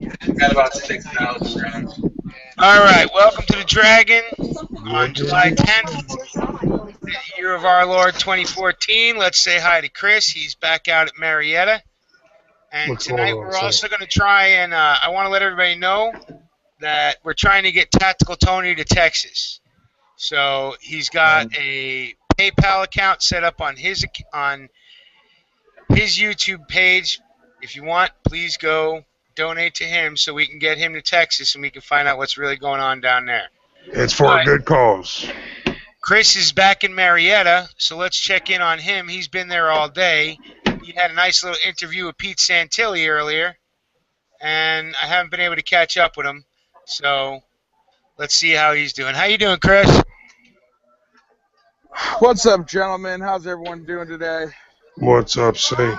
Got about 6,000 rounds. All right, welcome to the Dragon on July 10th, the year of our Lord 2014. Let's say hi to Chris. He's back out at Marietta. And What's going tonight on, we're son? also going to try and I want to let everybody know that we're trying to get Tactical Tony to Texas. So he's got a PayPal account set up on his YouTube page. If you want, please go donate to him so we can get him to Texas and we can find out what's really going on down there. It's for a But good cause. Chris is back in Marietta, so let's check in on him. He's been there all day. He had a nice little interview with Pete Santilli earlier, and I haven't been able to catch up with him. So let's see how he's doing. How you doing, Chris? What's up, gentlemen? How's everyone doing today? What's up, say?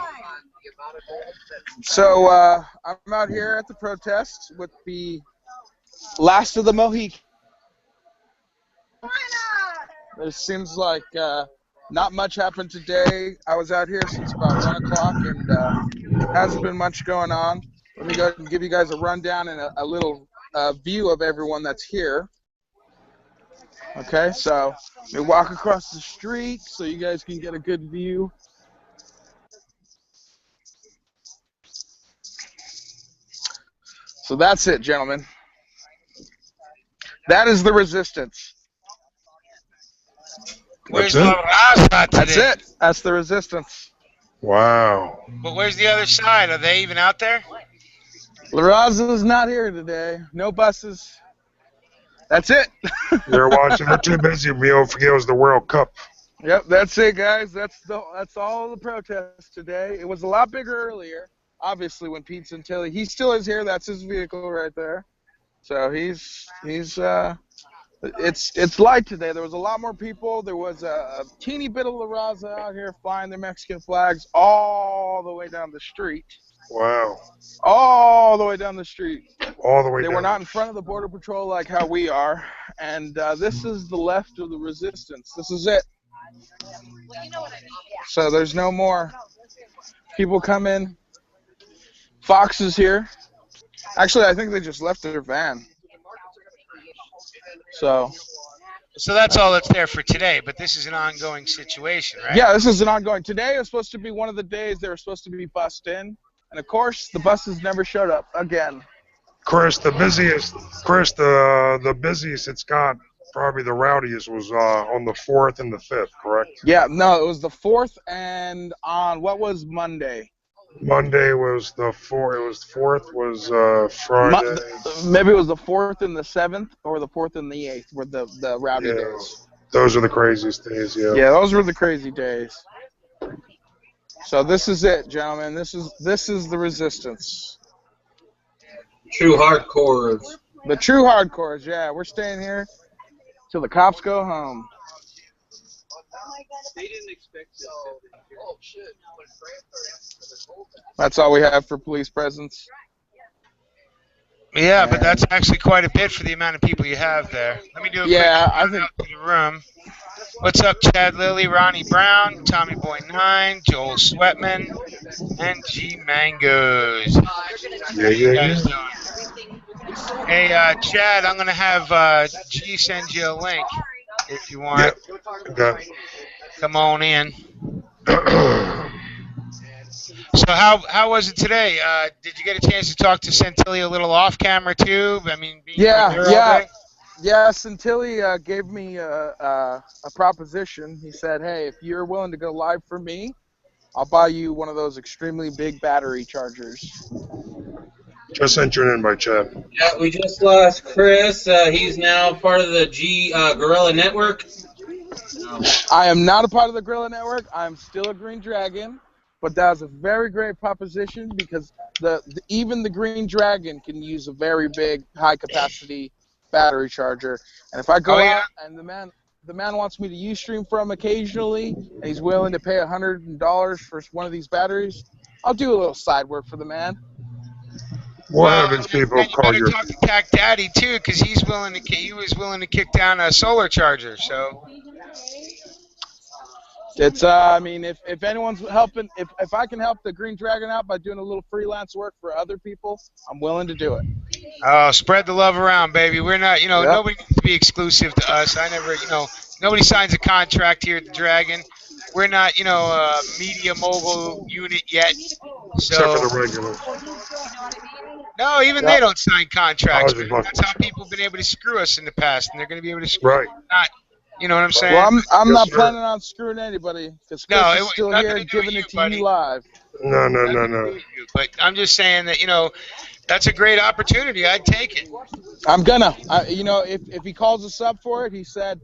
So, I'm out here at the protest with the last of the Mohicans. It seems like not much happened today. I was out here since about 1 o'clock, and hasn't been much going on. Let me go and give you guys a rundown and a little view of everyone that's here. Okay, so we walk across the street so you guys can get a good view. So that's it, gentlemen. That is the resistance. Where's That's it? La Raza today? That's it. That's the resistance. Wow. But where's the other side? Are they even out there? La Raza is not here today. No buses. That's it. They're watching. They're too busy. We don't forget it was the World Cup. Yep, that's it, guys. That's all the protests today. It was a lot bigger earlier. Obviously, when Pete Santilli, he still is here. That's his vehicle right there. So it's light today. There was a lot more people. There was a teeny bit of La Raza out here flying their Mexican flags all the way down the street. Wow. All the way down the street. All the way They down. were not in front of the Border Patrol like how we are. And this is the left of the resistance. This is it. So there's no more people coming. Fox is here. Actually, I think they just left their van. So that's all that's there for today, but this is an ongoing situation, right? yeah, this is an ongoing. Today is supposed to be one of the days they were supposed to be bussed in. And of course, the buses never showed up again. Chris, the busiest. Chris, the busiest it's got. Probably the rowdiest was on the 4th and the 5th, correct? Yeah, no, it was the 4th and on what was Monday? Monday was the 4th. It was 4th was Friday. Maybe it was the 4th and the 7th or the 4th and the 8th were the rowdy days. Those are the craziest days, yeah. Yeah, those were the crazy days. So this is it, gentlemen. This is the resistance. True hardcores. The true hardcores, yeah. We're staying here till the cops go home. They didn't expect this. Oh, shit. That's all we have for police presence. Yeah, but that's actually quite a bit for the amount of people you have there. Let me do a quick I think out to the room. What's up, Chad Lilly, Ronnie Brown, Tommy Boy 9, Joel Sweatman, and G Mangoes. Yeah. Hey, Chad, I'm going to have G send you a link if you want. Okay. Come on in. So how was it today? Did you get a chance to talk to Santilli a little off camera too? I mean, being there all day? Yeah. Santilli gave me a proposition. He said, "Hey, if you're willing to go live for me, I'll buy you one of those extremely big battery chargers." Just sent you an invite, Chad. Yeah, we just lost Chris. He's now part of the Gorilla Network. I am not a part of the Gorilla Network. I'm still a Green Dragon. But that was a very great proposition because even the Green Dragon can use a very big, high-capacity battery charger. And if I go out and the man wants me to Ustream from occasionally, and he's willing to pay $100 for one of these batteries, I'll do a little side work for the man. What happens, people you call better your... talk to Tac Daddy too, because he was willing to kick down a solar charger. So It's I mean, if anyone's helping, if I can help the Green Dragon out by doing a little freelance work for other people, I'm willing to do it. Oh, spread the love around, baby. We're not, Yep. nobody needs to be exclusive to us. I never, nobody signs a contract here at the Dragon. We're not, a media mogul unit yet. Except for So, the regulars. no, even Yep. they don't sign contracts. I was just Man. That's how fucking with you. people have been able to screw us in the past, and they're going to be able to screw Right. us not. You know what I'm saying? Well, I'm Yes, not sir. planning on screwing anybody because Chris No, is still nothing here to do with giving you, it to buddy. you live. No. Nothing to do with you. But I'm just saying that, that's a great opportunity. I'd take it. I'm gonna. If he calls us up for it, he said,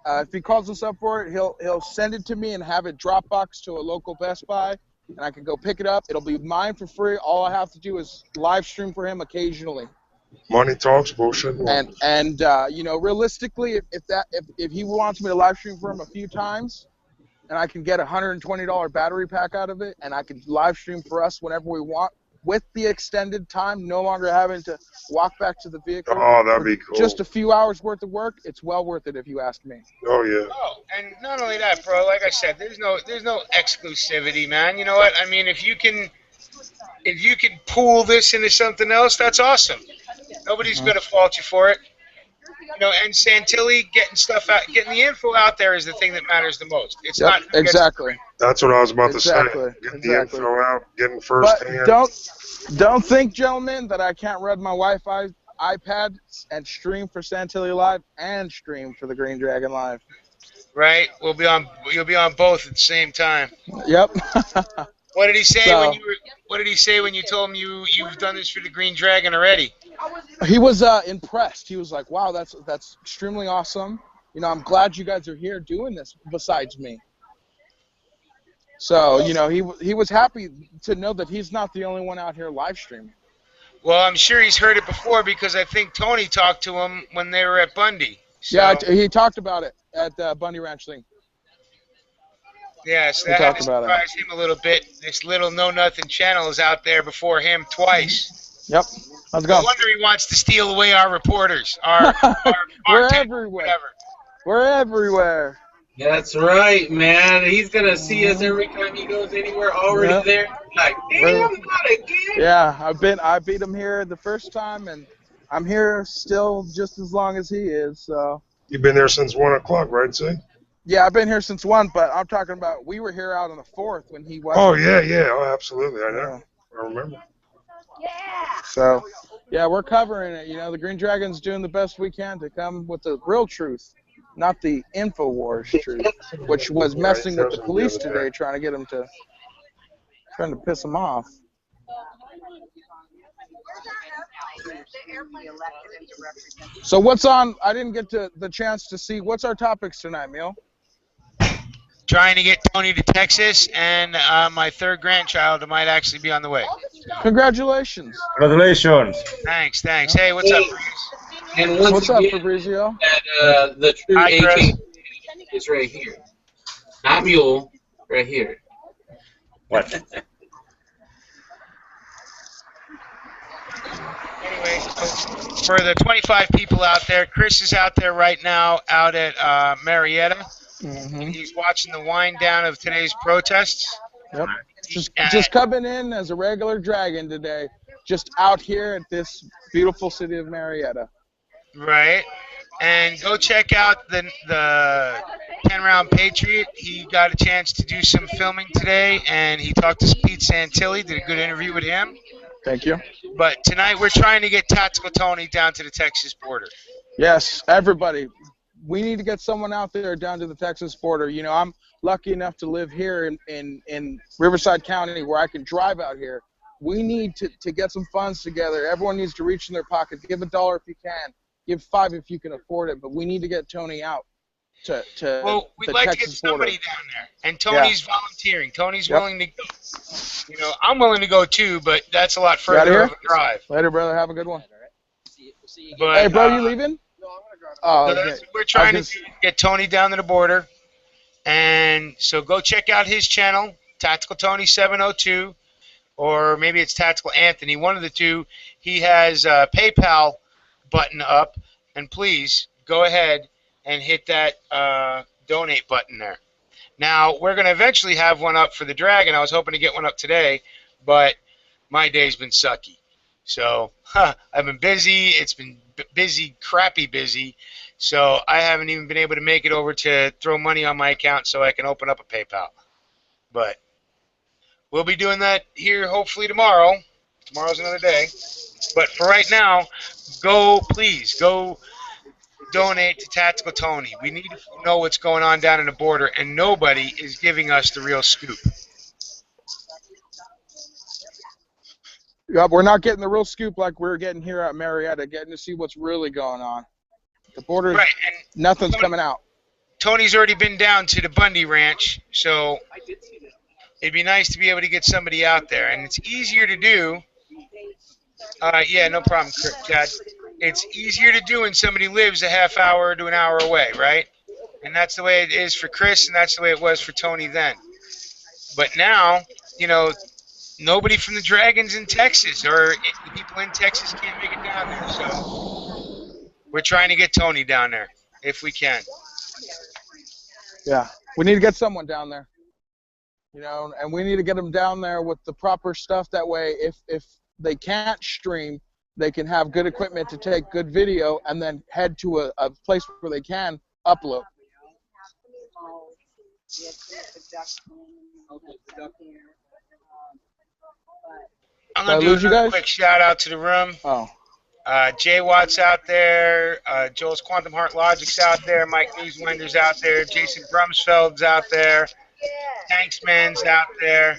if he calls us up for it, he'll send it to me and have it Dropbox to a local Best Buy, and I can go pick it up. It'll be mine for free. All I have to do is live stream for him occasionally. Money talks, bullshit. And realistically, if he wants me to live stream for him a few times, and I can get a $120 battery pack out of it, and I can live stream for us whenever we want, with the extended time, no longer having to walk back to the vehicle. Oh, that'd be cool. Just a few hours worth of work, it's well worth it if you ask me. Oh yeah. Oh, and not only that, bro. Like I said, there's no exclusivity, man. You know what? I mean, if you can pool this into something else, that's awesome. Nobody's gonna fault you for it. And Santilli getting stuff out, getting the info out there is the thing that matters the most. It's not who gets exactly. That's what I was about to say. Exactly. Getting the info out, getting first But hand. don't think, gentlemen, that I can't run my Wi-Fi iPad and stream for Santilli Live and stream for the Green Dragon Live. right. You'll be on both at the same time. Yep. What did he say So- What did he say when you told him you've done this for the Green Dragon already? He was impressed. He was like, "Wow, that's extremely awesome. I'm glad you guys are here doing this besides me." So, he was happy to know that he's not the only one out here live streaming. Well, I'm sure he's heard it before because I think Tony talked to him when they were at Bundy. So, Yeah, he talked about it at the Bundy Ranch thing. yeah, so we that had talked to about it. surprise him a little bit. This little know-nothing channel is out there before him twice. Yep. Let's No go. wonder he wants to steal away our reporters, our We're bartenders, everywhere. whatever. We're everywhere. That's right, man. He's gonna see us every time he goes anywhere. Already Yep. there. Like, damn, not again. Yeah, I beat him here the first time, and I'm here still just as long as he is. So You've been there since 1 o'clock, right, see? yeah, I've been here since 1, but I'm talking about we were here out on the 4th when he was. Oh yeah. Oh, absolutely. I know. I remember. So yeah, we're covering it. The Green Dragon's doing the best we can to come with the real truth, not the InfoWars truth, which was messing with the police today, trying to piss them off. So what's on? I didn't get the chance to see. What's our topics tonight, Neil? Trying to get Tony to Texas, and my third grandchild might actually be on the way. Congratulations. Congratulations. Thanks. Hey, what's up, Bruce? And once What's up, again, Fabrizio? that, the true Hi, Chris. AK is right here. Not mule, right here. What? Anyway, so for the 25 people out there, Chris is out there right now out at Marietta. Mm-hmm. He's watching the wind down of today's protests. Yep. Just coming in as a regular dragon today, just out here at this beautiful city of Marietta. Right. And go check out the 10-round Patriot. He got a chance to do some filming today, and he talked to Pete Santilli, did a good interview with him. Thank you. But tonight we're trying to get Tactical Tony down to the Texas border. Yes, everybody. We need to get someone out there down to the Texas border. I'm lucky enough to live here in Riverside County where I can drive out here. We need to get some funds together. Everyone needs to reach in their pocket. Give $1 if you can. Give $5 if you can afford it. But we need to get Tony out to Well, we'd the like Texas to get somebody border. down there. And Tony's volunteering. Tony's willing to go. I'm willing to go too, but that's a lot further here? of a drive. Later, brother. Have a good one. But, Hey, bro, you leaving? Oh, So okay. that's what we're trying I to do, get Tony down to the border. And so go check out his channel, Tactical Tony 702, or maybe it's Tactical Anthony, one of the two. He has a PayPal button up, and please go ahead and hit that donate button there. Now, we're going to eventually have one up for the Dragon. I was hoping to get one up today, but my day's been sucky. So, I've been busy. It's been busy, crappy busy. So, I haven't even been able to make it over to throw money on my account so I can open up a PayPal. But we'll be doing that here hopefully tomorrow. Tomorrow's another day. But for right now, please go donate to Tactical Tony. We need to know what's going on down in the border, and nobody is giving us the real scoop. Yep, we're not getting the real scoop like we're getting here at Marietta, getting to see what's really going on. The border, right, and nothing's coming out. Tony's already been down to the Bundy Ranch, so it'd be nice to be able to get somebody out there, and it's easier to do. Yeah, no problem, Chad. It's easier to do when somebody lives a half hour to an hour away, right? And that's the way it is for Chris, and that's the way it was for Tony then. But now, nobody from the Dragons in Texas, or the people in Texas can't make it down there, so we're trying to get Tony down there, if we can. Yeah, we need to get someone down there, and we need to get them down there with the proper stuff. That way, if they can't stream, they can have good equipment to take good video and then head to a place where they can upload. I'm going to do a quick shout out to the room. Oh. Jay Watt's out there. Joel's Quantum Heart Logic's out there. Mike Newswinder's out there. Jason Brumsfeld's out there. Tanksman's out there.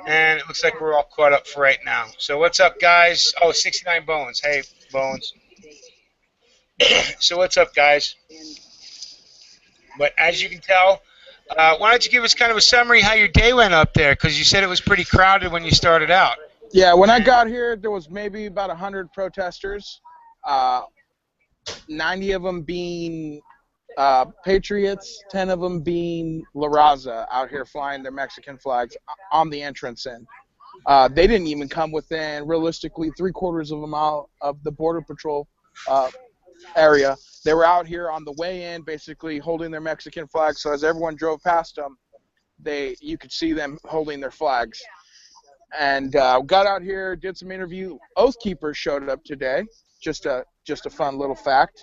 And it looks like we're all caught up for right now. So what's up, guys? Oh, 69 Bones. Hey, Bones. So what's up, guys? But as you can tell, why don't you give us kind of a summary how your day went up there? Because you said it was pretty crowded when you started out. Yeah, when I got here, there was maybe about 100 protesters, 90 of them being Patriots, 10 of them being La Raza out here flying their Mexican flags on the entrance in. They didn't even come within, realistically, 3/4 of a mile of the Border Patrol area. They were out here on the way in, basically holding their Mexican flags. So as everyone drove past them, you could see them holding their flags. And got out here, did some interview. Oath Keepers showed up today. Just a fun little fact.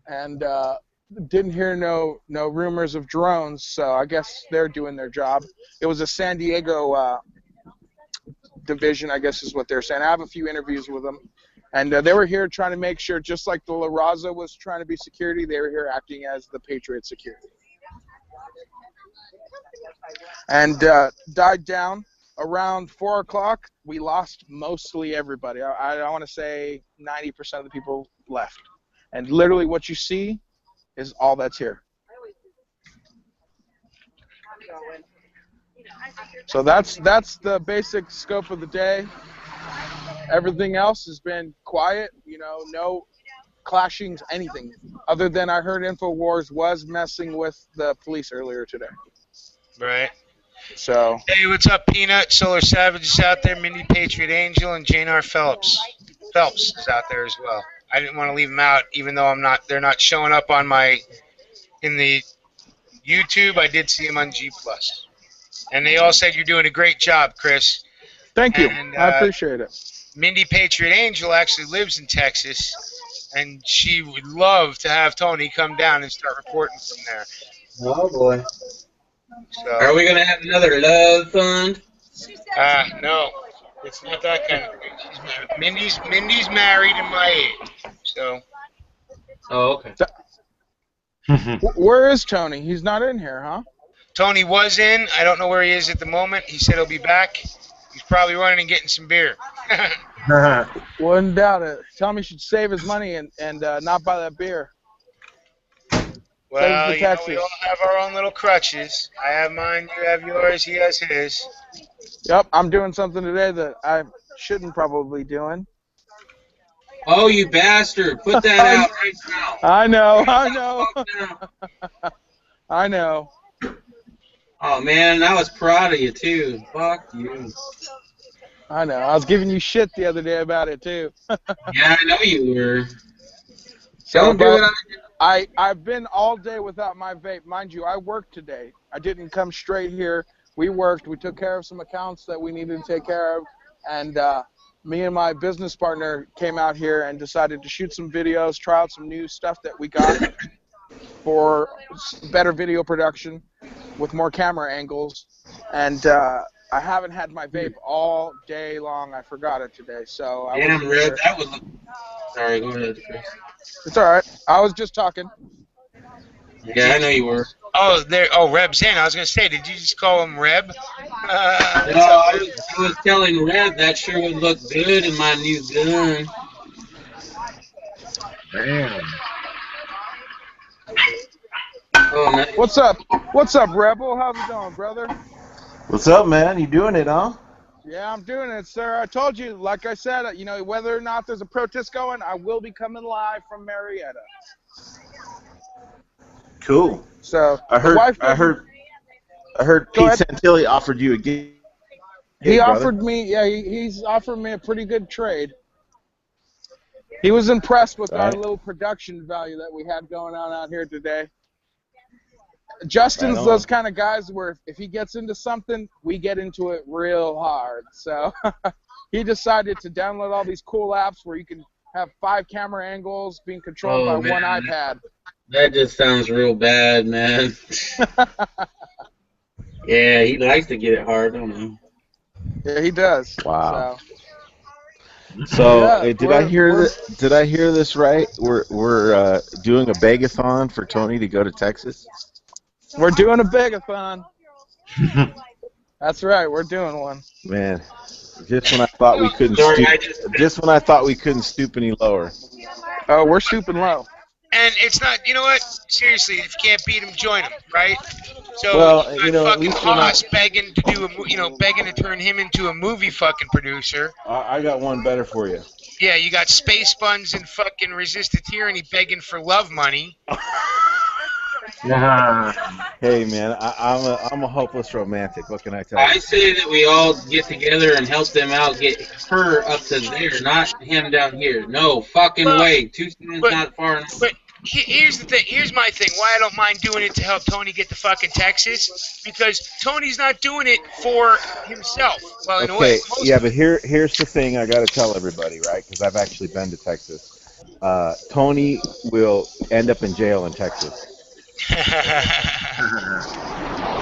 And didn't hear no rumors of drones, so I guess they're doing their job. It was a San Diego division, I guess is what they're saying. I have a few interviews with them. And they were here trying to make sure, just like the La Raza was trying to be security, they were here acting as the Patriot security. And died down. Around 4 o'clock, we lost mostly everybody. I want to say 90% of the people left. And literally what you see is all that's here. So that's the basic scope of the day. Everything else has been quiet, no clashings, anything. Other than I heard InfoWars was messing with the police earlier today. Right. So. Hey, what's up, Peanut? Solar Savage is out there. Mindy Patriot Angel and Jane R. Phelps. Phelps is out there as well. I didn't want to leave them out, even though they're not showing up in the YouTube. I did see them on G+. And they all said you're doing a great job, Chris. Thank you. I appreciate it. Mindy Patriot Angel actually lives in Texas, and she would love to have Tony come down and start reporting from there. Oh, boy. So, are we going to have another love fund? No. It's not that kind of thing. Mindy's married in my age, so. Oh, okay. Where is Tony? He's not in here, huh? Tony was in. I don't know where he is at the moment. He said he'll be back. He's probably running and getting some beer. Wouldn't doubt it. Tell him he should save his money and not buy that beer. Well, we all have our own little crutches. I have mine, you have yours, he has his. Yep, I'm doing something today that I shouldn't probably be doing. Oh, you bastard. Put that out right now. I know. I know. Oh, man, I was proud of you, too. Fuck you. I know. I was giving you shit the other day about it, too. Yeah, I know you were. So, Don't do it. I've been all day without my vape. Mind you, I worked today. I didn't come straight here. We worked. We took care of some accounts that we needed to take care of. And me and my business partner came out here and decided to shoot some videos, try out some new stuff that we got for better video production with more camera angles. And I haven't had my vape all day long. I forgot it today. So I Damn, was Red, here. that was. Sorry, go ahead, Chris. It's all right. I was just talking. Yeah, I know you were. Oh, there. Oh, Reb's in. I was gonna say, did you just call him Reb? No, That's up there. I was telling Red that sure would look good in my new gun. Damn. Oh, man. What's up? What's up, Rebel? How's it going, brother? What's up, man? You doing it, huh? Yeah, I'm doing it, sir. I told you, like I said, you know, whether or not there's a protest going, I will be coming live from Marietta. Cool. So I heard Go Pete ahead. Santilli offered you a gig. He brother. offered me, yeah, he's offered me a pretty good trade. He was impressed with our Right. little production value that we had going on out here today. Justin's Right on. those kind of guys where if he gets into something, we get into it real hard. So he decided to download all these cool apps where you can have 5 camera angles being controlled by one man. iPad. That just sounds real bad, man. Yeah, he likes to get it hard, don't he? Yeah, he does. Wow. So, So Yeah, did I hear this right? We're doing a begathon for Tony to go to Texas. we're doing a begathon. That's right, we're doing one. Man, just when I thought we couldn't Sorry, stoop any lower. Oh, we're stooping low. And it's not. You know what? Seriously, if you can't beat him, join him, right? So Well, you you got know, at fucking least we're not- Haas begging to do begging to turn him into a movie fucking producer. I got one better for you. Yeah, you got Space Buns and fucking Resist the Tyranny begging for love money. Hey, man, I'm a hopeless romantic. What can I tell I you? say that we all get together and help them out, get her up to there, not him down here. No fucking Well, way. Tucson's but- not far enough. But here's the thing. Here's my thing. Why I don't mind doing it to help Tony get to fucking Texas? Because Tony's not doing it for himself. Well, in a way. Okay, yeah, but here's the thing I got to tell everybody, right? Because I've actually been to Texas. Tony will end up in jail in Texas.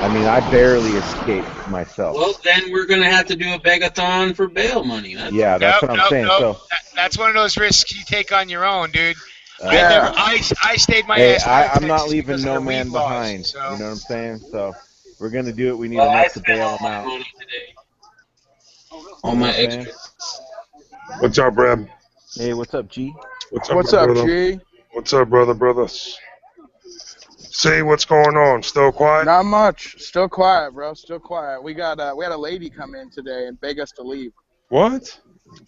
I mean, I barely escaped myself. Well, then we're going to have to do a begathon for bail money. Yeah, that's what I'm saying. So, That's one of those risks you take on your own, dude. Yeah. I stayed my hey, ass. out of I'm not Texas leaving because of no the man weed laws, behind. so. You know what I'm saying? So, we're gonna do it. We need Well, I enough to spent bail all him my out. money today. All You know my what I'm saying? extras. What's up, Reb? Hey, what's up, G? What's up, What's my up, brother? G? What's up, brothers? See what's going on. Still quiet? Not much. Still quiet, bro. Still quiet. We had a lady come in today and beg us to leave. What?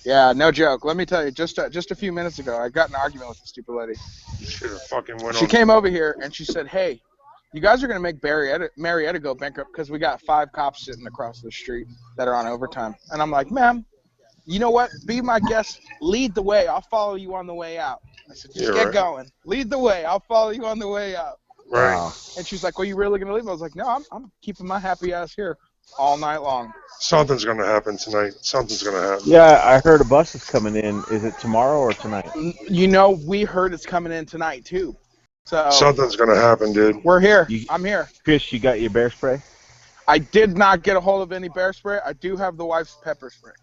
Yeah, no joke. Let me tell you, just a few minutes ago, I got in an argument with the stupid lady. You should have fucking went She on. came over here and she said, "Hey, you guys are gonna make Marietta go bankrupt because we got 5 cops sitting across the street that are on overtime." And I'm like, "Ma'am, you know what? Be my guest. Lead the way. I'll follow you on the way out." I said, "Just Yeah, get right. going. Lead the way. I'll follow you on the way out." Right. Wow. And she's like, "Well, you really gonna leave?" I was like, "No, I'm keeping my happy ass here all night long." Something's gonna happen tonight. Something's gonna happen. Yeah, I heard a bus is coming in. Is it tomorrow or tonight? You know, we heard it's coming in tonight too. So Something's gonna happen, dude. we're here. You- I'm here. Chris, you got your bear spray? I did not get a hold of any bear spray. I do have the wife's pepper spray.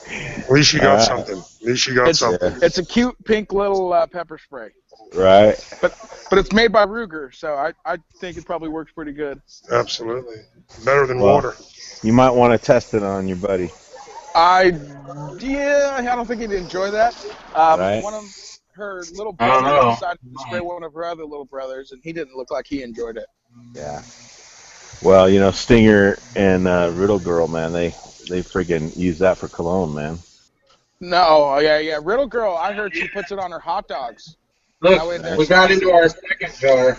At least you got something. At least you got It's something. it's a cute pink little pepper spray, Right. but it's made by Ruger, so I think it probably works pretty good. Absolutely. Better than Well, water. You might want to test it on your buddy. I don't think he'd enjoy that. Right. One of her little I don't brothers know. decided to spray one of her other little brothers, and he didn't look like he enjoyed it. Yeah. Well, you know, Stinger and Riddle Girl, man, they friggin' use that for cologne, man. No, yeah. Riddle Girl, I heard she puts it on her hot dogs. Look, That way they're we got spicy. into our second jar.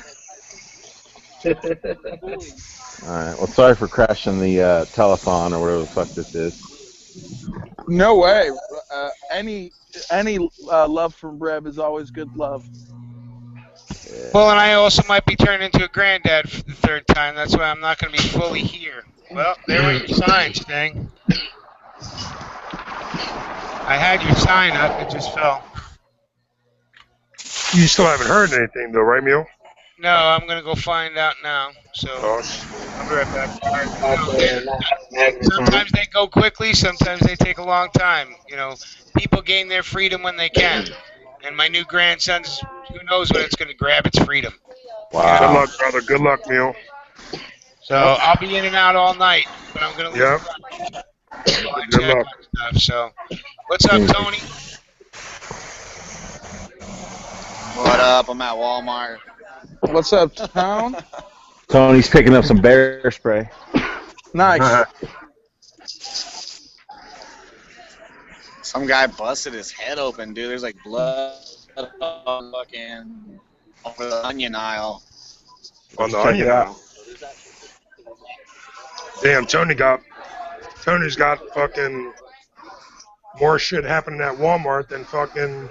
All right. Well, sorry for crashing the telethon or whatever the fuck this is. No way. any love from Reb is always good love. Well, and I also might be turned into a granddad for the third time. That's why I'm not going to be fully here. Well, there went your sign, Sting. I had your sign up. It just fell. You still haven't heard anything though, right, Mule? No, I'm going to go find out now. So I'll be right back. Sometimes they go quickly. Sometimes they take a long time. You know, people gain their freedom when they can. And my new grandson's, who knows when it's going to grab its freedom. Wow. Good luck, brother. Good luck, Mule. So I'll be in and out all night, but I'm going to leave Good check luck. on stuff. So, what's up, Tony? What up? I'm at Walmart. What's up, town? Tony's picking up some bear spray. Nice. Some guy busted his head open, dude. There's like blood fucking over the onion aisle. On the Check onion it out. aisle. Damn, Tony's got fucking more shit happening at Walmart than fucking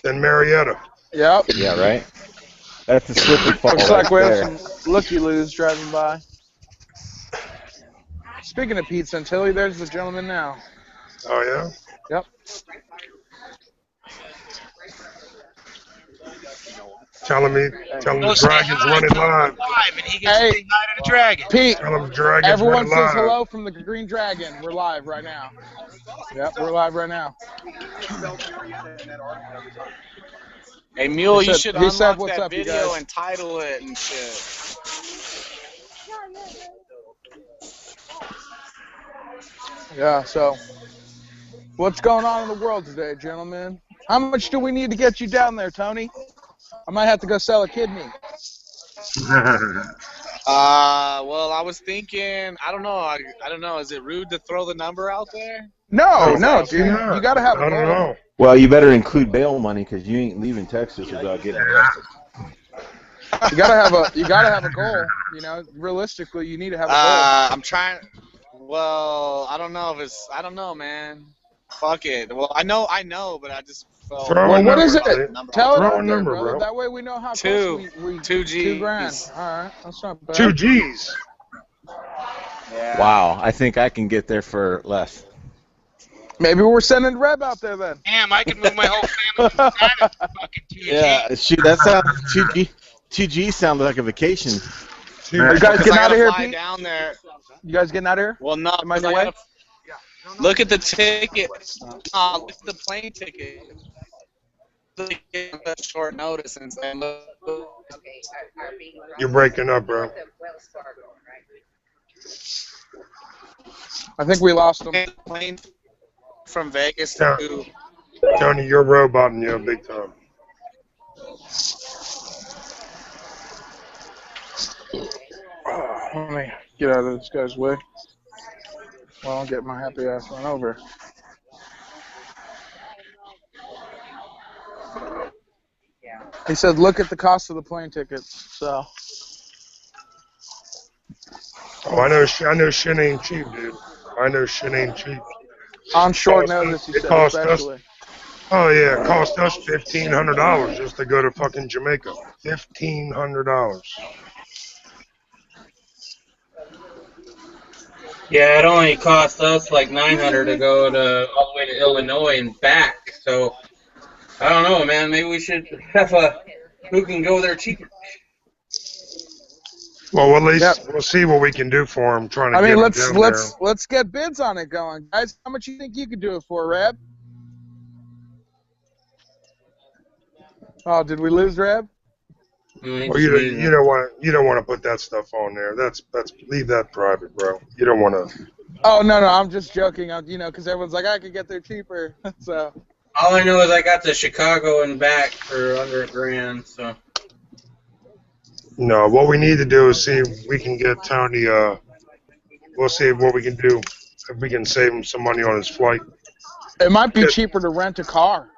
than Marietta. Yep. Yeah, right? That's a slip and fall. Looks right like we have there. some looky-loos driving by. Speaking of Pete Santilli, there's the gentleman now. Oh yeah. Yep. Telling the Go say Dragon's hi, running tell him live. we're live, and he gets to Hey. say hi to the dragon. Pete, Tell him the Dragon's everyone running says live. hello from the Green Dragon. We're live right now. Yep, we're live right now. Hey, Mule, He you said- should he said, unlock "What's that up, you video guys?" and title it and shit. Yeah, so what's going on in the world today, gentlemen? How much do we need to get you down there, Tony? I might have to go sell a kidney. Well, I was thinking, I don't know. I don't know. Is it rude to throw the number out there? No, Is no, that dude. okay? You got to have a I don't goal. know. Well, you better include bail money because you ain't leaving Texas without getting arrested. You gotta have a goal. You know, realistically, you need to have a goal. I'm trying. Well, I don't know if it's. I don't know, man. Fuck it. Well, I know, but I just felt. Throw a Well, what number, is it? buddy. Tell it Throw a out there, number, brother. bro. That way we know how Two. close we 2 G's. 2 grand. All right, that's not bad. 2 G's. Yeah. Wow, I think I can get there for less. Maybe we're sending Reb out there then. Damn, I can move my whole family from Canada to fucking 2G. Yeah, shoot, that sounds 2G. 2G sounds like a vacation. Are you guys Because getting I out gotta of here, fly Pete? down there. You guys getting out of here? Well, no, Am I because in the I way? gotta look at the ticket. Look at the plane ticket. Look at the short notice and say, look. You're breaking up, bro. I think we lost them. Plane from Vegas Yeah. to. Tony, you're roboting you big time. Let me get out of this guy's way. Well, I'll get my happy ass run over. He said, look at the cost of the plane tickets. So, Oh, I know shit ain't cheap, dude. I know shit ain't cheap. on short Cost us- notice, he it said, cost us- especially. Oh yeah, it cost us $1,500 just to go to fucking Jamaica. $1,500. Yeah, it only cost us like $900 to go to all the way to Illinois and back. So I don't know, man. Maybe we should have a who can go there cheaper. Well, at least Yep. we'll see what we can do for him. Trying to I get mean, him let's down there. let's get bids on it going, guys. How much you think you could do it for, Reb? Oh, did we lose Reb? Well, you don't want to put that stuff on there. That's leave that private, bro. You don't want to. Oh no, I'm just joking. Because everyone's like, I could get there cheaper. So All I know is I got to Chicago and back for under $1,000. So No, what we need to do is see if we can get Tony. We'll see what we can do if we can save him some money on his flight. it might be cheaper to rent a car.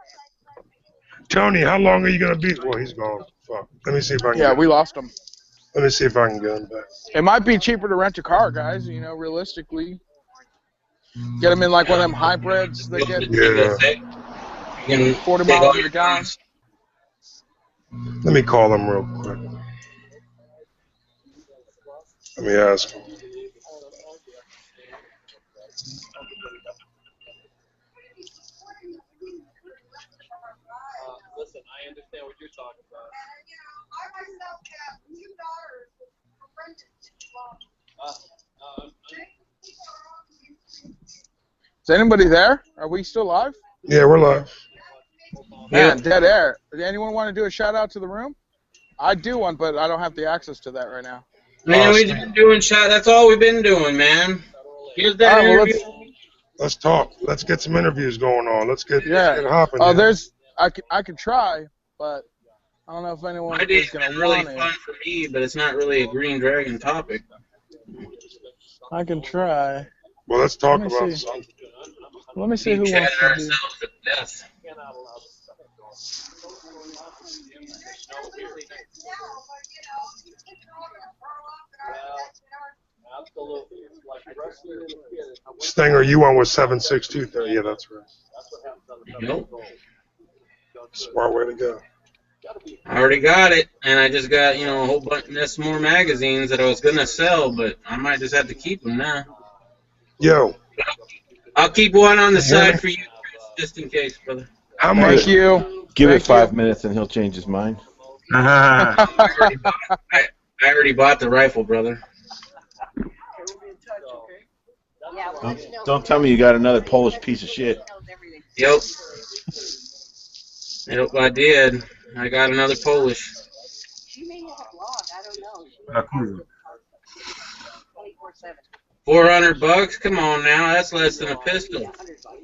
Tony, how long are you gonna be? Well, he's gone. Fuck. Let me see if I can. Yeah, we lost him. Let me see if I can get him back. It might be cheaper to rent a car, guys. Realistically. Get them in like one of them hybrids that get Yeah. You can 40 take all miles to your the gallon. guns. Let me call him real quick. Let me ask him. Listen, I understand what you're talking about. Is anybody there? Are we still live? Yeah, we're live. Man, Yep. dead air. Does anyone want to do a shout out to the room? I do one, but I don't have the access to that right now. Man, we've been doing shot. That's all we've been doing, man. Here's that All right, well, interview. Let's talk. Let's get some interviews going on. Let's get hopping. Oh, here. I could try, but I don't know if anyone My day's is going been to really want fun it. for me, but it's not really a Green Dragon topic. I can try. Well, let's talk Let me about see. something. Let me see We who chatted wants to do. ourselves to death. Absolutely. It's like wrestling as a kid. Stinger, you won with 7.62. Yeah, that's right. Nope. Smart way to go. I already got it, and I just got, a whole bunch of more magazines that I was going to sell, but I might just have to keep them now. Yo. I'll keep one on the You hear side me? for you, Chris, just in case, brother. How Thank much? you. Give it Thank 5 you. minutes and he'll change his mind. I already bought the rifle, brother. Don't tell me you got another Polish piece of shit. Yep. Yep, I did. I got another Polish. She may have a blog. I don't know. Kurwa. 400 bucks? Come on now, that's less than a pistol.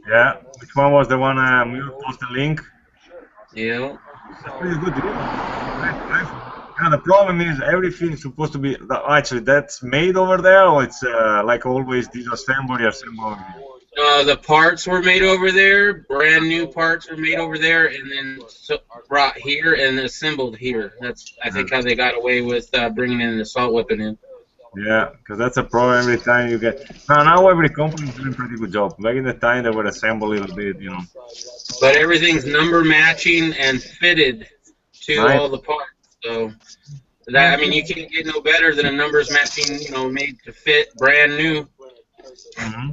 Yeah. Which one was the one you posted link? Yeah. That's pretty good deal. The problem is everything is supposed to be actually that's made over there, or it's like always disassembly assembly. The parts were made over there. Brand new parts were made over there, and then brought here and assembled here. That's I think how they got away with bringing in an assault weapon in. Yeah, because that's a problem every time you get. Now every company is doing a pretty good job. Back in the time, they would assemble a little bit, But everything's number matching and fitted to Nice. all the parts. So that you can't get no better than a numbers matching, made to fit, brand new. Mm-hmm.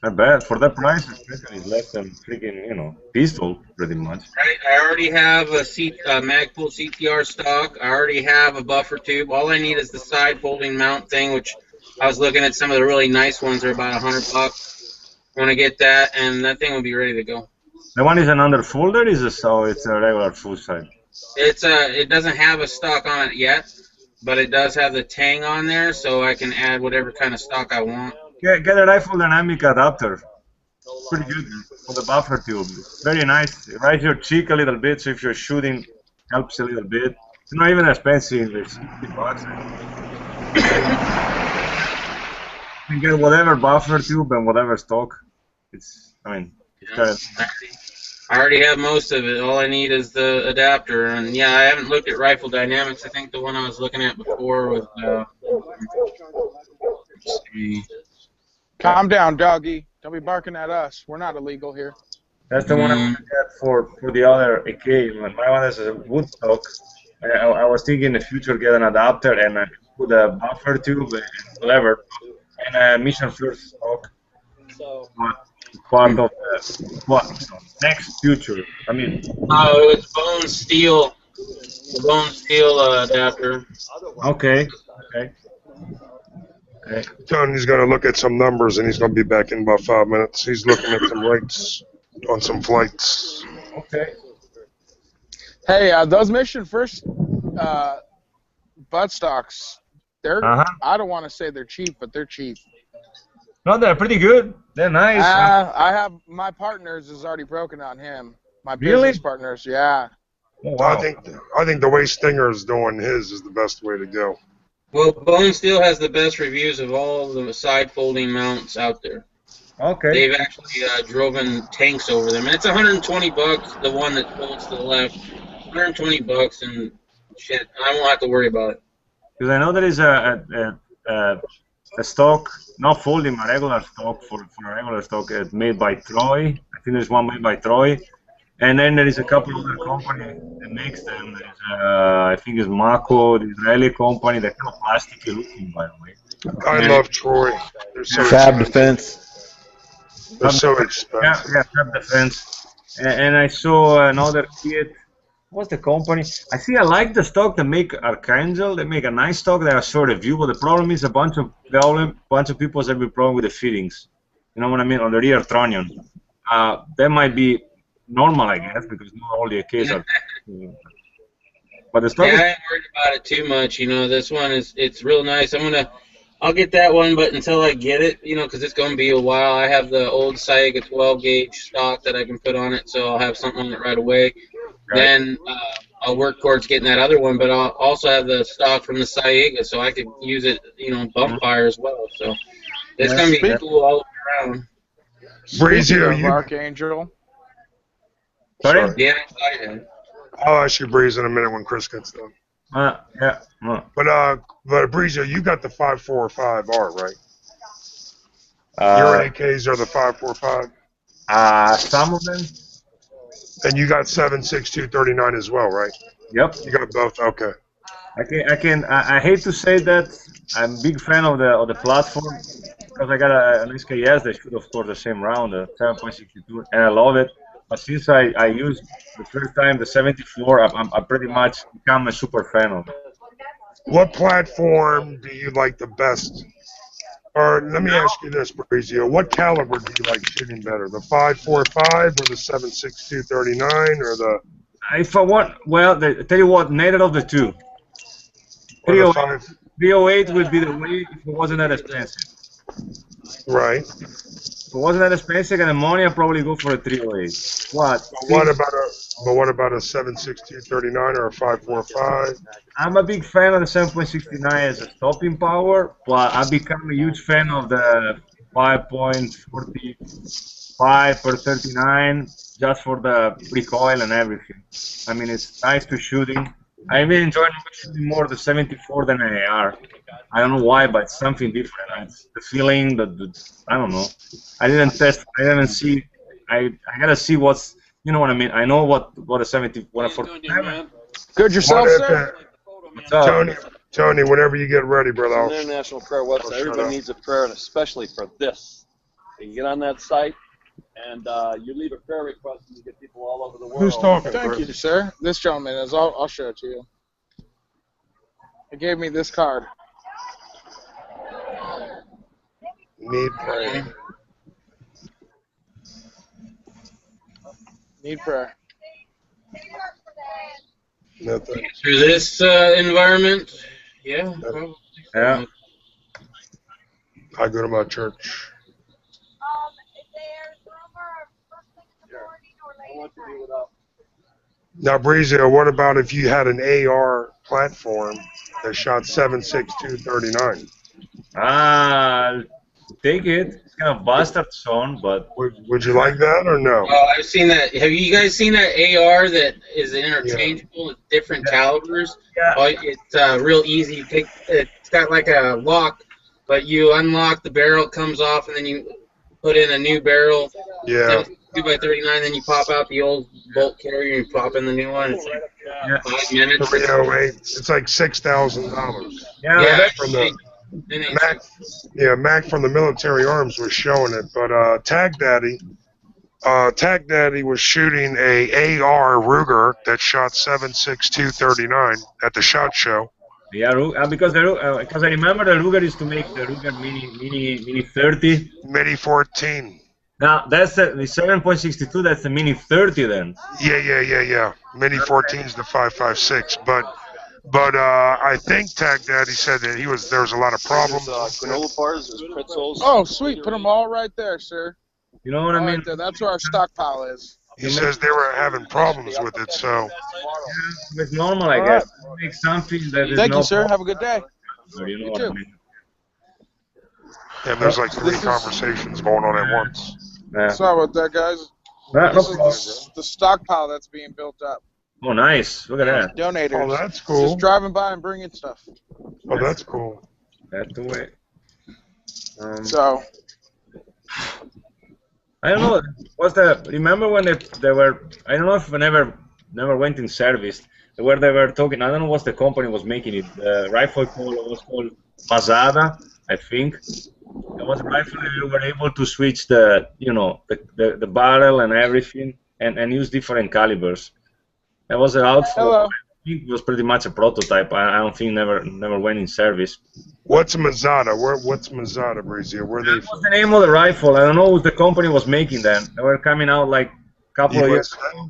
I bet for that price, especially it's less than freaking, pistol, pretty much. Right, I already have a Magpul CTR stock. I already have a buffer tube. All I need is the side folding mount thing, which I was looking at some of the really nice ones. They're about $100. I want to get that, and that thing will be ready to go. The one is an underfolder, it's a regular full side. It doesn't have a stock on it yet, but it does have the tang on there, so I can add whatever kind of stock I want. Get a rifle dynamic adapter. Pretty good for the buffer tube. Very nice. It rises your cheek a little bit, so if you're shooting, helps a little bit. It's not even expensive. It's $50. You can get whatever buffer tube and whatever stock. It's kind of. I already have most of it. All I need is the adapter, and yeah, I haven't looked at Rifle Dynamics. I think the one I was looking at before was. Let's see. Calm down, doggy. Don't be barking at us. We're not illegal here. That's the one I'm gonna get for the other AK. My one is a wood stock. I was thinking in the future get an adapter and put a buffer tube and whatever, and a mission first stock. Part of the next future. I mean. Oh, it's bone steel. The bone steel adapter. Okay. Tony's going to look at some numbers, and he's going to be back in about 5 minutes. He's looking at some rates on some flights. Okay. Hey, those Mission First buttstocks, I don't want to say they're cheap, but they're cheap. No, they're pretty good. They're nice. I have my partners is already broken on him. My business partners, yeah. Oh, wow. I think the way Stinger's doing his is the best way to go. Well, Bone Steel has the best reviews of all the side folding mounts out there. Okay. They've actually driven tanks over them, and it's $120. The one that folds to the left, $120, and shit, I won't have to worry about it. Because I know there is a a stock, not folding, a regular stock for a regular stock made by Troy. I think there's one made by Troy. And then there is a couple other companies that makes them. There's, I think it's Mako, the Israeli company. They're kind of plasticky looking, by the way. I And love Troy. They're so Fab expensive. Defense. They're so Yeah, expensive. yeah, Fab Defense. And I saw another kit. What's the company? I like the stock that make Archangel. They make a nice stock that I saw review, but the problem is a bunch of people have a problem with the fittings. You know what I mean? On the rear trunnion. That might be normal, I guess, because not all the AKs are. But the stock Yeah, is. I ain't worried about it too much. This one it's real nice. I'll get that one, but until I get it, because it's gonna be a while. I have the old Saiga 12 gauge stock that I can put on it, so I'll have something on it right away. Right. Then I'll work towards getting that other one, but I'll also have the stock from the Saiga, so I could use it, bump fire as well. So it's gonna be cool all around. Breezy, Speaking are of you? Archangel, Sorry? Yeah, I am. I'll ask you Breeze in a minute when Chris gets done. Yeah. But Breeze, you got the 545R, right? Your AKs are the 545, Some of them. and you got 7.6239 as well, right? Yep. You got both. Okay. I hate to say that I'm a big fan of the platform because I got an SKS that shoot, of course, the same round, the 7.62, and I love it. But since I used the first time the 74, I pretty much become a super fan of it. What platform do you like the best? Or let me ask you this, Brizio. What caliber do you like shooting better, the 5.45 or the 7.6239 or the? If I want, well, tell you what, neither of the two. Or the 5? 308 would be the way if it wasn't that expensive. Right. If it wasn't that expensive and the money, I'd probably go for a 308. What? What about a 7.6239 or a 5.45? I'm a big fan of the 7.69 as a stopping power, but I've become a huge fan of the 5.45 per 39 just for the recoil and everything. I mean, it's nice to shooting. I even enjoy shooting more the 74 than an AR. I don't know why, but it's something different. It's the feeling, I don't know. I didn't test. I didn't see. I gotta see what's. You know what I mean? I know what a 70, what a 47. good yourself, sir. What's up? Tony, whenever you get ready, brother. It's an international prayer website. Everybody needs a prayer, and especially for this. You get on that site, and you leave a prayer request, and you get people all over the world. Who's talking? Thank you, sir. This gentleman is. I'll show it to you. He gave me this card. Need prayer. Need prayer. Nothing. Through this environment, yeah. Probably. Yeah. I go to my church. Is there rumor first thing in the morning or I want later? to be without. Now, Brizio, what about if you had an AR platform that shot 7.6239? Take it. It's kind of bastard zone, but Would you like that or no? Oh, I've seen that. Have you guys seen that AR that is interchangeable with different calibers? Yeah. Oh, it's real easy. It's got like a lock, but you unlock the barrel, comes off, and then you put in a new barrel. Yeah. 2x39, then you pop out the old bolt carrier and you pop in the new one. It's like 5 minutes. 308. It's like $6,000. yeah, Yeah, From the Mac from the Military Arms was showing it, but Tag Daddy was shooting a AR Ruger that shot 7.6239 at the SHOT Show. yeah, because I remember the Ruger is to make the Ruger Mini 30. Mini 14. Now that's the 7.62. That's the Mini 30 then. Yeah. Mini 14 is the 5.56, but I think Tag Daddy said that there was a lot of problems. There's granola bars, there's pretzels. Oh, sweet. Put them all right there, sir. You know what I All mean? right there. That's where our stockpile is. He says they were having problems with it, so It's normal, I All guess. Make something that is Thank no you, sir. problem. Have a good day. You know You what too. I mean? and there's like three This is- conversations going on at once. Yeah. Sorry about that, guys. No This problem. is the stockpile that's being built up. Oh, nice. Look at that. Donators. Oh, that's cool. Just driving by and bringing stuff. Oh, that's cool. That's the way. So I don't know. Remember when they were? I don't know if never went in service. Where they were talking. I don't know what the company was making it. The rifle was called Mazada, I think. It was a rifle you were able to switch the barrel and everything and use different calibers. It was out for. hello. I think it was pretty much a prototype. I don't think never went in service. What's Mazada? What's Mazada, Brazil? Where are they What's from? the name of the rifle? I don't know what the company was making then. They were coming out like a couple of years ago.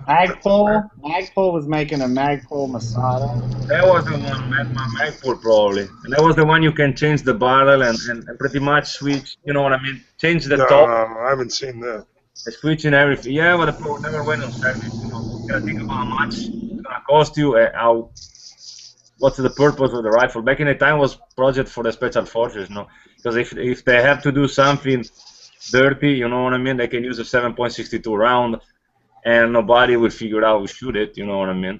Magpul was making a Magpul Masada. That was the one, Magpul probably. And that was the one you can change the barrel and pretty much switch, you know what I mean? Change the No, top, I haven't seen that. switching everything. Yeah, but the pro never went on service. You know, you gotta think about how much it's gonna cost you, what's the purpose of the rifle. Back in the time was project for the special forces, you know? Because if they have to do something dirty, you know what I mean, they can use a 7.62 round and nobody will figure out who shoot it, you know what I mean?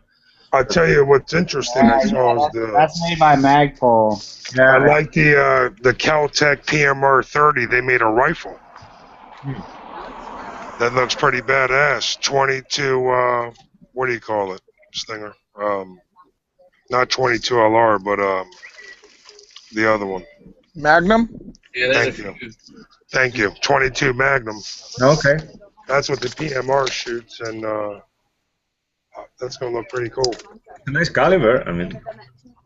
I'll tell you what's interesting. I saw is That's made by Magpul. I like the Caltech PMR 30. They made a rifle. That looks pretty badass. 22. What do you call it, Stinger? Not 22 LR, but the other one. Magnum. Yeah, Thank you. 22 Magnum. Okay. That's what the PMR shoots, and that's gonna look pretty cool. It's a nice caliber. I mean,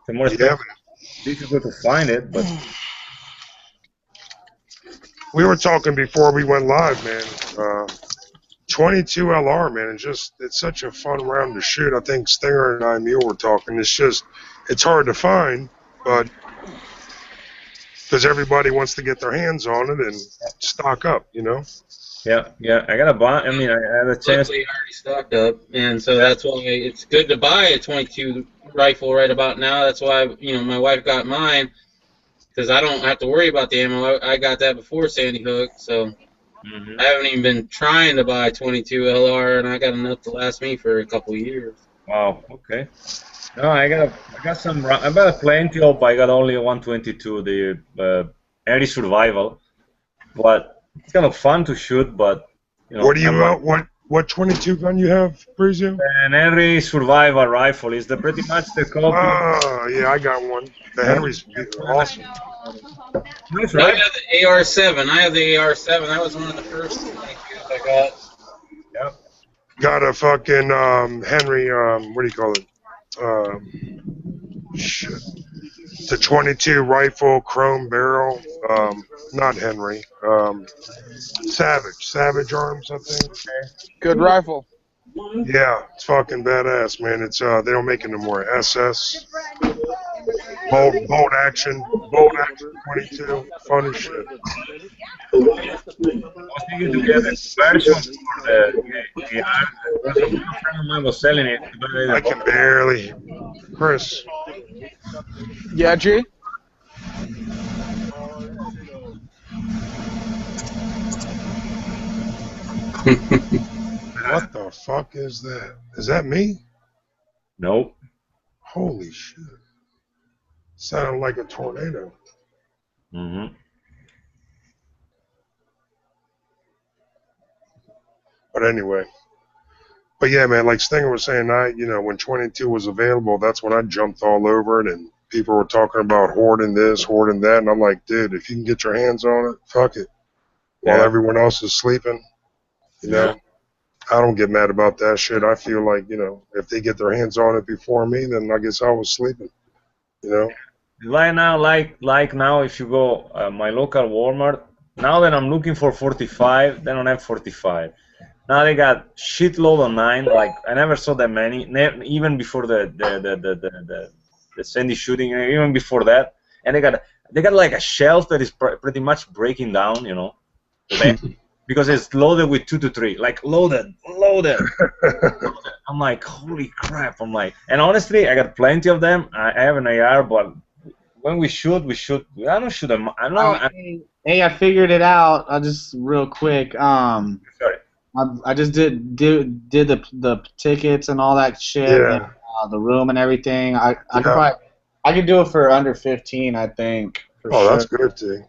the more difficult to find it, but we were talking before we went live, man. 22 LR, man. It's such a fun round to shoot. I think Stinger and I, Mule, were talking. It's hard to find, but because everybody wants to get their hands on it and stock up, you know. Yeah. I got a buy. I mean, I had a chance. Luckily, already stocked up, and so that's why it's good to buy a 22 rifle right about now. That's why my wife got mine, because I don't have to worry about the ammo. I got that before Sandy Hook, so I haven't even been trying to buy 22 LR, and I got enough to last me for a couple of years. Wow. Okay. No, I got some. I got plenty of. I got only a 122, the Air Survival, but it's kind of fun to shoot. But what do you what 22 gun you have, Brizio? An Henry Survival rifle is pretty much the copy. Oh yeah, I got one. The Henry's awesome. Nice, right? I have the AR-7. I have the AR-7. That was one of the first 22s I got. Yep. Got a fucking Henry. What do you call it? Shit. It's a 22 rifle, chrome barrel. Not Henry. Savage Arms, I think. Good rifle. Yeah, it's fucking badass, man. It's they don't make it no more. SS. Bolt action 22. Fun as shit. I was thinking to get a version for the AR. A friend of mine was selling it. I can barely. Chris. Yeah, G? What the fuck is that? Is that me? Nope. Holy shit. Sounded like a tornado. Mm-hmm. But anyway. But yeah, man, like Stinger was saying, when 22 was available, that's when I jumped all over it, and people were talking about hoarding this, hoarding that, and I'm like, dude, if you can get your hands on it, fuck it. While everyone else is sleeping, you know, I don't get mad about that shit. I feel like, if they get their hands on it before me, then I guess I was sleeping, you know. Like now, if you go my local Walmart, now that I'm looking for 45, they don't have 45. Now they got shitload of 9. Like I never saw that many. Even before the Sandy shooting, even before that, and they got like a shelf that is pretty much breaking down, you know, because it's loaded with 2 to 3, like loaded. I'm like, holy crap! I'm like, and honestly, I got plenty of them. I have an AR, but when we shoot. I don't shoot them. Hey, I figured it out. I'll just real quick. Sorry. I just did the tickets and all that shit, and, the room and everything. I could do it for under 15, I think. That's good too.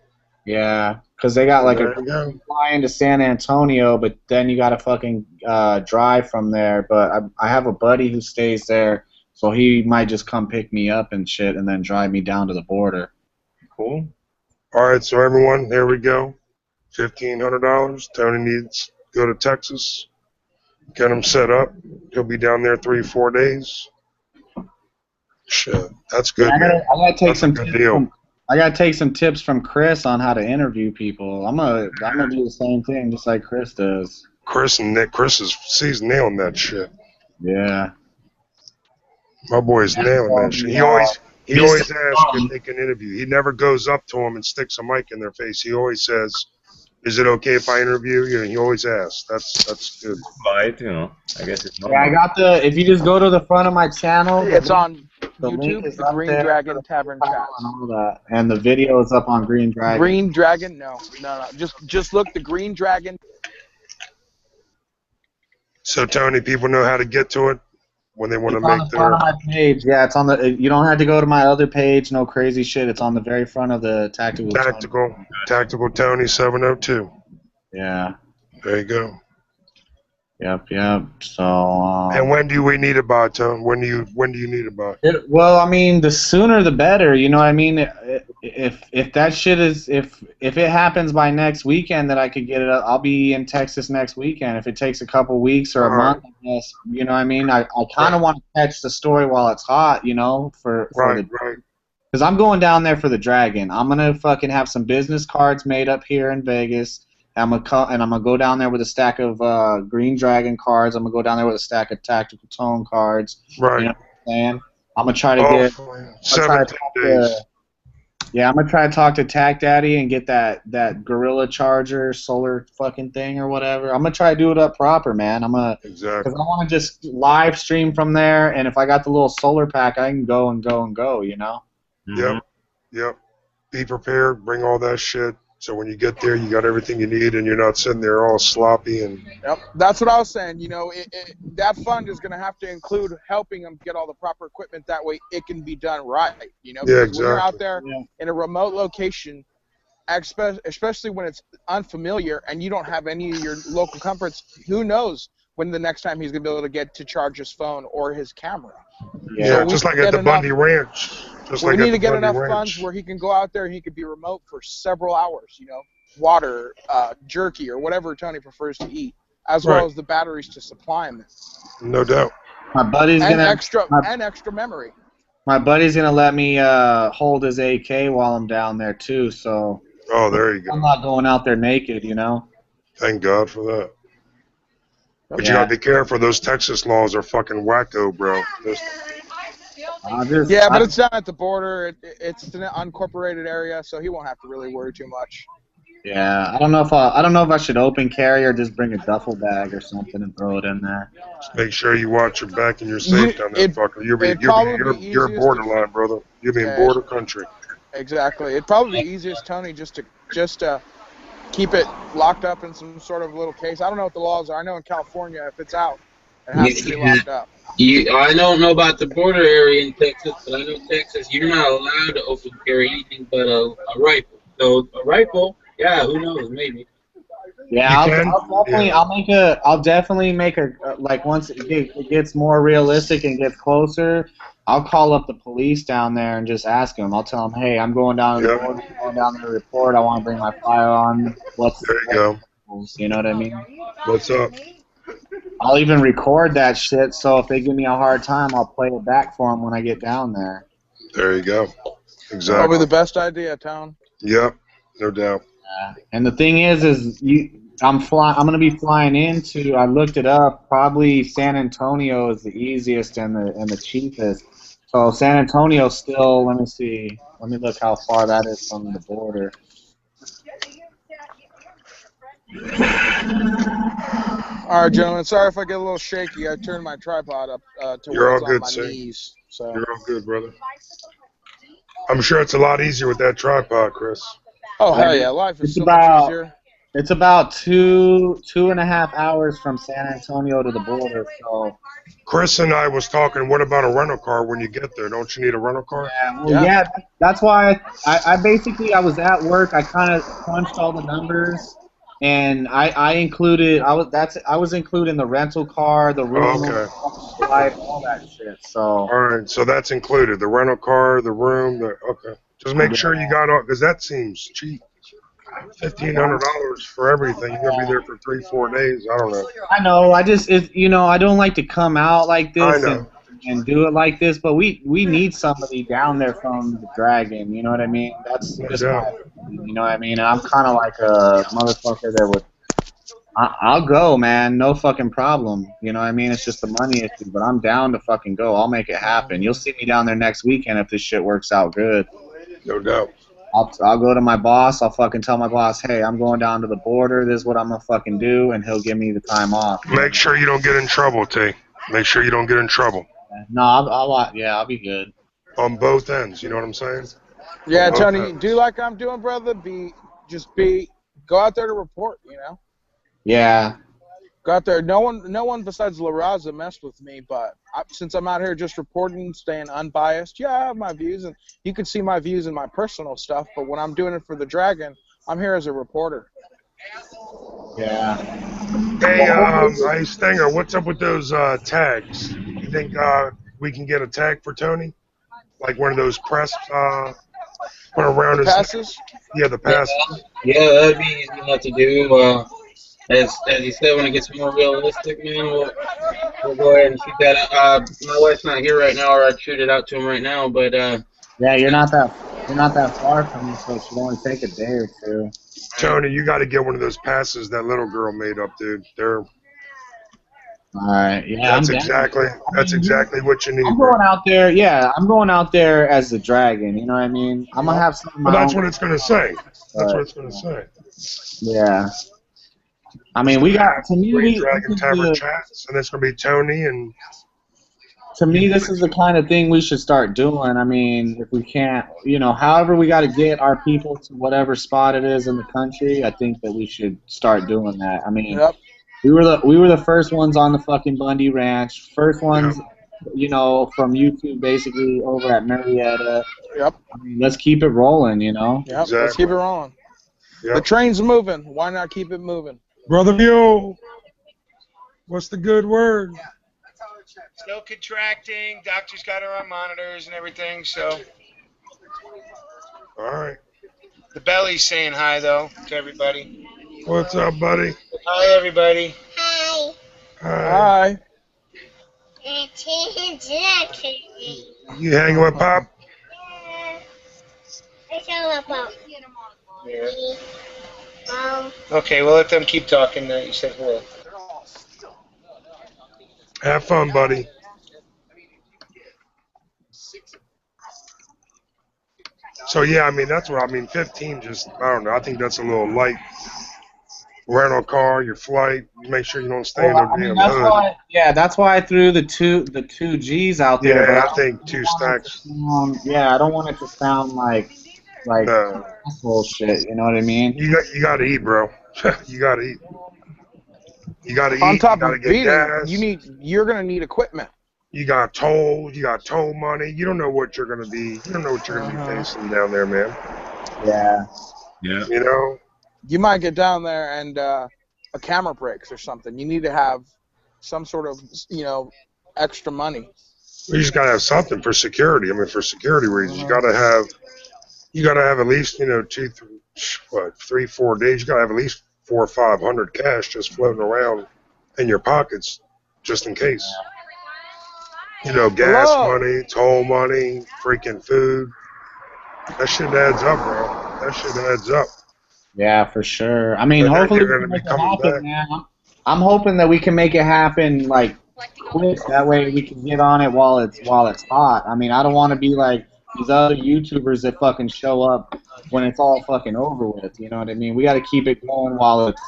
Yeah, because they got like There a you go. fly into San Antonio, but then you got to fucking drive from there. But I have a buddy who stays there, so he might just come pick me up and shit, and then drive me down to the border. Cool. All right, so everyone, here we go. $1,500. Tony needs to go to Texas. Get him set up. He'll be down there 3-4 days. Shit, that's good, Yeah, man. I gotta take That's a some good tips deal. from. I gotta take some tips from Chris on how to interview people. I'm gonna do the same thing, just like Chris does. Chris and Nick, he's nailing that shit. Yeah. My boy's nailing that shit. He always asks if they can interview. He never goes up to them and sticks a mic in their face. He always says, "Is it okay if I interview you?" And he always asks. That's good. Right, you know. I guess it's Yeah, I normal. got the. If you just go to the front of my channel, It's on the link YouTube, is the up Green there Dragon Tavern and Chats. all that, and the video is up on Green Dragon. Green Dragon? No. Just look the Green Dragon. So Tony, people know how to get to it when they want to It's on make the front their of my page. Yeah, it's on the. You don't have to go to my other page. No crazy shit. It's on the very front of the tactical Tony 702. Yeah. There you go. Yep. So. And when do we need it by, Tony? When do you need it by? Well, I mean, the sooner the better. You know what I mean? If that shit is if it happens by next weekend that I could get it up, I'll be in Texas next weekend. If it takes a couple weeks or a month, I guess, you know what I mean? I kind of want to catch the story while it's hot, you know, Right. because I'm going down there for the Dragon. I'm gonna fucking have some business cards made up here in Vegas. I'm gonna go down there with a stack of Green Dragon cards. I'm gonna go down there with a stack of Tactical Tone cards. Right. You know what I'm saying? I'm gonna try to get 17 days. I'm gonna try to talk to Tac Daddy and get that Gorilla Charger solar fucking thing or whatever. I'm gonna try to do it up proper, man. Exactly. Because I want to just live stream from there, and if I got the little solar pack, I can go and go and go. You know. Yep. Be prepared. Bring all that shit. So when you get there, you got everything you need, and you're not sitting there all sloppy and. Yep, that's what I was saying. You know, that fund is going to have to include helping them get all the proper equipment. That way, it can be done right. You know, Yeah, because when you're exactly. out there in a remote location, especially when it's unfamiliar and you don't have any of your local comforts, who knows when the next time he's going to be able to get to charge his phone or his camera. Yeah, just like at the Bundy Ranch. We need to get enough funds where he can go out there and he could be remote for several hours, you know, water, jerky, or whatever Tony prefers to eat, as well as the batteries to supply him. No doubt. My buddy's and gonna extra memory. My buddy's gonna let me hold his AK while I'm down there too. So. Oh, there you go. I'm not going out there naked, you know. Thank God for that. But you gotta be careful. Those Texas laws are fucking wacko, bro. But it's down at the border. It's an unincorporated area, so he won't have to really worry too much. Yeah, I don't know if I should open carry or just bring a duffel bag or something and throw it in there. Just make sure you watch your back and you're safe down there, fucker. You're borderline, brother. You'll be in border country. Exactly. It'd probably be easiest, Tony, just to keep it locked up in some sort of little case. I don't know what the laws are. I know in California, if it's out, it has to be locked up. I don't know about the border area in Texas, but I know Texas, you're not allowed to open carry anything but a rifle. So a rifle, yeah, who knows, maybe. Yeah, I'll definitely make a like once it gets more realistic and gets closer, I'll call up the police down there and just ask them. I'll tell them, hey, I'm going down to the border, I'm going down there to report. I want to bring my firearm. There you go. You know what I mean? What's up? I'll even record that shit, so if they give me a hard time, I'll play it back for them when I get down there. There you go. Exactly. Probably the best idea, Town. Yep, no doubt. And the thing is I'm going to be flying into. I looked it up. Probably San Antonio is the easiest and the cheapest. So San Antonio still. Let me see. Let me look how far that is from the border. All right, gentlemen. Sorry if I get a little shaky. I turned my tripod up to where it's on my knees. So. You're all good, brother. I'm sure it's a lot easier with that tripod, Chris. Oh hell yeah, life is so much easier. It's about 2.5 hours from San Antonio to the border. So Chris and I was talking. What about a rental car when you get there? Don't you need a rental car? yeah, that's why I basically I was at work. I kind of crunched all the numbers, and I included I was including the rental car, the room, Okay. flight, all that shit. So All right. So that's included. The rental car, the room. Okay. Just make sure you got all, because that seems cheap. $1,500 for everything. You're gonna be there for 3-4 days. I don't know. I know. I don't like to come out like I this know. and do it like this, but we need somebody down there from the Dragon. You know what I mean? That's No just doubt. my opinion, you know what I mean? And I'm kind of like a motherfucker that would. I'll go, man. No fucking problem. You know what I mean? It's just the money issue, but I'm down to fucking go. I'll make it happen. You'll see me down there next weekend if this shit works out good. No doubt. I'll go to my boss. I'll fucking tell my boss, hey, I'm going down to the border. This is what I'm gonna fucking do, and he'll give me the time off. Make sure you don't get in trouble, T. Make sure you don't get in trouble. No, I'll be good. On both ends. You know what I'm saying? Yeah, On both Tony, ends. do like I'm doing, brother. Go out there to report. You know. Yeah. Go out there. No one besides La Raza messed with me, but since I'm out here just reporting, staying unbiased, yeah, I have my views, and you can see my views in my personal stuff. But when I'm doing it for the Dragon, I'm here as a reporter. Yeah. Hey, hey, Stinger, what's up with those tags? You think we can get a tag for Tony? Like one of those crests put around The his passes? Yeah, the passes. Yeah, that'd be easy enough to do. As you said, when it gets more realistic, man, we'll go ahead and shoot that. My wife's not here right now, or I'd shoot it out to him right now. But yeah, you're not that far from me, so it should only take a day or two. Tony, you got to get one of those passes that little girl made up, dude. They're Alright, yeah, that's exactly what you need. I'm bro. going out there. Yeah, I'm going out there as the Dragon. You know what I mean? I'm gonna have some. Well, that's what it's gonna say. That's what it's gonna say. Yeah. I mean, we got to me. Green Dragon Tavern chats, and it's gonna be Tony and. To me, this is the kind of thing we should start doing. I mean, if we can't, however we got to get our people to whatever spot it is in the country, I think that we should start doing that. I mean, we were the first ones on the fucking Bundy Ranch, first ones, from YouTube basically over at Marietta. Yep. I mean, let's keep it rolling, Yep. Exactly. Let's keep it rolling. Yep. The train's moving. Why not keep it moving? Brother Mule, what's the good word? Still contracting. Doctor's got her on monitors and everything, so. All right. The belly's saying hi, though, to everybody. What's up, buddy? Hi, everybody. Hi. Hi. You hanging with Pop? Yeah. Okay, we'll let them keep talking. You said hello. Have fun, buddy. So yeah, I mean that's what I mean. 15, just I don't know. I think that's a little light. Rental car, your flight. Make sure you don't stay in the damn hood. That's why I threw the two G's out there. Yeah, but I think 2 stacks. I don't want it to sound like bullshit. You know what I mean? You got to eat, bro. You got to eat. You got to eat. On top you of gotta get gas. you're gonna need equipment. You got toll. You got toll money. You don't know what you're gonna be. You don't know what you're gonna be facing down there, man. Yeah. Yeah. You know. You might get down there and a camera breaks or something. You need to have some sort of extra money. You just gotta have something for security. I mean, for security reasons, you gotta have at least 2, 3, 4 days. You gotta have at least 400 or 500 cash just floating around in your pockets, just in case. Gas money, toll money, freaking food. That shit adds up, bro. That shit adds up. Yeah, for sure. I mean, hopefully we can make it happen, man. I'm hoping that we can make it happen quick. That way we can get on it while it's hot. I mean, I don't want to be like these other YouTubers that fucking show up when it's all fucking over with. You know what I mean? We got to keep it going while it's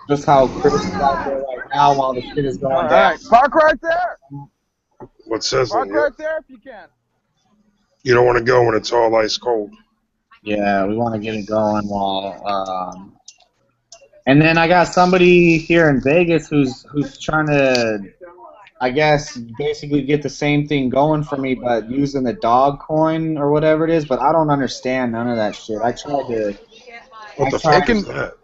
just how Chris is out there right now while the shit is going down. All right, park right there. What says Park right there if you can. You don't want to go when it's all ice cold. Yeah, we want to get it going while And then I got somebody here in Vegas who's trying to, I guess, basically get the same thing going for me, but using the dog coin or whatever it is. But I don't understand none of that shit. I tried to. What the fuck is that?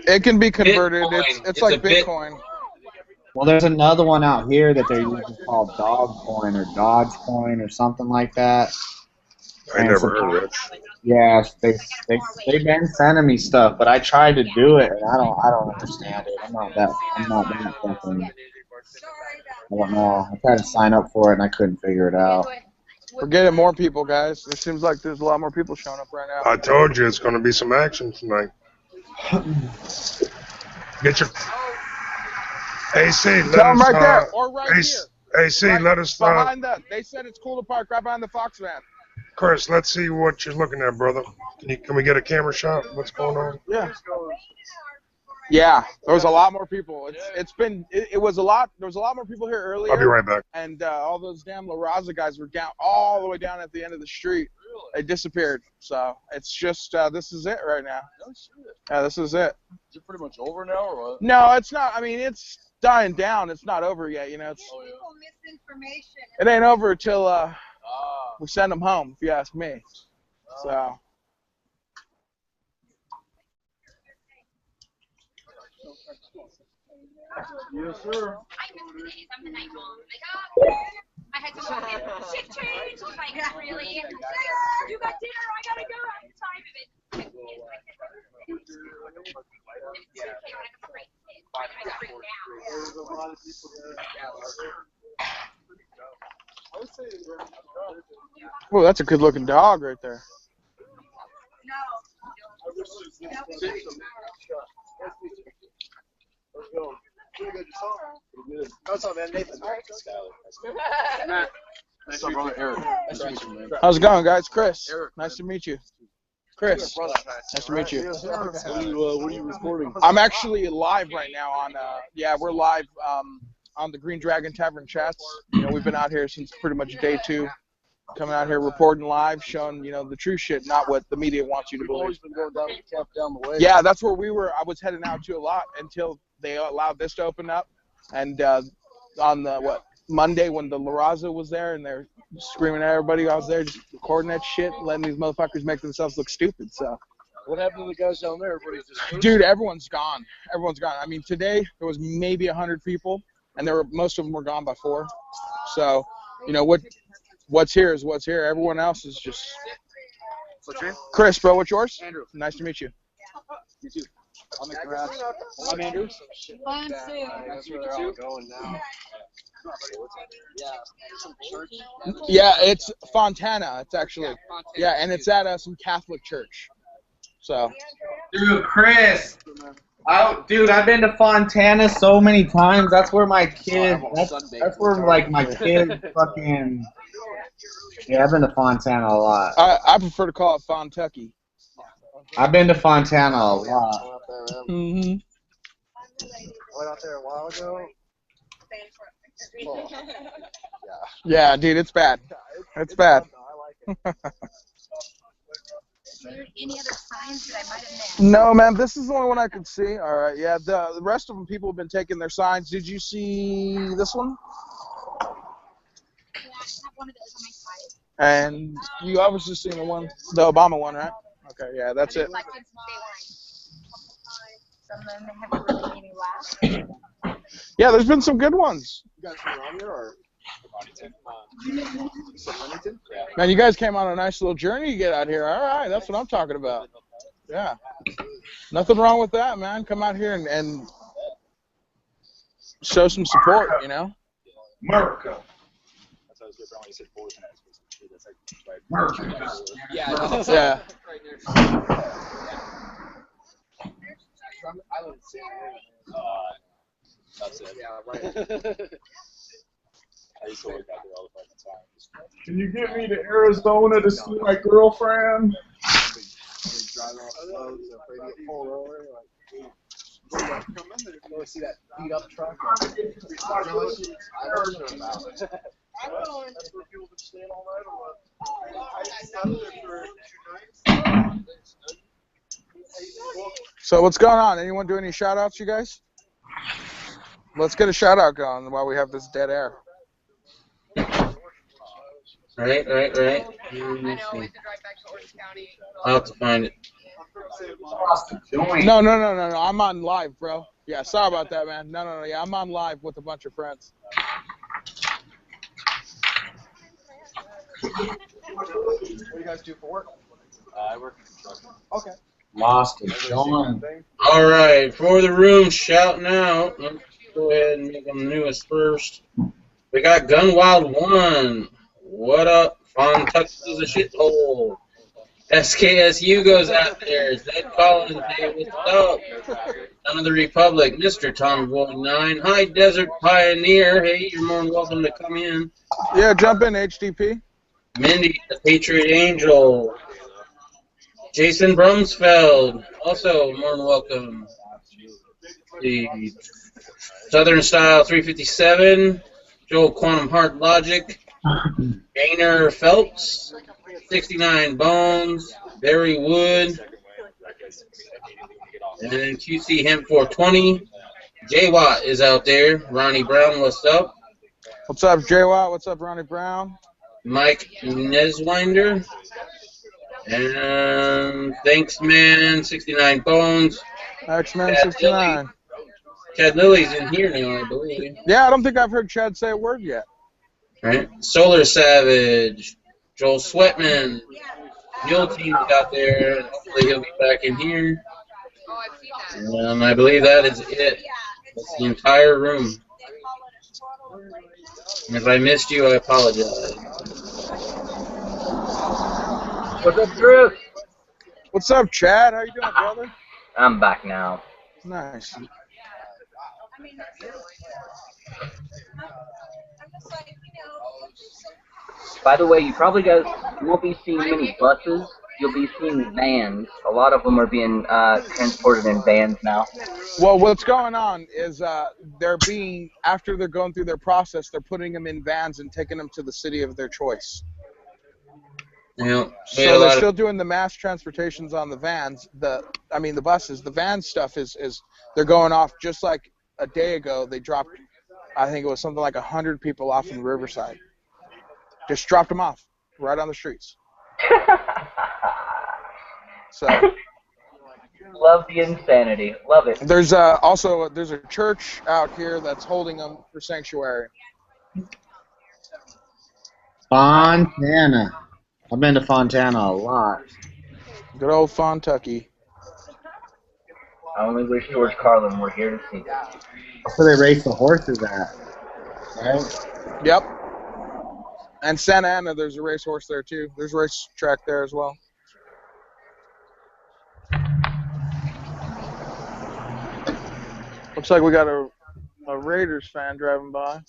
It can be converted. Bitcoin. It's like a bit. Bitcoin. Well, there's another one out here that they're using called Dog Coin or Dodge Coin or something like that. I And never heard of it. yeah, they've been sending me stuff, but I tried to do it and I don't understand it. I'm not that fucking. I don't know. I tried to sign up for it and I couldn't figure it out. We're getting more people, guys. It seems like there's a lot more people showing up right now. I told you it's going to be some action tonight. Get your AC. Tell them right there or right AC, here. AC, Right let us. behind that. They said it's cool to park right behind the Fox van. Chris, let's see what you're looking at, brother. Can we get a camera shot? What's going on? Yeah. Yeah, there was a lot more people. It was a lot. There was a lot more people here earlier. I'll be right back. And all those damn La Raza guys were down all the way down at the end of the street. They disappeared. So it's just this is it right now. Yeah, this is it. Is it pretty much over now or what? No, it's not. I mean, it's dying down. It's not over yet. You know, it ain't over until we send them home. If you ask me. So. Yes, sir. I miss the days. I'm the night mom. Like, oh, I had to go shift change. Like, really? You got dinner. I gotta go. I'm tired of it. Oh, that's a good looking dog right there. What's up, man? Nathan. What's up, brother? Eric. Nice to meet you, man. How's it going, guys? Chris. Eric. Nice to meet you. Chris. Nice to meet you. What are you recording? I'm actually live right now on. We're live on the Green Dragon Tavern chats. You know, we've been out here since pretty much day 2. Coming out here reporting live, showing, you know, the true shit, not what the media wants you to believe. Always been going down to the camp down the way. Yeah, that's where we were. I was heading out to a lot until they allowed this to open up. And on the Monday when the La Raza was there and they're screaming at everybody, I was there just recording that shit, letting these motherfuckers make themselves look stupid. So. What happened to the guys down there? Everybody's just Dude, everyone's gone. Everyone's gone. I mean, today there was maybe 100 people, and most of them were gone by 4. So, you know what's here is what's here. Everyone else is just. What's your name? Chris, bro, what's yours? Andrew. Nice to meet you. You too. I'm in garage. I'm Andrew. Fun, Sue. That's where they're all going now. Yeah, it's Fontana. It's actually. Yeah, and it's at some Catholic church. So. Dude, Chris. I've been to Fontana so many times. That's where my kid. That's where like my kid fucking. Yeah, I've been to Fontana a lot. I prefer to call it Fontucky. I've been to Fontana a lot. Mm-hmm. Went out there a while ago. Yeah, dude, it's bad. It's bad. Any other signs that I might have missed? No, man, this is the only one I could see. All right, yeah, the rest of them, people have been taking their signs. Did you see this one? Yeah, I have one of those on my side. And you obviously seen the Obama one, right? Okay, yeah, that's it. Some of them haven't really made me laugh. Yeah, there's been some good ones. You guys from around here or? Man, you guys came on a nice little journey to get out here. All right, that's what I'm talking about. Yeah. Nothing wrong with that, man. Come out here and show some support, you know? America. Yeah. Yeah. That's it. Yeah, right. I used to work out there all the fucking time. Can you get me to Arizona to see my girlfriend? Driving off the road, afraid to get pulled over. Go see that beat up truck. I don't know about it. That's where people been staying all night or what? I slept there for 2 nights. So what's going on? Anyone do any shout outs, you guys? Let's get a shout out going while we have this dead air. Right. I'll have to find it. No. I'm on live, bro. Yeah, sorry about that, man. No. Yeah, I'm on live with a bunch of friends. What do you guys do for work? I work in construction. Okay. Lost it. John. All right, for the room shouting out. Let's go ahead and make them newest first. We got Gunwild 1. What up? Fun Texas is a shithole. SKSU goes out there. Zed Collins, hey, what's up? Son of the Republic, Mr. Tom Void 9. Hi, Desert Pioneer. Hey, you're more than welcome to come in. Yeah, jump in, HDP. Mindy, the Patriot Angel. Jason Brumsfeld, also more than welcome. The Southern Style 357. Joel Quantum Heart Logic. Gainer Phelps. 69 Bones. Barry Wood. And then QC Hemp 420. J Watt is out there. Ronnie Brown, what's up? What's up, J Watt? What's up, Ronnie Brown? Mike Neswinder. And thanks, man. 69 Bones. X-Men 69. Chad Lilly's in here now, I believe. Yeah, I don't think I've heard Chad say a word yet. Right. Solar Savage. Joel Sweatman. Mule Team's out there. Hopefully he'll be back in here. I believe that is it. That's the entire room. And if I missed you, I apologize. What's up, Drew? What's up, Chad? How you doing, brother? I'm back now. Nice. By the way, you won't be seeing many buses. You'll be seeing vans. A lot of them are being transported in vans now. Well, what's going on is after they're going through their process, they're putting them in vans and taking them to the city of their choice. Yeah. So they're still doing the mass transportations on the vans. The buses. The van stuff is they're going off just like a day ago. They dropped, I think it was something like 100 people off in Riverside. Just dropped them off right on the streets. So love the insanity. Love it. There's also a church out here that's holding them for sanctuary. Fontana. I've been to Fontana a lot. Good old Fontucky. I only wish George Carlin were here to see that. That's where they race the horses at, right? Yep. And Santa Ana, there's a racehorse there too. There's a race track there as well. Looks like we got a Raiders fan driving by.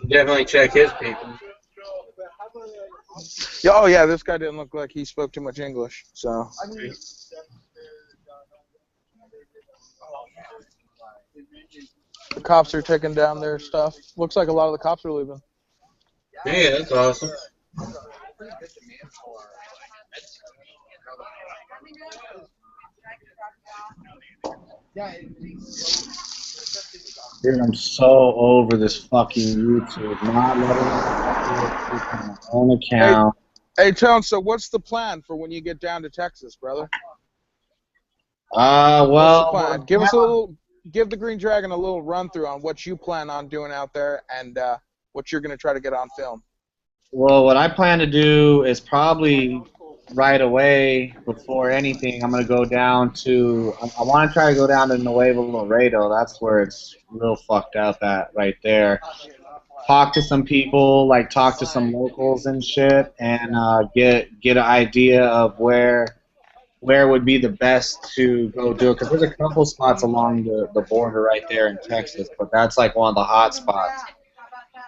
Definitely check his people. Yeah, oh yeah, this guy didn't look like he spoke too much English, so. The cops are taking down their stuff. Looks like a lot of the cops are leaving. Yeah, that's awesome. Dude, I'm so over this fucking YouTube. Not letting me on my own account. Hey, Tone, so what's the plan for when you get down to Texas, brother? Well, what's the plan? Give the Green Dragon a little run through on what you plan on doing out there and what you're going to try to get on film. Well, what I plan to do is probably right away, before anything, I'm going to go down to, I want to try to go down to Nuevo Laredo. That's where it's real fucked up at right there. Talk to some people, like talk to some locals and shit, and get an idea of where would be the best to go do it. Because there's a couple spots along the border right there in Texas, but that's like one of the hot spots.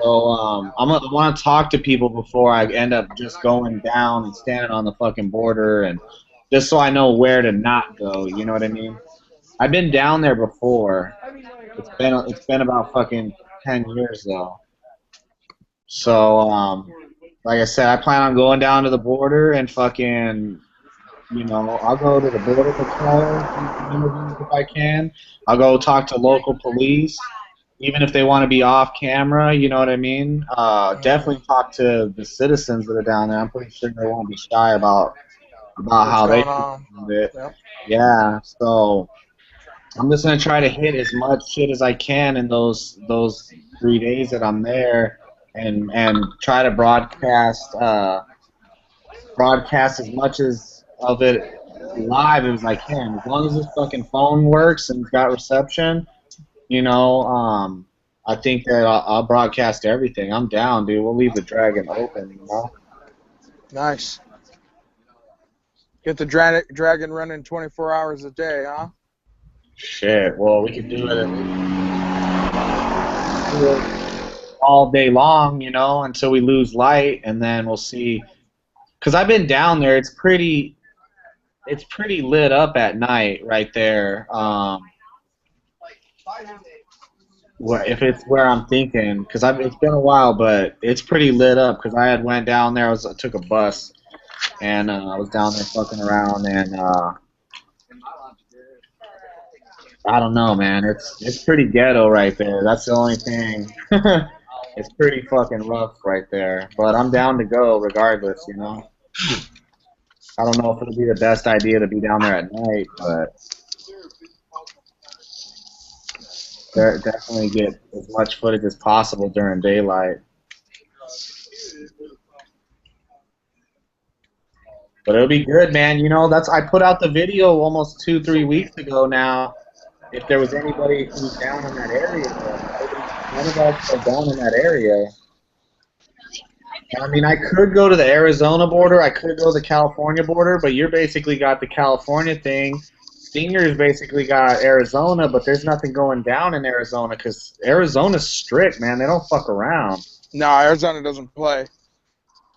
So I want to talk to people before I end up just going down and standing on the fucking border, and just so I know where to not go. You know what I mean? I've been down there before. It's been about fucking 10 years though. So, like I said, I plan on going down to the border and fucking, I'll go to the border patrol, do some interviews if I can. I'll go talk to local police, even if they want to be off camera. You know what I mean? Definitely talk to the citizens that are down there. I'm pretty sure they won't be shy about What's how they going feel on? about it. Yep. Yeah. So I'm just gonna try to hit as much shit as I can in those 3 days that I'm there, and try to broadcast as much as of it live as I can. As long as this fucking phone works and it's got reception, I think that I'll broadcast everything. I'm down, dude. We'll leave the Dragon open. Nice. Get the dragon running 24 hours a day, huh? Shit. Well, we could do it all day long, until we lose light, and then we'll see. Because I've been down there. It's pretty lit up at night right there. If it's where I'm thinking, because it's been a while, but it's pretty lit up. Because I had went down there, I took a bus, and I was down there fucking around, and I don't know, man. It's pretty ghetto right there. That's the only thing. It's pretty fucking rough right there. But I'm down to go regardless. I don't know if it'll be the best idea to be down there at night, but definitely get as much footage as possible during daylight. But it'll be good, man. I put out the video almost 2-3 weeks ago now. If there was anybody who's down in that area, none of us are down in that area. I mean, I could go to the Arizona border, I could go to the California border, but you're basically got the California thing. Stinger's basically got Arizona, but there's nothing going down in Arizona because Arizona's strict, man. They don't fuck around. No, Arizona doesn't play.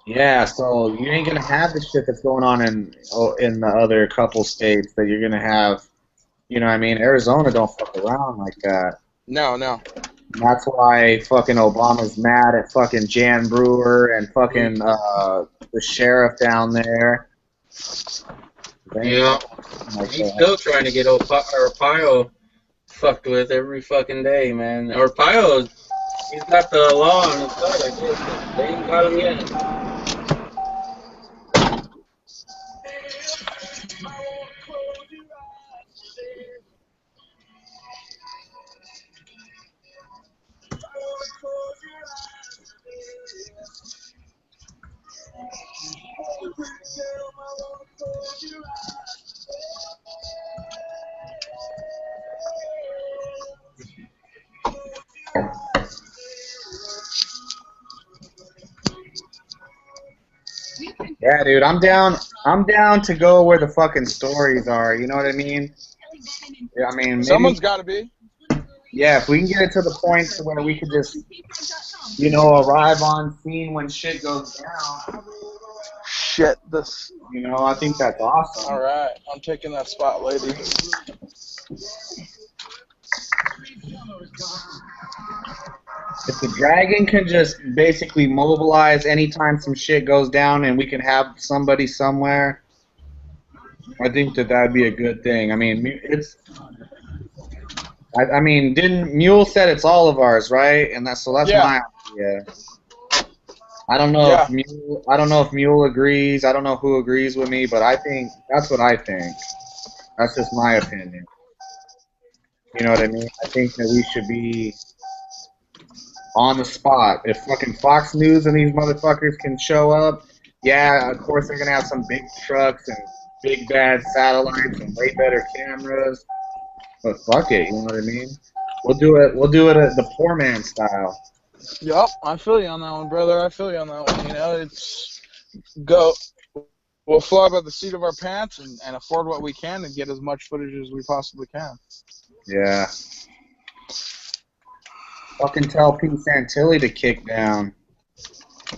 Yeah, so you ain't gonna have the shit that's going on in the other couple states that you're gonna have. You know what I mean? Arizona don't fuck around like that. No. And that's why fucking Obama's mad at fucking Jan Brewer and fucking the sheriff down there. Yeah. He's still trying to get Arpaio fucked with every fucking day, man. Arpaio, he's got the law on his side, I guess, but they ain't got him yet. Yeah, dude, I'm down. I'm down to go where the fucking stories are. You know what I mean? Yeah, I mean, maybe, someone's got to be. Yeah, if we can get it to the point to where we could just, arrive on scene when shit goes down. Shit, this. I think that's awesome. All right, I'm taking that spot, lady. If the Dragon can just basically mobilize anytime some shit goes down and we can have somebody somewhere, I think that'd be a good thing. I mean, didn't Mule said it's all of ours, right? And that's my idea. I don't know if Mule agrees. I don't know who agrees with me, but I think that's what I think. That's just my opinion. You know what I mean? I think that we should be on the spot. If fucking Fox News and these motherfuckers can show up, yeah, of course they're gonna have some big trucks and big bad satellites and way better cameras. But fuck it, you know what I mean? We'll do it at the poor man style. Yup, I feel you on that one, brother. I feel you on that one. It's we'll fly by the seat of our pants and afford what we can and get as much footage as we possibly can. Yeah. Fucking tell Pete Santilli to kick down.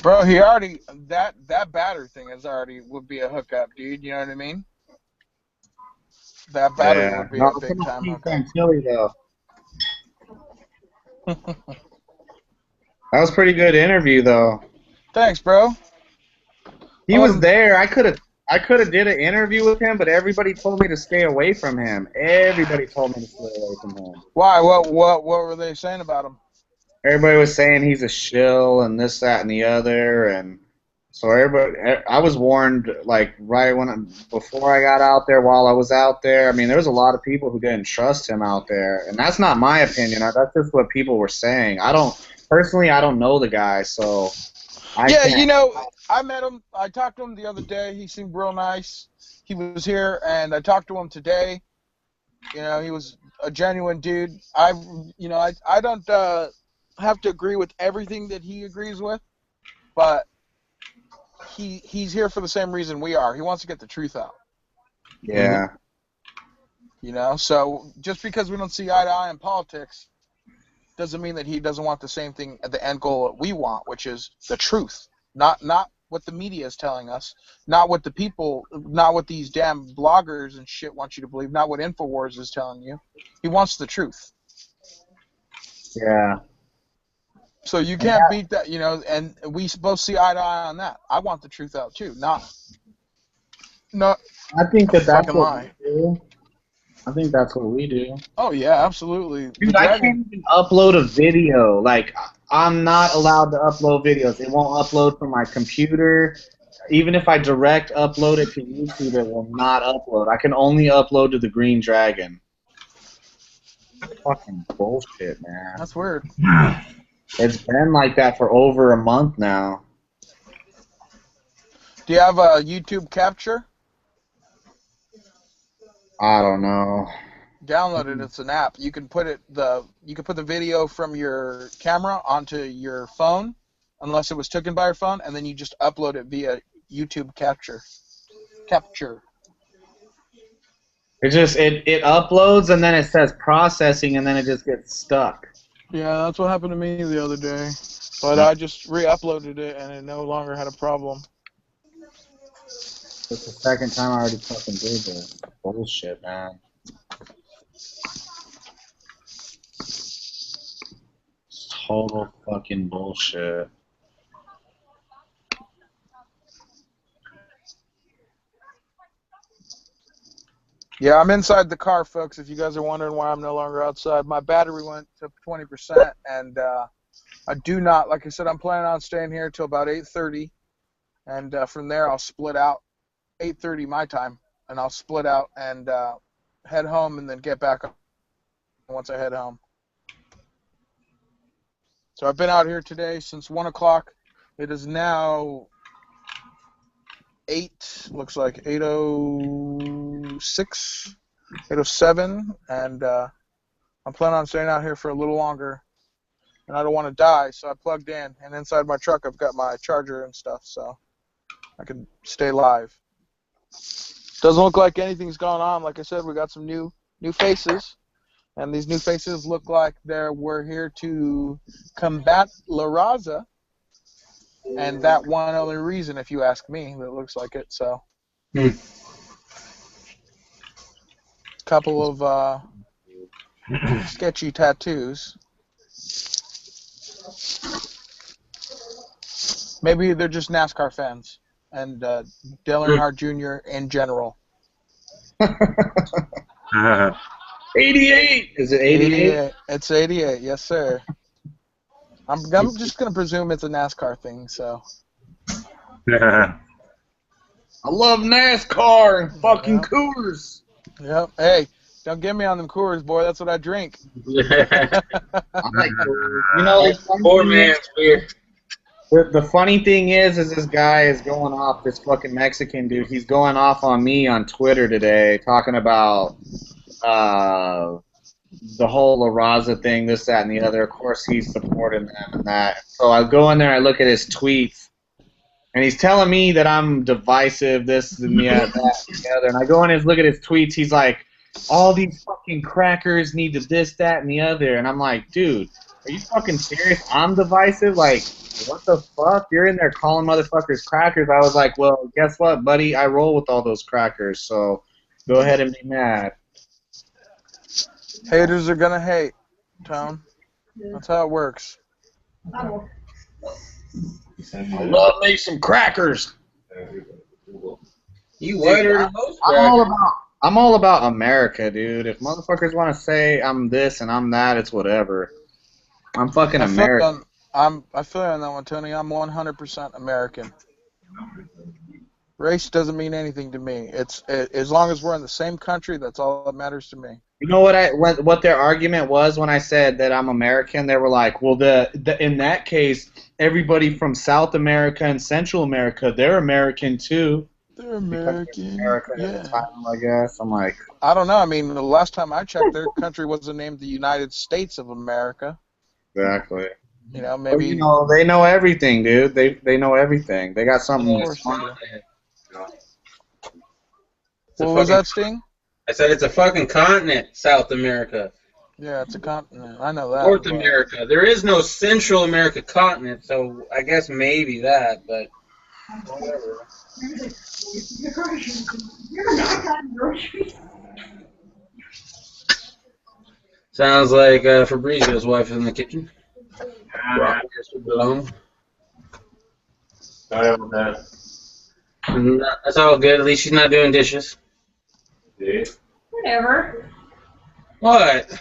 Bro, he already that batter thing would be a hookup, dude. You know what I mean? That batter would be a big time Pete hookup. Santilli though. That was a pretty good interview, though. Thanks, bro. He was there. I could have did an interview with him, but everybody told me to stay away from him. Everybody told me to stay away from him. Why? What were they saying about him? Everybody was saying he's a shill and this, that, and the other, and so I was warned like before I got out there. While I was out there, I mean, there was a lot of people who didn't trust him out there, and that's not my opinion. That's just what people were saying. I don't know the guy, so you know, I met him. I talked to him the other day. He seemed real nice. He was here, and I talked to him today. You know, he was a genuine dude. I don't have to agree with everything that he agrees with, but he's here for the same reason we are. He wants to get the truth out. Yeah. You know, so just because we don't see eye to eye in politics doesn't mean that he doesn't want the same thing at the end goal that we want, which is the truth. Not what the media is telling us, not what these damn bloggers and shit want you to believe, not what InfoWars is telling you. He wants the truth. Yeah. So you can't beat that, you know, and we both see eye to eye on that. I want the truth out too, not I think that's fucking what lie. we do. I think that's what we do. Oh yeah, absolutely. Dude, I can't even upload a video. Like, I'm not allowed to upload videos. It won't upload from my computer. Even if I direct upload it to YouTube, it will not upload. I can only upload to the Green Dragon. Fucking bullshit, man. That's weird. It's been like that for over a month now. Do you have a YouTube capture? I don't know. Download it. It's an app. You can put the video from your camera onto your phone, unless it was taken by your phone, and then you just upload it via YouTube capture. It uploads and then it says processing and then it just gets stuck. Yeah, that's what happened to me the other day. But I just re-uploaded it and it no longer had a problem. It's the second time I already fucking did this. Bullshit, man. Total fucking bullshit. Yeah, I'm inside the car, folks, if you guys are wondering why I'm no longer outside. My battery went to 20%, and I do not, like I said, I'm planning on staying here until about 8:30, and from there I'll split out, 8:30 my time, and I'll split out and head home and then get back once I head home. So I've been out here today since 1 o'clock. It is now 8, looks like 8:06, 8:07, and I'm planning on staying out here for a little longer. And I don't want to die, so I plugged in. And inside my truck, I've got my charger and stuff, so I can stay live. Doesn't look like anything's going on. Like I said, we got some new faces. And these new faces look like we're here to combat La Raza. And that one only reason, if you ask me, that looks like it. So, couple of sketchy tattoos. Maybe they're just NASCAR fans and Dale Earnhardt Jr. in general. 88! Is it 88? It's 88, yes, sir. I'm just going to presume it's a NASCAR thing, so. I love NASCAR and fucking Coors. Yep. Hey, don't get me on them Coors, boy. That's what I drink. I like Coors. You know, poor man's beer. The funny thing is this guy is going off, this fucking Mexican dude, he's going off on me on Twitter today, talking about the whole La Raza thing, this, that, and the other. Of course, he's supporting them and that. So I go in there, I look at his tweets, and he's telling me that I'm divisive, this and that and the other. And I go in and look at his tweets, he's like, all these fucking crackers need to this, that, and the other. And I'm like, dude, are you fucking serious? I'm divisive? Like, what the fuck? You're in there calling motherfuckers crackers. I was like, well, guess what, buddy? I roll with all those crackers, so go ahead and be mad. Haters are gonna hate, Tone. That's how it works. I love me some crackers. You whiter than most I'm all about America, dude. If motherfuckers want to say I'm this and I'm that, it's whatever. I'm fucking American. I feel you on that one, Tony. I'm 100% American. Race doesn't mean anything to me. As long as we're in the same country, that's all that matters to me. You know what their argument was when I said that I'm American? They were like, well, in that case, everybody from South America and Central America, they're American too. They're American. America at the time, I guess. I'm like, I don't know. I mean, the last time I checked, their country wasn't named the United States of America. Exactly. You know, maybe. Well, they know everything, dude. They know everything. They got something. What was that, Sting? I said it's a fucking continent, South America. Yeah, it's a continent. I know that. North America. There is no Central America continent, so I guess maybe that, but whatever. Sounds like Fabrizio's wife is in the kitchen. Sorry about that. That's all good. At least she's not doing dishes. Yeah. Whatever. What?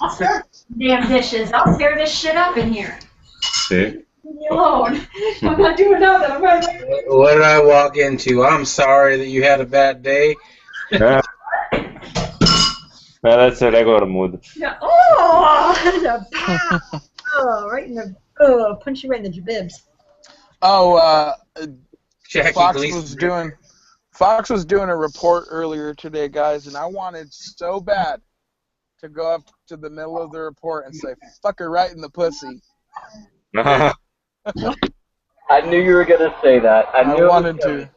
I'll start damn dishes. I'll tear this shit up in here. See? Leave me alone. I'm not doing nothing. I'm not doing What did I walk into? I'm sorry that you had a bad day. Well, that's a regular mood. Yeah. Oh, oh, right in the punch you right in the bibs. Oh, Jackie Fox Gleason. was doing a report earlier today, guys, and I wanted so bad to go up to the middle of the report and say, fuck her right in the pussy. I knew you were going to say that. I wanted to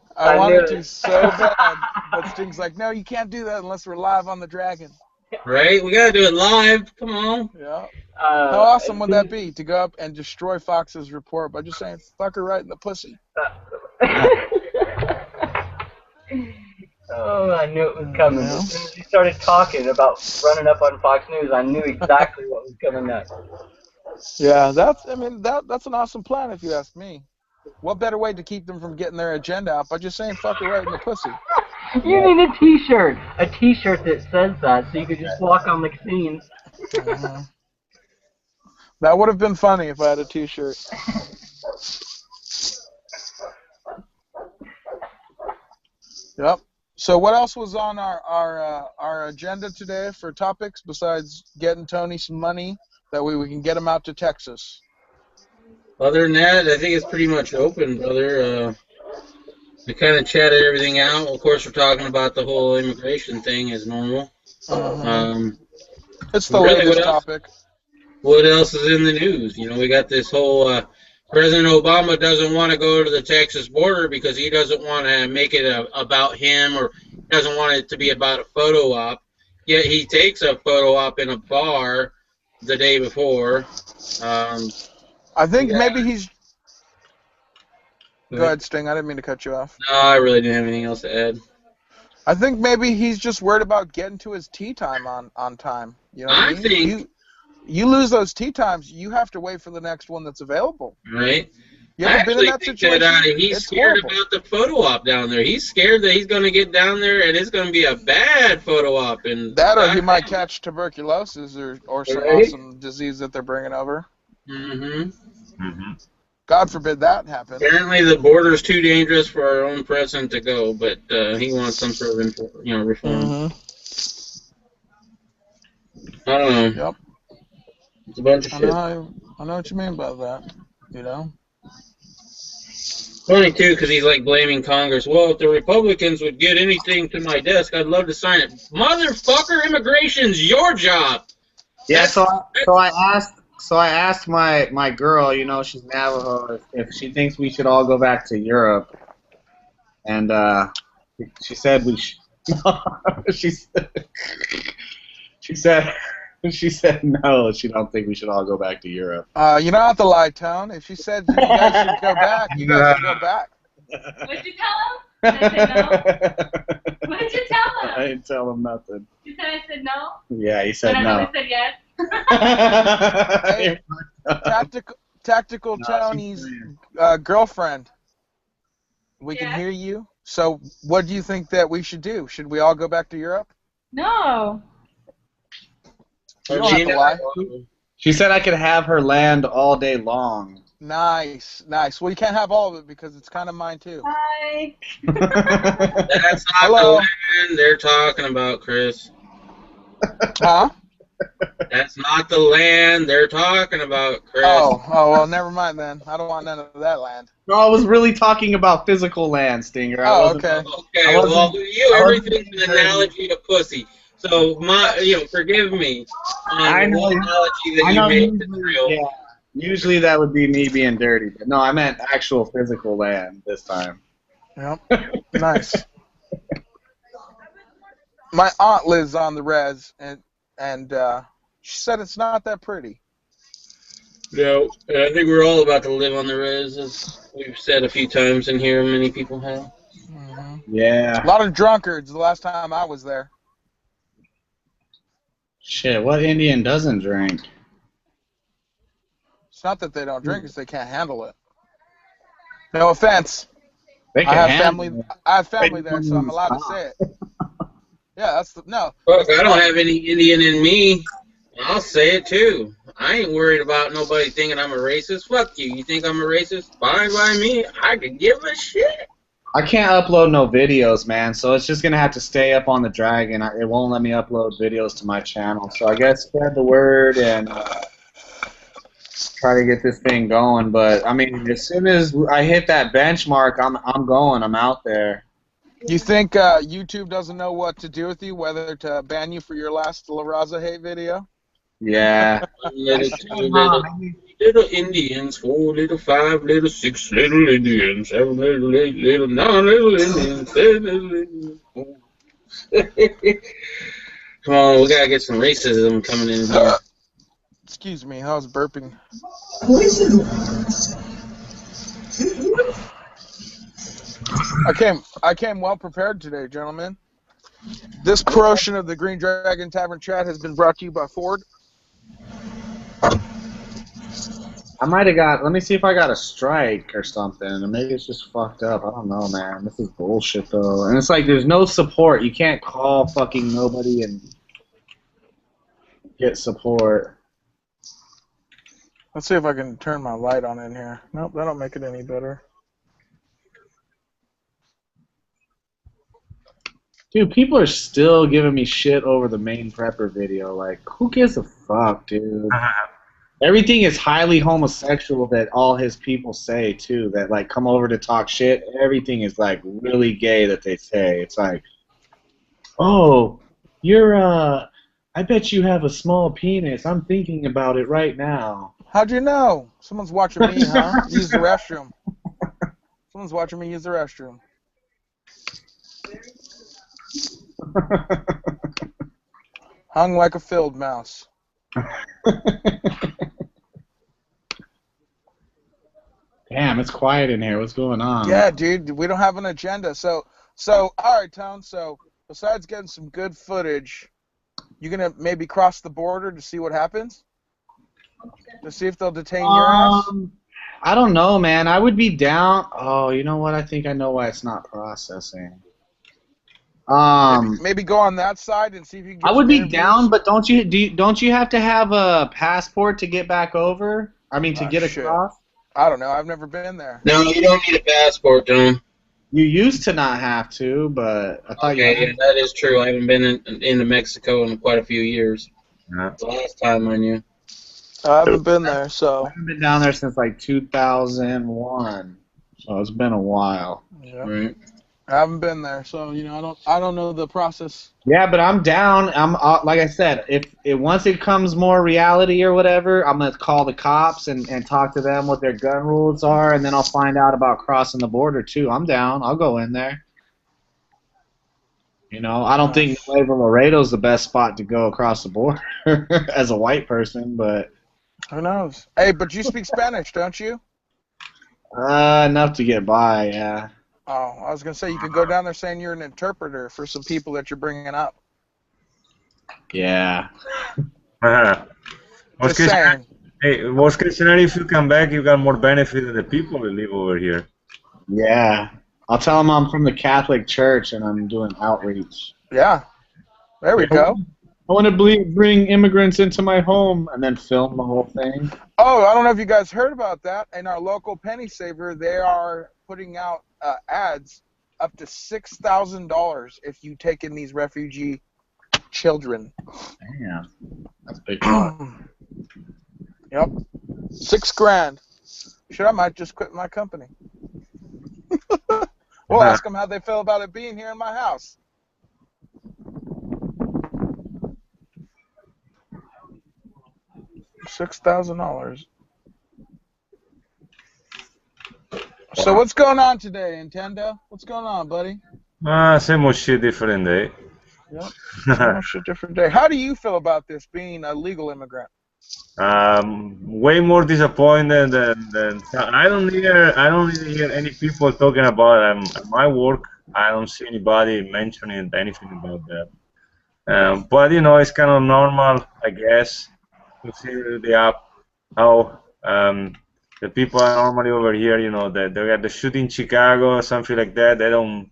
so bad, but Sting's like, no, you can't do that unless we're live on the Dragon. Right? We gotta do it live. Come on. Yeah. How awesome would that be to go up and destroy Fox's report by just saying, fuck her right in the pussy? Oh, I knew it was coming. As soon as you started talking about running up on Fox News, I knew exactly what was coming next. Yeah, that's an awesome plan if you ask me. What better way to keep them from getting their agenda out by just saying fuck her right in the pussy? You need a t-shirt. A t-shirt that says that so you could just walk on the scene. That would have been funny if I had a t-shirt. Yep. So what else was on our agenda today for topics besides getting Tony some money? That way we can get him out to Texas. Other than that, I think it's pretty much open, brother. We kind of chatted everything out. Of course, we're talking about the whole immigration thing as normal. It's the latest topic. What else is in the news? You know, we got this whole President Obama doesn't want to go to the Texas border because he doesn't want to make it about him, or doesn't want it to be about a photo op. Yet he takes a photo op in a bar the day before. I think maybe he's... Go ahead, Sting. I didn't mean to cut you off. No, I really didn't have anything else to add. I think maybe he's just worried about getting to his tea time on time. You know what I mean? You lose those tea times, you have to wait for the next one that's available. Right. You ever been in that situation? He's scared about the photo op down there. He's scared that he's going to get down there and it's going to be a bad photo op. And that, or he might catch tuberculosis or some awesome disease that they're bringing over. God forbid that happen. Apparently, the border's too dangerous for our own president to go, but he wants some sort of reform. I don't know. Yep. It's a bunch of shit. I know what you mean by that. You know. Funny too, because he's like blaming Congress. Well, if the Republicans would get anything to my desk, I'd love to sign it. Motherfucker, immigration's your job. Yeah. So I asked my girl, you know, she's Navajo, if she thinks we should all go back to Europe, and she said we should. She said no. She don't think we should all go back to Europe. You don't have to lie, Tone. If she said you guys should go back, you guys should go back. What'd you tell him? Did I say no? What did you tell him? I didn't tell him nothing. You said I said no? Yeah, he said and no. I said yes. Hey, Tactical No, Tony's she's girlfriend. We can hear you. So, what do you think that we should do? Should we all go back to Europe? No. You don't have to lie. She said I could have her land all day long. Nice, nice. Well, you can't have all of it because it's kind of mine too. Hi. That's not Hello. the land they're talking about, Chris. Huh? That's not the land they're talking about, Chris. Oh, well, never mind then. I don't want none of that land. No, I was really talking about physical land, Stinger. Oh, okay. Okay, well, everything's an analogy to pussy. So, forgive me I on know. one analogy that you made to real. Yeah. Usually that would be me being dirty, but no, I meant actual physical land this time. Yep. Nice. My aunt lives on the res, and she said it's not that pretty. No, I think we're all about to live on the res, as we've said a few times in here. Many people have. Mm-hmm. Yeah. A lot of drunkards the last time I was there. Shit, what Indian doesn't drink? It's not that they don't drink; it's they can't handle it. No offense. They I can have family there, so I'm allowed to say it. Yeah, that's the no. Look, I don't have any Indian in me. I'll say it too. I ain't worried about nobody thinking I'm a racist. Fuck you. You think I'm a racist? Fine by me. I can give a shit. I can't upload no videos, man, so it's just going to have to stay up on the Dragon. It won't let me upload videos to my channel. So I guess spread the word and try to get this thing going. But, I mean, as soon as I hit that benchmark, I'm going. I'm out there. You think YouTube doesn't know what to do with you, whether to ban you for your last La Raza hate video? Yeah. Little Indians, 4 little 5 little 6 little Indians, 7 little 8 little 9 little Indians, 10 little Indians. Come on, we gotta get some racism coming in here. Excuse me, I was burping. I came well prepared today, gentlemen. This portion of the Green Dragon Tavern chat has been brought to you by Ford. I might have got, let me see if I got a strike or something, or maybe it's just fucked up. I don't know, man. This is bullshit, though. And it's like there's no support. You can't call fucking nobody and get support. Let's see if I can turn my light on in here. Nope, that'll make it any better. Dude, people are still giving me shit over the main prepper video. Like, who gives a fuck, dude? Everything is highly homosexual that all his people say, too. That, like, come over to talk shit. Everything is, like, really gay that they say. It's like, oh, you're, I bet you have a small penis. I'm thinking about it right now. How'd you know? Someone's watching me, huh? Use the restroom. Someone's watching me use the restroom. Hung like a field mouse. Damn, it's quiet in here. What's going on? Yeah, dude, we don't have an agenda. So, all right, Tone. So, besides getting some good footage, you gonna maybe cross the border to see what happens? To see if they'll detain your ass? I don't know, man. I would be down. Oh, you know what? I think I know why it's not processing. Maybe go on that side and see if you can get I would some be interviews. down, but don't you have to have a passport to get back over? I mean, to get across? I don't know. I've never been there. No, you don't need a passport, Tom. You used to not have to, but I thought you. Okay, yeah, that is true. I haven't been into Mexico in quite a few years. That's the last time I knew. I haven't been there, so. I haven't been down there since like 2001, so it's been a while. Yeah. Right. I haven't been there, so I don't know the process. Yeah, but I'm down. I'm like I said, if once it comes more reality or whatever, I'm gonna call the cops and talk to them what their gun rules are, and then I'll find out about crossing the border too. I'm down. I'll go in there. You know, I don't think Nuevo Laredo's the best spot to go across the border as a white person, but who knows? Hey, but you speak Spanish, don't you? Enough to get by, yeah. Oh, I was gonna say you could go down there saying you're an interpreter for some people that you're bringing up. Yeah. Just saying. Hey, worst case scenario, if you come back, you got more benefit than the people who live over here. Yeah. I'll tell them I'm from the Catholic Church and I'm doing outreach. Yeah. There we go. I want to bring immigrants into my home and then film the whole thing. Oh, I don't know if you guys heard about that. In our local penny saver, they are putting out ads up to $6,000 if you take in these refugee children. Damn. That's big bucks. Yep. $6,000. Shit, I might just quit my company. We'll ask them how they feel about it being here in my house. $6,000. So what's going on today, Nintendo? What's going on, buddy? Same old shit, different day. Yep. Same old shit, different day. How do you feel about this being a legal immigrant? Way more disappointed than I don't really hear any people talking about at my work. I don't see anybody mentioning anything about that. But you know, it's kind of normal, I guess, considering how the people are normally over here. You know, that they got the shoot in Chicago or something like that. They don't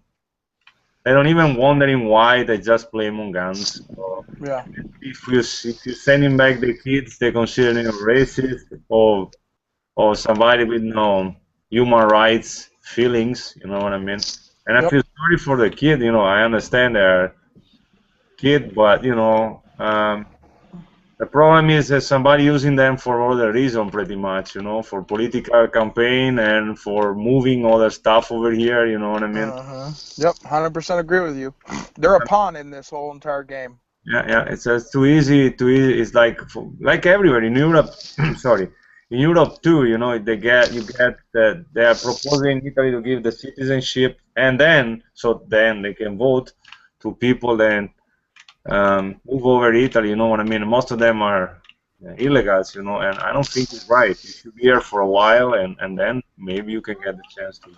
even wondering why. They just blame on guns. So Yeah. if you're sending back the kids, they consider you racist or somebody with no human rights feelings. You know what I mean? And I feel sorry for the kid. You know, I understand they're kid, but you know, the problem is that somebody using them for other reason, pretty much. You know, for political campaign and for moving other stuff over here. You know what I mean? Yep, 100% agree with you. They're a pawn in this whole entire game. Yeah, it's too easy. It's like everywhere in Europe. Sorry, in Europe too. You know, they are proposing Italy to give the citizenship, and then they can vote to people then move over to Italy. You know what I mean? Most of them are illegals. You know, and I don't think it's right. You should be here for a while, and then maybe you can get the chance to.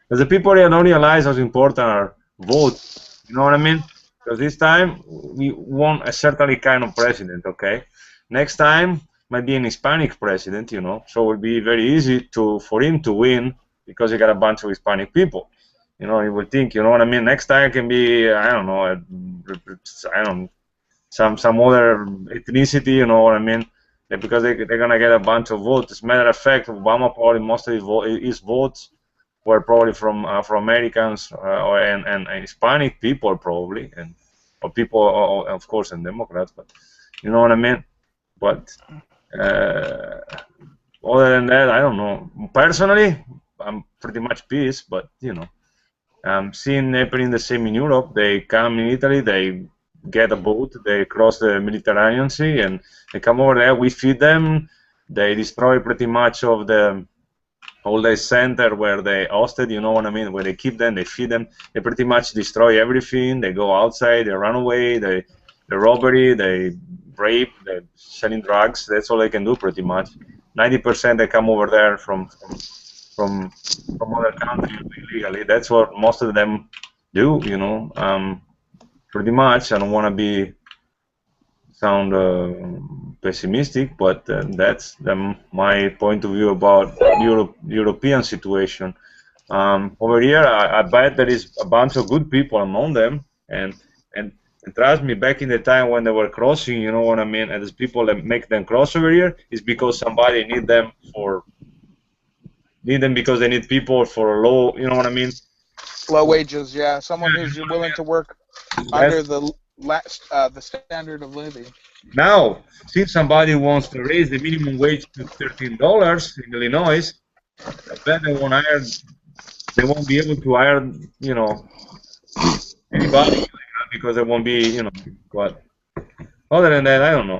Because the people here don't realize how important are votes. You know what I mean? Because this time we want a certain kind of president, okay? Next time might be an Hispanic president, you know, so it will be very easy for him to win because he got a bunch of Hispanic people. You know, you would think, you know what I mean? Next time it can be, I don't know, some other ethnicity, you know what I mean? Because they're gonna get a bunch of votes. As a matter of fact, Obama probably most of his votes were probably from Afro-Americans and Hispanic people probably, or people, of course, and Democrats, but you know what I mean? But other than that, I don't know. Personally, I'm pretty much pissed, but you know, I'm seeing happening the same in Europe. They come in Italy, they get a boat, they cross the Mediterranean Sea, and they come over there. We feed them. They destroy pretty much of the all the center where they hosted, you know what I mean? Where they keep them, they feed them, they pretty much destroy everything. They go outside, they run away, they robbery, they rape, they're selling drugs. That's all they can do pretty much. 90% they come over there from other countries illegally. That's what most of them do, you know. Pretty much. I don't want to sound pessimistic, but that's my point of view about European situation. Over here, I bet there is a bunch of good people among them, and trust me, back in the time when they were crossing, you know what I mean, and there's people that make them cross over here, is because somebody need them because they need people for low, you know what I mean? Low wages, yeah. Someone who's willing to work under the standard of living. Now, since somebody wants to raise the minimum wage to $13 in Illinois, I bet they won't be able to hire, you know, anybody because they won't be, you know, but other than that, I don't know.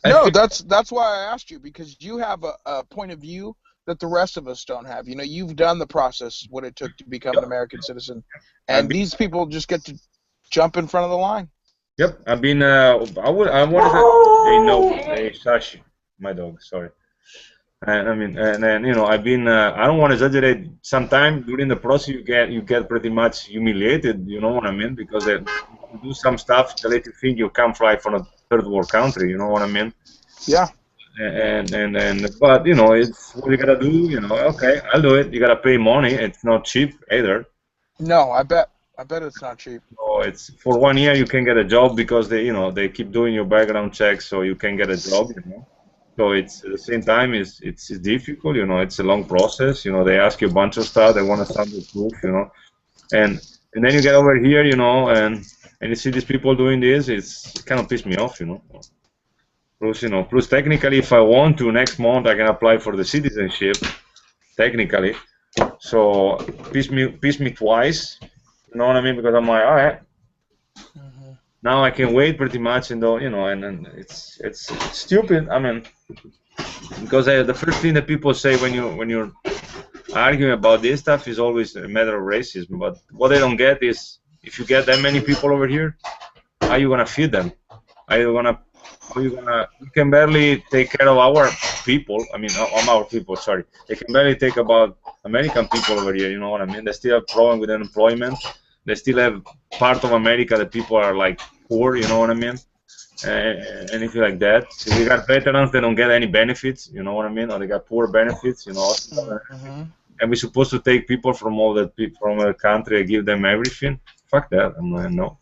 No, that's why I asked you, because you have a point of view that the rest of us don't have. You know, you've done the process, what it took to become an American citizen, and these people just get to jump in front of the line. Yep, I've been. I wanted to. They know. Hey, Sashi, my dog. Sorry. And I mean, and then you know, I've been. I don't want to exaggerate. Sometimes during the process, you get pretty much humiliated. You know what I mean? Because they do some stuff to let you think you come from a third world country. You know what I mean? Yeah. but you know, it's what you gotta do. You know, okay, I'll do it. You gotta pay money. It's not cheap either. No, I bet it's not cheap. So it's for 1 year you can get a job because they keep doing your background checks so you can get a job. So it's at the same time it's difficult. It's a long process. They ask you a bunch of stuff. They want to start with proof. And then you get over here. And you see these people doing this. It kind of pisses me off. Plus technically, if I want to, next month I can apply for the citizenship. Technically, so piss me twice. You know what I mean? Because I'm like, all right, now I can wait pretty much, and it's stupid. I mean, because the first thing that people say when you're arguing about this stuff is always a matter of racism. But what they don't get is if you get that many people over here, how are you gonna feed them? You can barely take care of our people. I mean, our people. Sorry, they can barely take about American people over here. You know what I mean? They still have problem with unemployment. They still have part of America that people are like poor. You know what I mean? Anything like that. If we got veterans, they don't get any benefits. You know what I mean? Or they got poor benefits. And we're supposed to take people from all that from a country and give them everything. Fuck that. I'm like, no,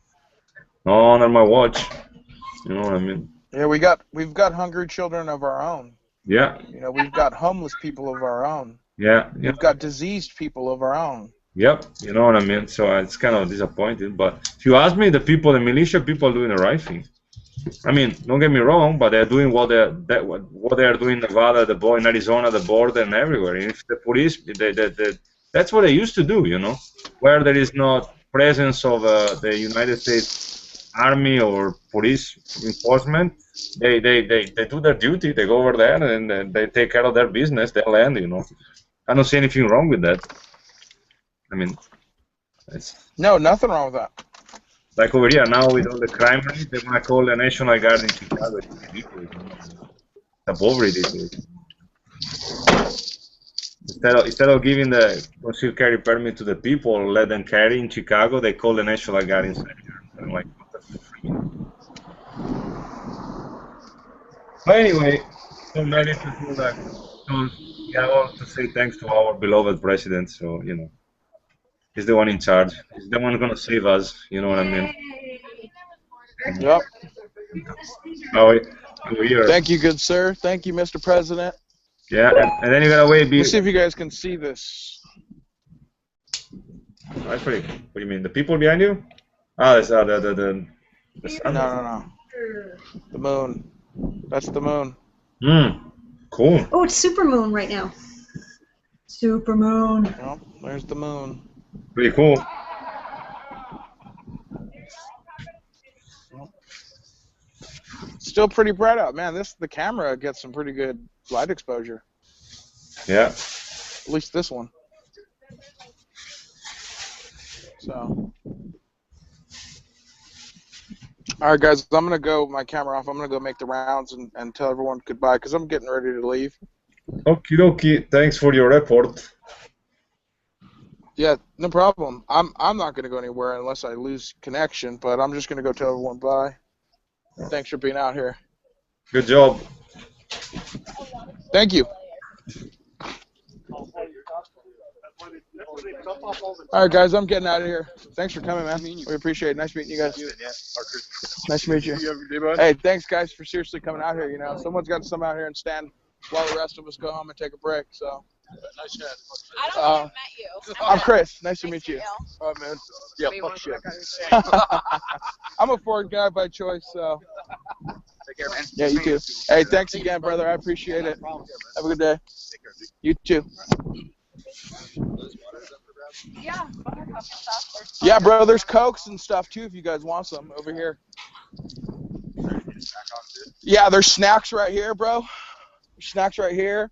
under my watch. You know what I mean? Yeah, we've got hungry children of our own. Yeah. We've got homeless people of our own. Yeah. We've got diseased people of our own. Yep, you know what I mean. So it's kind of disappointing. But if you ask me, the militia people are doing the right thing. I mean, don't get me wrong, but they're doing what they are doing in Nevada, in Arizona, the border, and everywhere. And if the police, that's what they used to do. Where there is no presence of the United States Army or police enforcement, they do their duty. They go over there and they take care of their business, their land. I don't see anything wrong with that. I mean, no, nothing wrong with that. Like over here now with all the crime rate, they want to call the National Guard in Chicago. It's ridiculous. It's above ridiculous. Instead of giving the concealed carry permit to the people or let them carry in Chicago, they call the National Guard inside here. I'm like, what the freak? But anyway, so many people that we have all to say thanks to our beloved president. So he's the one in charge. He's the one going to save us. You know what I mean? Yep. Thank you, good sir. Thank you, Mr. President. Yeah, and then you gotta wait. Let's see if you guys can see this. Actually, what do you mean? The people behind you? That's the sun. No. The moon. That's the moon. Cool. Oh, it's supermoon right now. Supermoon. Oh, there's the moon. Pretty cool. Still pretty bright out, man. The camera gets some pretty good light exposure. Yeah. At least this one. So. All right, guys. I'm gonna go. My camera off. I'm gonna go make the rounds and tell everyone goodbye because I'm getting ready to leave. Okie dokie. Thanks for your report. Yeah, no problem. I'm not gonna go anywhere unless I lose connection. But I'm just gonna go tell everyone bye. Thanks for being out here. Good job. Thank you. All right, guys, I'm getting out of here. Thanks for coming, man. We appreciate it. Nice meeting you guys. Nice to meet you. Hey, thanks, guys, for seriously coming out here. Someone's got to come out here and stand while the rest of us go home and take a break. So. Nice chat. I don't think I've met you. I'm Chris. Nice to meet you. Oh, man. Yeah, fuck shit. I'm a Ford guy by choice, so. Take care, man. Yeah, you too. Hey, thanks again, brother. I appreciate it. Have a good day. You too. Yeah, bro, there's Cokes and stuff too if you guys want some over here. Yeah, there's snacks right here, bro. Snacks right here.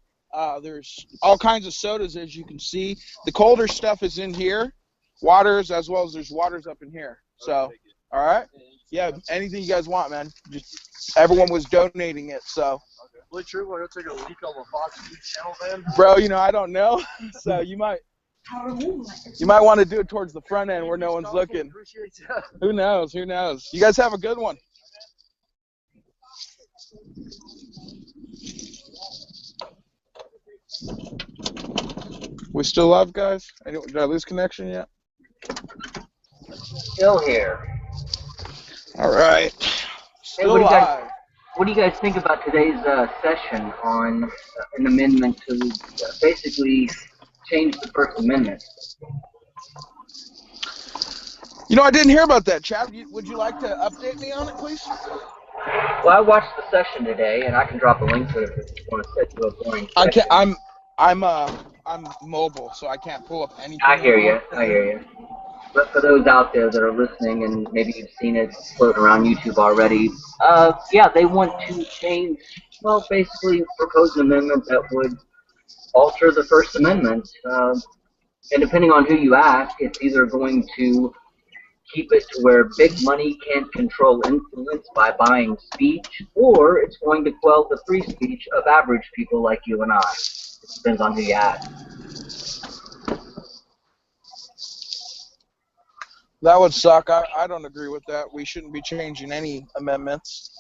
There's all kinds of sodas, as you can see. The colder stuff is in here. Waters, as well as there's waters up in here. So, all right? Yeah, anything you guys want, man. Just everyone was donating it, so. Really true? We're going to take a leak on the Fox News channel, then? Bro, I don't know. So you might want to do it towards the front end where no one's looking. Who knows? Who knows? You guys have a good one. We still live, guys? Did I lose connection yet? Still here. All right. Hey, Still live. what do you guys think about today's session on an amendment to basically change the First Amendment? You know, I didn't hear about that, Chad. Would you like to update me on it, please? Well, I watched the session today, and I can drop a link to it if you want to set to a boring I session. can't. I'm mobile, so I can't pull up anything. I hear you. But for those out there that are listening, and maybe you've seen it floating around YouTube already, yeah, they want to change. Well, basically, propose an amendment that would alter the First Amendment. And depending on who you ask, it's either going to keep it to where big money can't control influence by buying speech, or it's going to quell the free speech of average people like you and I. It depends on who you ask. That would suck. I don't agree with that. We shouldn't be changing any amendments.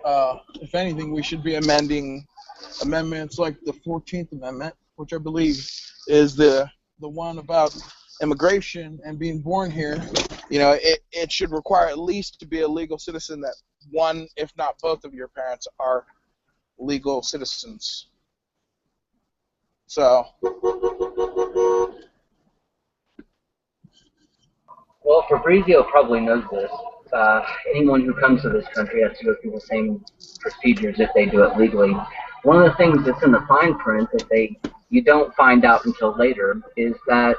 If anything, we should be amending amendments like the 14th Amendment, which I believe is the one about immigration and being born here. You know, it should require at least to be a legal citizen that one, if not both of your parents are legal citizens. So. Well, Fabrizio probably knows this. Anyone who comes to this country has to go through the same procedures if they do it legally. One of the things that's in the fine print that you don't find out until later is that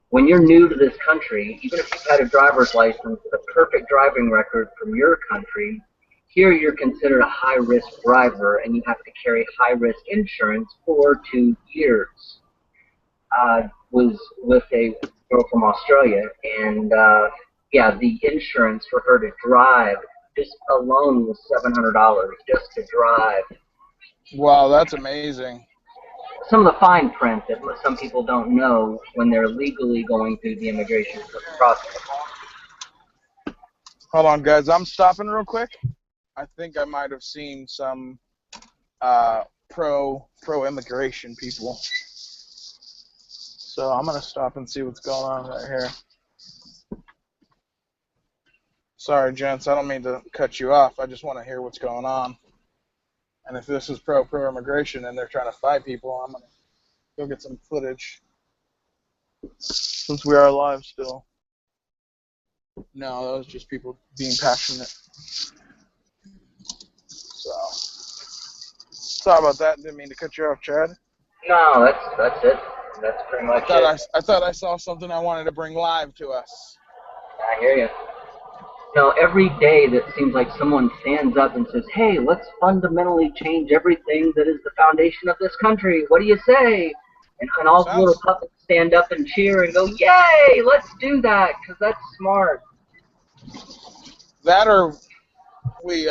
when you're new to this country, even if you've had a driver's license with a perfect driving record from your country, here you're considered a high-risk driver and you have to carry high-risk insurance for 2 years. Was with a girl from Australia, and yeah, the insurance for her to drive just alone was $700 just to drive. Wow, that's amazing. Some of the fine print that some people don't know when they're legally going through the immigration process. Hold on, guys. I'm stopping real quick. I think I might have seen some pro-immigration people. So I'm going to stop and see what's going on right here. Sorry, gents. I don't mean to cut you off. I just want to hear what's going on. And if this is pro-immigration and they're trying to fight people, I'm going to go get some footage. Since we are live still. No, that was just people being passionate. So, sorry about that. Didn't mean to cut you off, Chad. No, that's it. That's pretty much it. I thought I saw something I wanted to bring live to us. I hear you. No, every day that seems like someone stands up and says, hey, let's fundamentally change everything that is the foundation of this country. What do you say? And all the little puppets stand up and cheer and go, yay, let's do that, because that's smart. That or we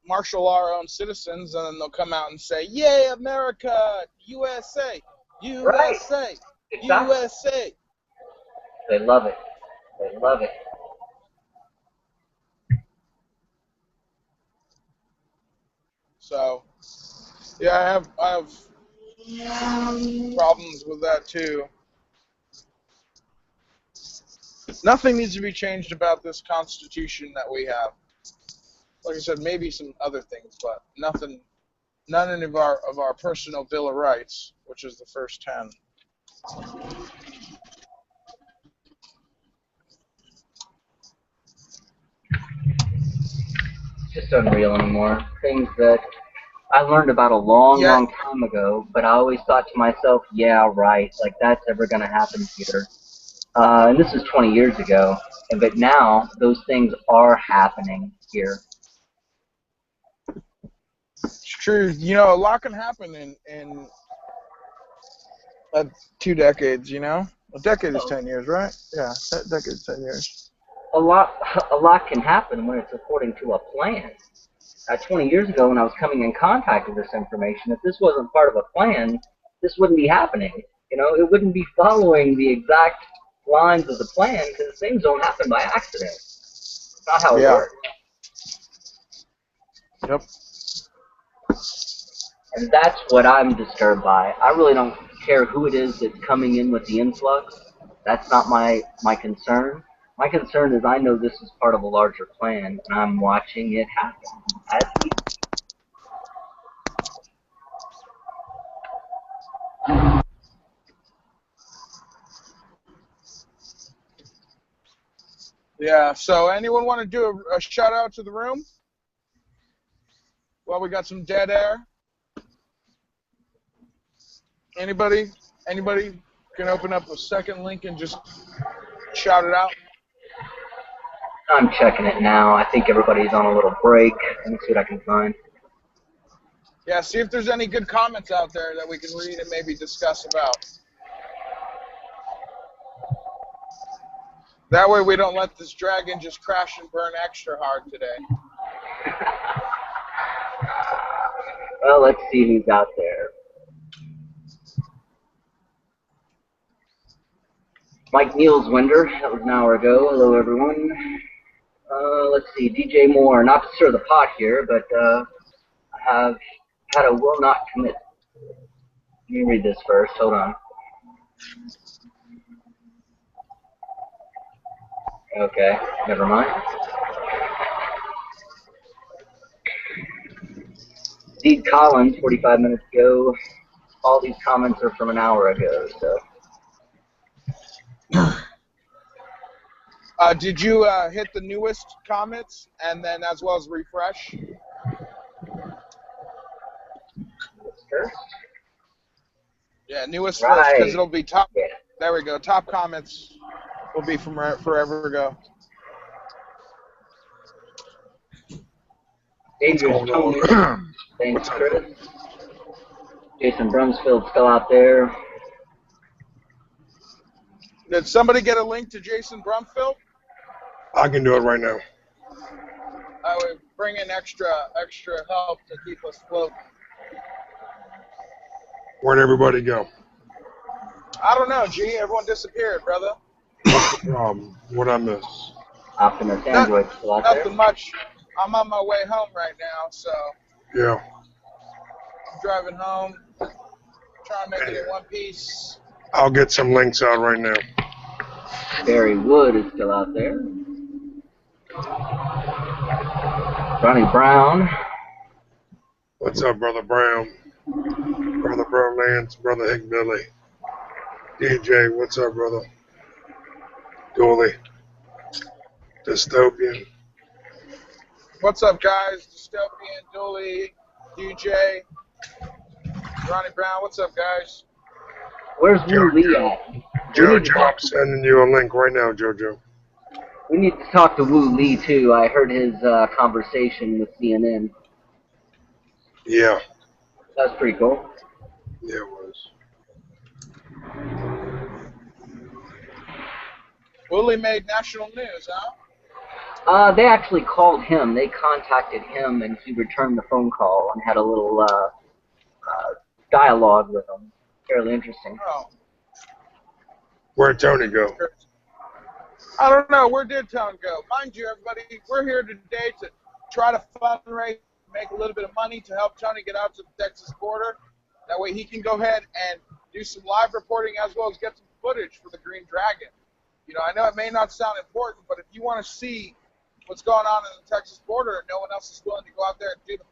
martial law our own citizens, and then they'll come out and say, yay, America, USA, USA, right. Exactly. USA. They love it. They love it. So, yeah, I have problems with that too. Nothing needs to be changed about this Constitution that we have. Like I said, maybe some other things, but none of our personal Bill of Rights, which is the first 10. It's just unreal anymore. Things that I learned about a long time ago, but I always thought to myself, yeah, right, like that's ever going to happen here. And this is 20 years ago, but now those things are happening here. It's true. You know, a lot can happen in 2 decades, you know? A decade is 10 years, right? Yeah, a decade is 10 years. A lot can happen when it's according to a plan. 20 years ago when I was coming in contact with this information, if this wasn't part of a plan, this wouldn't be happening. You know, it wouldn't be following the exact lines of the plan because things don't happen by accident. It's not how it works. Yep. And that's what I'm disturbed by. I really don't care who it is that's coming in with the influx. That's not my concern. My concern is I know this is part of a larger plan, and I'm watching it happen. As we Yeah, so anyone want to do a shout out to the room? Well, we got some dead air. Anybody can open up a second link and just shout it out? I'm checking it now. I think everybody's on a little break. Let me see what I can find. Yeah, see if there's any good comments out there that we can read and maybe discuss about. That way we don't let this dragon just crash and burn extra hard today. Well, let's see who's out there. Mike Niels Winder, that was an hour ago. Hello, everyone. Let's see, DJ Moore, not to stir the pot here, but I have had a will not commit. Let me read this first, hold on. Okay, never mind. Deed Collins, 45 minutes ago. All these comments are from an hour ago, so. Did you hit the newest comments and then as well as refresh? First? Yeah, newest Right. first because it'll be top. Yeah. There we go. Top comments will be from forever ago. Dangerous Tony. Thanks, Chris. Jason Brumsfield's still out there. Did somebody get a link to Jason Brumfield? I can do it right now. I would bring in extra help to keep us floating. Where'd everybody go? I don't know, G. Everyone disappeared, brother. What'd I miss? Optimus Android still out there. Nothing much. I'm on my way home right now, so Yeah. I'm driving home, trying to make it in one piece. I'll get some links out right now. Barry Wood is still out there. Ronnie Brown. What's up, Brother Brown? Brother Bromance, Brother Hick Billy. DJ, what's up, brother? Dooley. Dystopian. What's up, guys? Dystopian, Dooley, DJ, Ronnie Brown. What's up, guys? Where's Wu Lee at? Jojo, I'm sending you a link right now, Jojo. We need to talk to Wu Lee, too. I heard his conversation with CNN. Yeah. That's pretty cool. Yeah, it was. Woolley made national news, huh? They actually called him. They contacted him, and he returned the phone call and had a little dialogue with him. Fairly interesting. Oh. Where'd Tony go? I don't know. Where did Tone go? Mind you, everybody, we're here today to try to fundraise, make a little bit of money to help Tony get out to the Texas border. That way he can go ahead and do some live reporting as well as get some footage for the Green Dragon. You know, I know it may not sound important, but if you want to see what's going on in the Texas border and no one else is willing to go out there and do the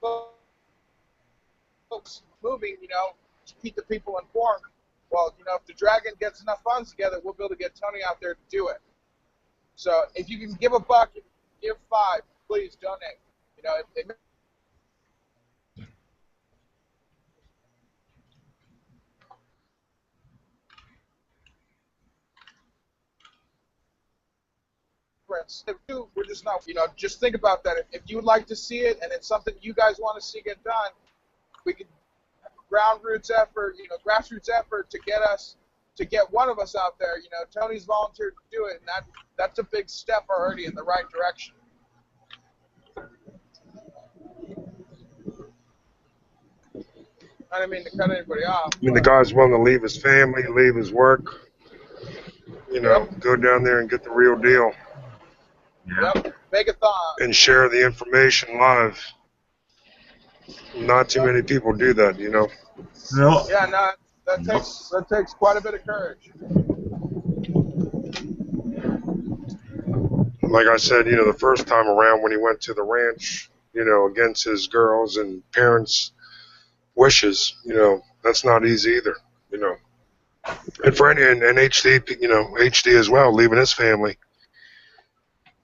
folks moving, you know, to keep the people informed, well, you know, if the Dragon gets enough funds together, we'll be able to get Tony out there to do it. So if you can give $1, give $5, please donate. You know, we're just not, you know, just think about that. If you would like to see it and it's something you guys want to see get done, we can grassroots effort to get one of us out there. You know, Tony's volunteered to do it, and that's a big step already in the right direction. I didn't mean to cut anybody off. I mean, the guy's willing to leave his family, leave his work, you know, go down there and get the real deal. Yep, Megathon. And share the information live. Not too many people do that, you know. No. Yeah, no, that takes quite a bit of courage. Like I said, you know, the first time around when he went to the ranch, you know, against his girls and parents' wishes, you know, that's not easy either, you know. And for any and HD, you know, HD as well, leaving his family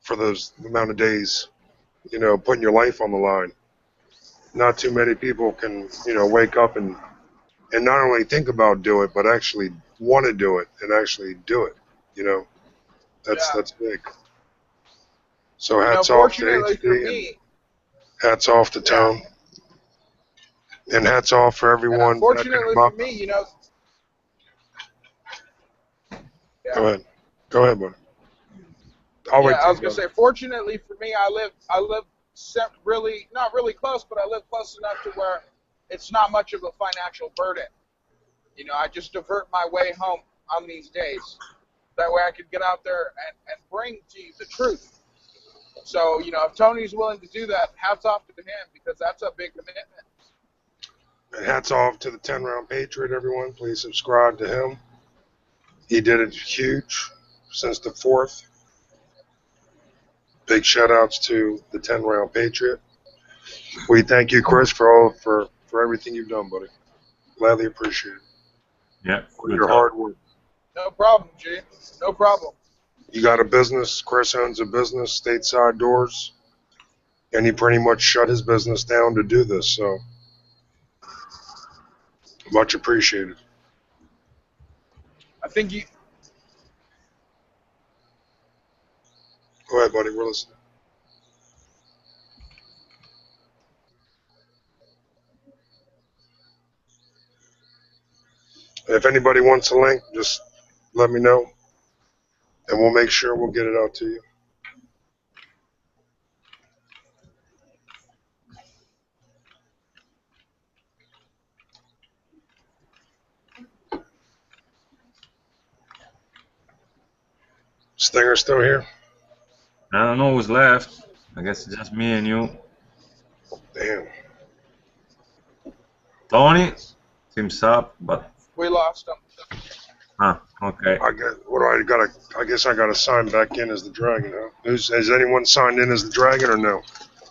for those amount of days, you know, putting your life on the line. Not too many people can, you know, wake up and not only think about do it, but actually want to do it and actually do it. You know, that's big. So You know, hats off to fortunately for HD and me, hats off to Tone and hats off for everyone backing fortunately him for up. me, you know. Go ahead, buddy. I'll wait Yeah, I till was you gonna go. say, fortunately for me, I live really not really close, but I live close enough to where it's not much of a financial burden. You know, I just divert my way home on these days. That way, I could get out there and bring to you the truth. So, you know, if Tony's willing to do that, hats off to him because that's a big commitment. And hats off to the 10-round Patriot, everyone. Please subscribe to him. He did it huge since the 4th. Big shout outs to the 10-round Patriot. We thank you, Chris, for everything you've done, buddy. Gladly appreciate it. Yeah, For your hard work. No problem, G. No problem. You got a business. Chris owns a business, Stateside Doors, and he pretty much shut his business down to do this. So much appreciated. I think you. Go ahead, buddy. We're listening. If anybody wants a link, just let me know, and we'll make sure we'll get it out to you. Stinger still here? I don't know who's left. I guess it's just me and you. Damn. Tony seems up, but We lost him. okay. I guess I gotta sign back in as the Dragon, huh? Has anyone signed in as the Dragon or no?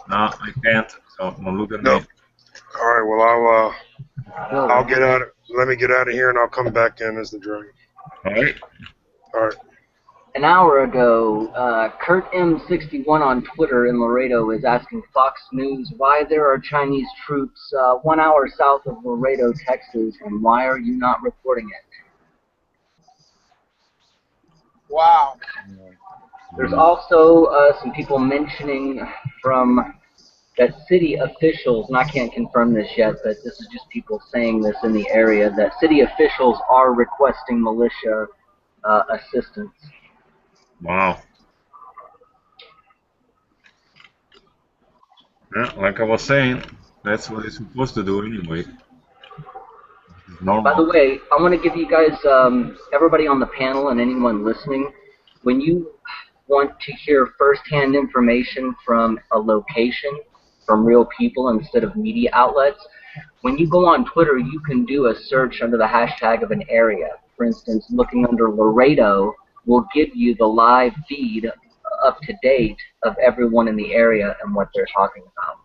No, I can't. So don't look at No. me. All right. Well, I'll get out. Let me get out of here, and I'll come back in as the Dragon. All right. All right. An hour ago, Kurt M61 on Twitter in Laredo is asking Fox News why there are Chinese troops 1 hour south of Laredo, Texas, and why are you not reporting it? Wow. There's also some people mentioning from that city officials, and I can't confirm this yet, but this is just people saying this in the area, that city officials are requesting militia assistance. Wow. Yeah, like I was saying, that's what it's supposed to do anyway. It's normal. By the way, I want to give you guys, everybody on the panel and anyone listening, when you want to hear firsthand information from a location, from real people instead of media outlets, when you go on Twitter, you can do a search under the hashtag of an area. For instance, looking under Laredo will give you the live feed up to date of everyone in the area and what they're talking about.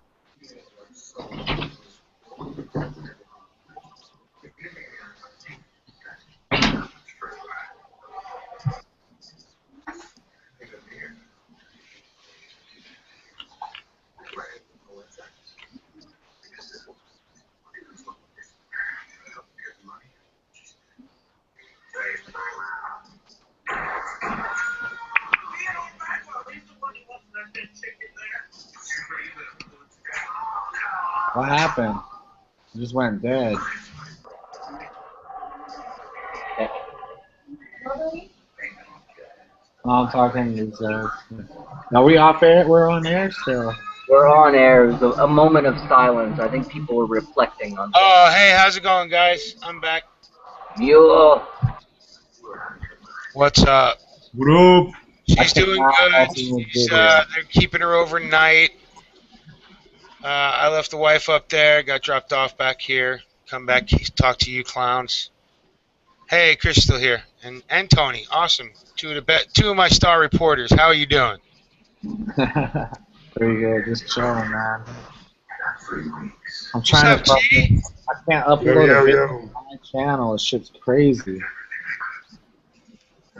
What happened? It just went dead. I'm talking to these guys. Are we off air? We're on air still. We're on air. It was a moment of silence. I think people were reflecting on. Oh, hey, how's it going, guys? I'm back. Mule. What's up? What? She's doing good. She's, they're keeping her overnight. I left the wife up there, got dropped off back here. Come back, talk to you clowns. Hey, Chris still here, and Tony. Awesome. Two of my star reporters. How are you doing? Pretty good. Just chilling, man. I'm What's trying up, to fucking. G? I can't Yo, upload yo, a video yo. on my channel. This shit's crazy.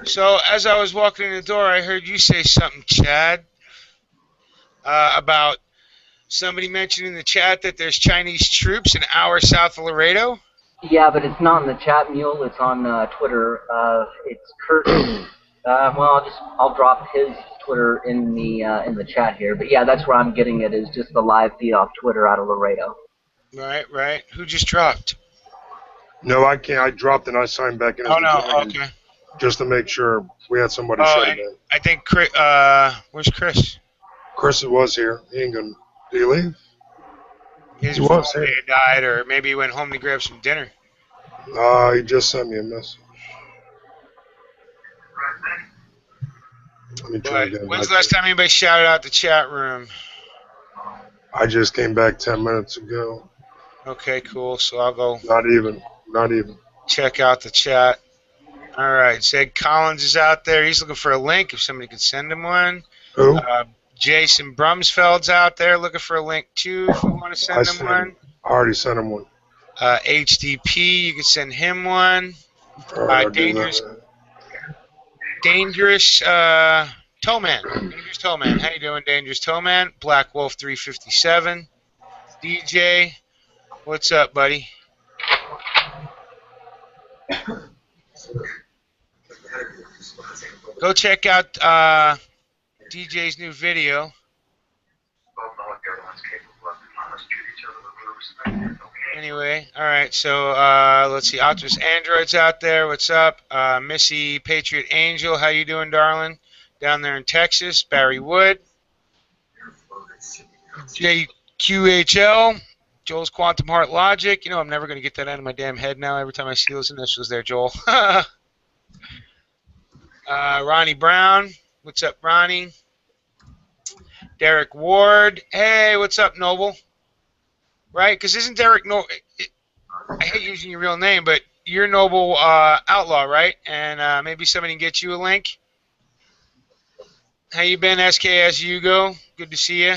So as I was walking in the door, I heard you say something, Chad, about somebody mentioned in the chat that there's Chinese troops an hour south of Laredo. Yeah, but it's not in the chat, Mule. It's on Twitter. It's Kurt. Well, I'll drop his Twitter in the chat here. But yeah, that's where I'm getting it. Is just the live feed off Twitter out of Laredo. Right. Who just dropped? No, I can't. I dropped and I signed back in as Oh the no. dragon Okay. just to make sure we had somebody Oh, shut and it in. I think Chris. Where's Chris? Chris was here. He ain't gonna. Did he leave? His He phone was may here. have died, or maybe he went home to grab some dinner. He just sent me a message. Let me try But again. when's the last time anybody shouted out the chat room? I just came back 10 minutes ago. Okay, cool. So I'll go Not even. Not even. check out the chat. All right, Zed Collins is out there. He's looking for a link. If somebody could send him one. Who? Jason Brumsfeld's out there looking for a link too. If you want to send him one. I already sent him one. HDP, you can send him one. All right, I'll do Dangerous Towman. Dangerous Towman. How you doing, Dangerous Towman? Black Wolf 357. DJ, what's up, buddy? Go check out DJ's new video. Anyway, all right. So let's see. Optimus Android's out there. What's up? Missy Patriot Angel. How you doing, darling? Down there in Texas. Barry Wood. JQHL. Joel's Quantum Heart Logic. You know, I'm never going to get that out of my damn head now. Every time I see those initials there, Joel. Ronnie Brown. What's up, Ronnie? Derek Ward. Hey, what's up, Noble? Right? Because isn't Derek I hate using your real name, but you're Noble Outlaw, right? And maybe somebody can get you a link. How you been, SKS Hugo? Good to see you.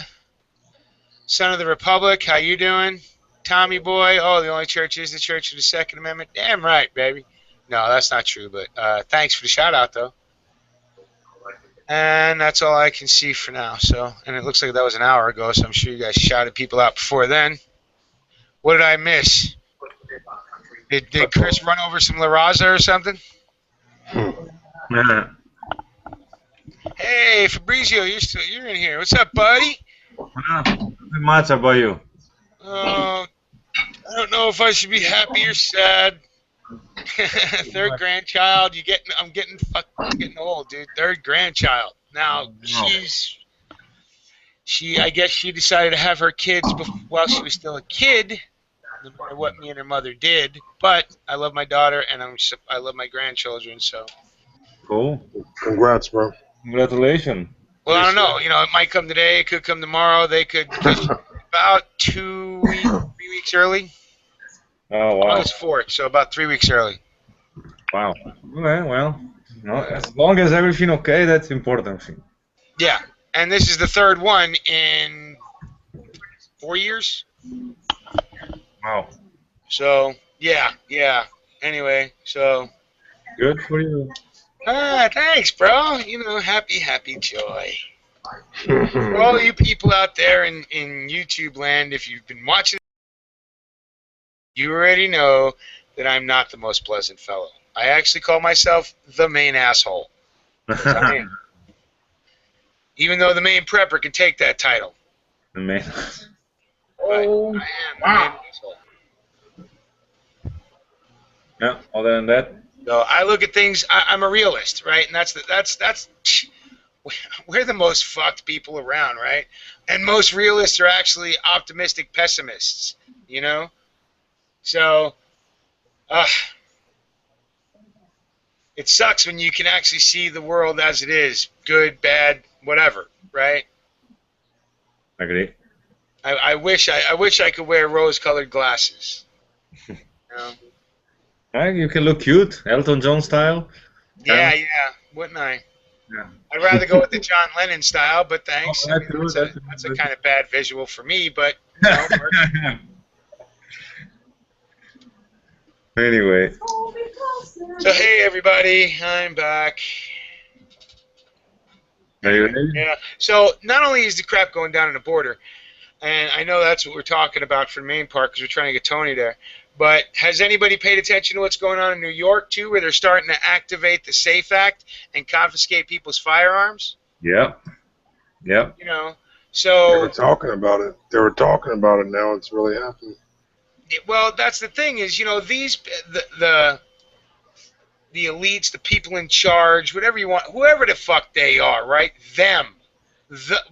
Son of the Republic, how you doing? Tommy Boy, oh, the only church is the Church of the Second Amendment. Damn right, baby. No, that's not true, but thanks for the shout-out, though. And that's all I can see for now. So, and it looks like that was an hour ago, so I'm sure you guys shouted people out before then. What did I miss? Did Chris run over some La Raza or something? Hey, Fabrizio, you're in here. What's up, buddy? Nothing much about you. I don't know if I should be happy or sad. Third grandchild. I'm getting old, dude. Third grandchild. Now I guess she decided to have her kids while she was still a kid. No matter what me and her mother did, but I love my daughter and I love my grandchildren. So Cool. Congrats, bro. Congratulations. well, I don't know. You know, it might come today. It could come tomorrow. They could about 3 weeks early. Oh wow. August 4th, so about 3 weeks early. Wow. Okay, well, as long as everything okay, that's important thing. Yeah, and this is the third one in 4 years. Wow. So yeah. Anyway, so. Good for you. Thanks, bro. You know, happy joy. For all you people out there in YouTube land, if you've been watching, you already know that I'm not the most pleasant fellow. I actually call myself the main asshole. I am. Even though the main prepper can take that title. The main. I am the main asshole. Yeah. Other than that. So I look at things. I'm a realist, right? And that's we're the most fucked people around, right? And most realists are actually optimistic pessimists, you know. So, it sucks when you can actually see the world as it is, good, bad, whatever, right? Agree. I wish I could wear rose-colored glasses. You know? You can look cute, Elton John style. Yeah, wouldn't I? Yeah. I'd rather go with the John Lennon style, but thanks. Oh, That's a kind of bad visual for me, but you know, it works. Anyway. So hey everybody, I'm back. Are you ready? Yeah. So not only is the crap going down on the border, and I know that's what we're talking about for the main part because we're trying to get Tony there. But has anybody paid attention to what's going on in New York too, where they're starting to activate the SAFE Act and confiscate people's firearms? Yep. Yep. You know, so They were talking about it. They were talking about it. Now it's really happening. Well, that's the thing is, you know, these the elites, the people in charge, whatever you want, whoever the fuck they are, right? Them.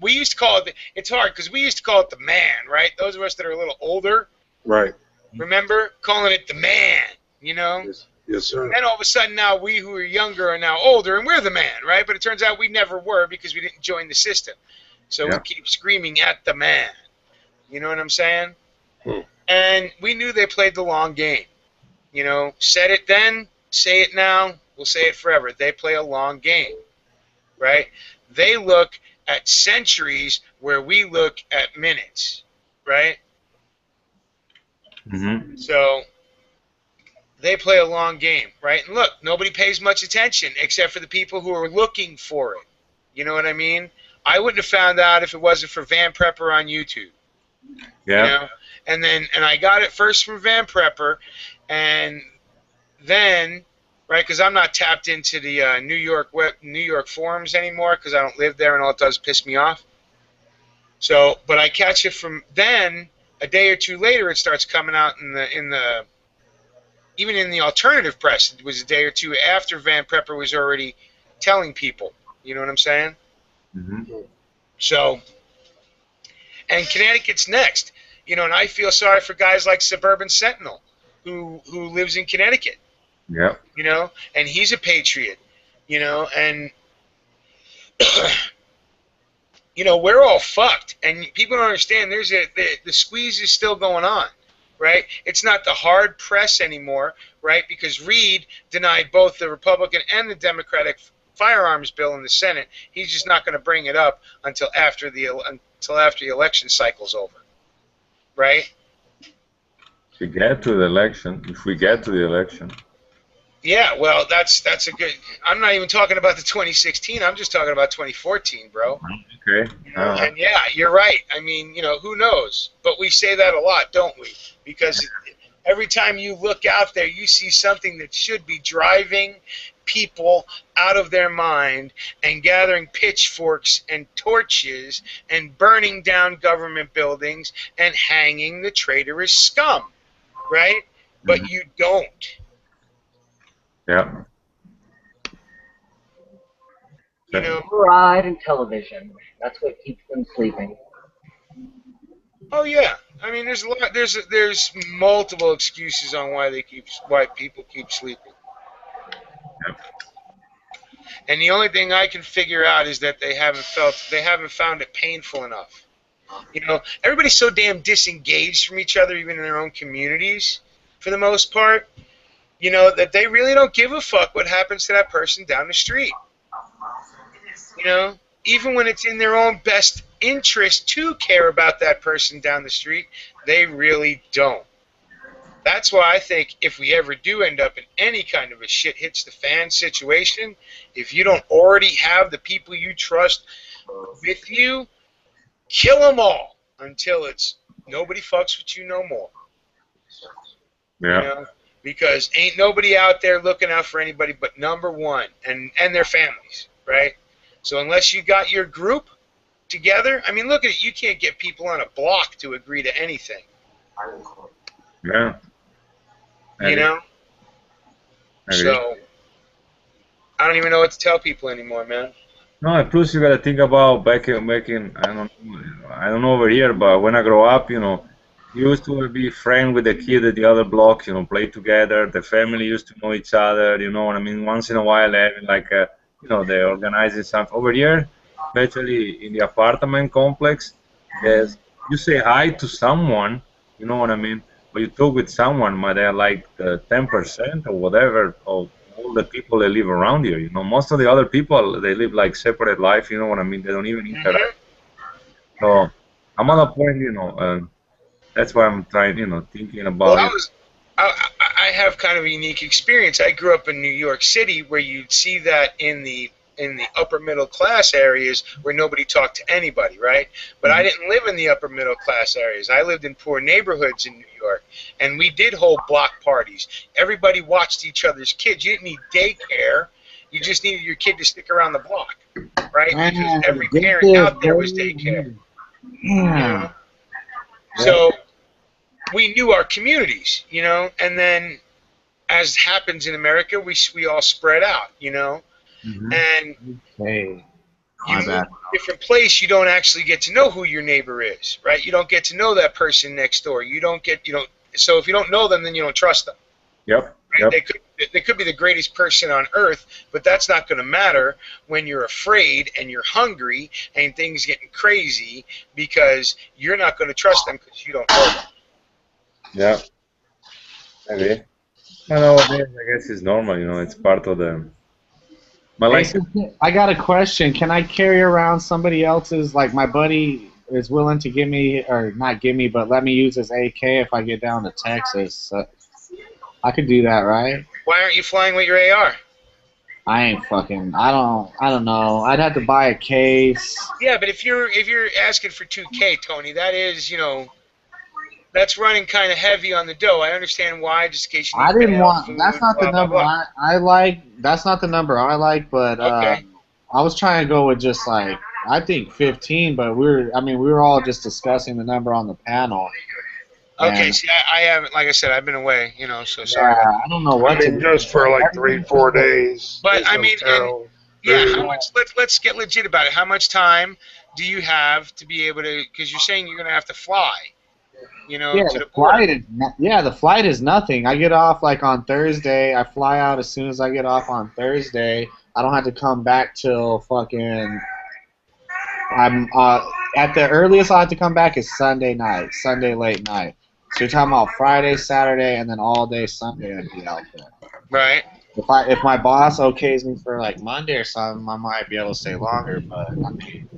We used to call it. It's hard because we used to call it the man, right? Those of us that are a little older, Right. remember calling it the man, you know? Yes, sir. And then all of a sudden now we who are younger are now older and we're the man, right? But it turns out we never were because we didn't join the system. So we keep screaming at the man. You know what I'm saying? And we knew they played the long game. You know, said it then, say it now, we'll say it forever. They play a long game, right? They look at centuries where we look at minutes, right? Mm-hmm. So they play a long game, right? And look, nobody pays much attention except for the people who are looking for it. You know what I mean? I wouldn't have found out if it wasn't for Van Prepper on YouTube. Yeah. You know? And I got it first from Van Prepper, and then, right, because I'm not tapped into the New York forums anymore because I don't live there, and all it does is piss me off. So, but I catch it from then. A day or two later, it starts coming out even in the alternative press. It was a day or two after Van Prepper was already telling people. You know what I'm saying? Mm-hmm. So, and Connecticut's next. You know, and I feel sorry for guys like Suburban Sentinel, who lives in Connecticut. Yeah. You know, and he's a patriot. You know, and you know, we're all fucked, and people don't understand. The squeeze is still going on, right? It's not the hard press anymore, right? Because Reid denied both the Republican and the Democratic firearms bill in the Senate. He's just not going to bring it up until after the election cycle's over, right? If we get to the election. Yeah, well, that's a good. I'm not even talking about the 2016. I'm just talking about 2014, bro. Okay. And yeah, you're right. I mean, you know, who knows? But we say that a lot, don't we? Because every time you look out there, you see something that should be driving people out of their mind and gathering pitchforks and torches and burning down government buildings and hanging the traitorous scum, right? But you don't. Yeah. You know, Pride and television. That's what keeps them sleeping. oh yeah. I mean, there's a lot. There's multiple excuses on why people keep sleeping. And the only thing I can figure out is that they haven't found it painful enough. You know, everybody's so damn disengaged from each other, even in their own communities, for the most part. You know, that they really don't give a fuck what happens to that person down the street. You know, even when it's in their own best interest to care about that person down the street, they really don't. That's why I think if we ever do end up in any kind of a shit hits the fan situation, if you don't already have the people you trust with you, kill them all until it's nobody fucks with you no more. Yeah. You know? Because ain't nobody out there looking out for anybody but number one and their families, right? So unless you got your group together, I mean, look at it. You can't get people on a block to agree to anything. Yeah. You know? So I don't even know what to tell people anymore, man. No, and plus you gotta think about back in I don't know over here, but when I grow up, you know, you used to be friends with the kid at the other block, you know, play together. The family used to know each other, you know what I mean? Once in a while, having like you know, they're organizing something over here, especially in the apartment complex. There's you say hi to someone, you know what I mean? Or you talk with someone, but they're like 10% or whatever of all the people that live around you. You know, most of the other people they live like separate life. You know what I mean? They don't even interact. So I'm on a point, that's why I'm trying, thinking Well, about it. I have kind of a unique experience. I grew up in New York City, where you'd see that in the upper middle class areas where nobody talked to anybody, right? But I didn't live in the upper middle class areas. I lived in poor neighborhoods in New York, and we did hold block parties. Everybody watched each other's kids. You didn't need daycare. You just needed your kid to stick around the block, right? Because every parent out there was daycare. You know? So we knew our communities, and then as happens in America, we all spread out, and Hey, you my move to bad. a different place, you don't actually get to know who your neighbor is, right? You don't get to know that person next door. So if you don't know them, then you don't trust them. Yep. Right? Yep. They could be the greatest person on earth, but that's not going to matter when you're afraid and you're hungry and things getting crazy, because you're not going to trust them because you don't know them. Yeah. Maybe. But nowadays, I guess it's normal. It's part of the. But Hey, like, so I got a question. Can I carry around somebody else's? Like my buddy is willing to give me, or not give me, but let me use his AK if I get down to Texas. I could do that, right? Why aren't you flying with your AR? I ain't fucking. I don't know. I'd have to buy a case. Yeah, but if you're asking for 2K, Tony, that is, that's running kind of heavy on the dough. I understand why, just in case you need I didn't bail, want. food, That's not the blah, blah, number blah. I like. That's not the number I like. But Okay. I was trying to go with just like I think 15. But we were all just discussing the number on the panel. Okay, And see, I haven't, like I said, I've been away, so sorry about that. I don't know I what to mean, do. just for like 3-4 days. But, There's I no mean, town. yeah, Food. how much, let's get legit about it. How much time do you have to be able to, because you're saying you're going to have to fly, Yeah, to the border. the flight is nothing. I get off like on Thursday. I fly out as soon as I get off on Thursday. I don't have to come back till fucking. I'm at the earliest I have to come back is Sunday night, Sunday late night. So you're talking about Friday, Saturday, and then all day Sunday I'd be out there. Right. If my boss okays me for like Monday or something, I might be able to stay longer. But I mean,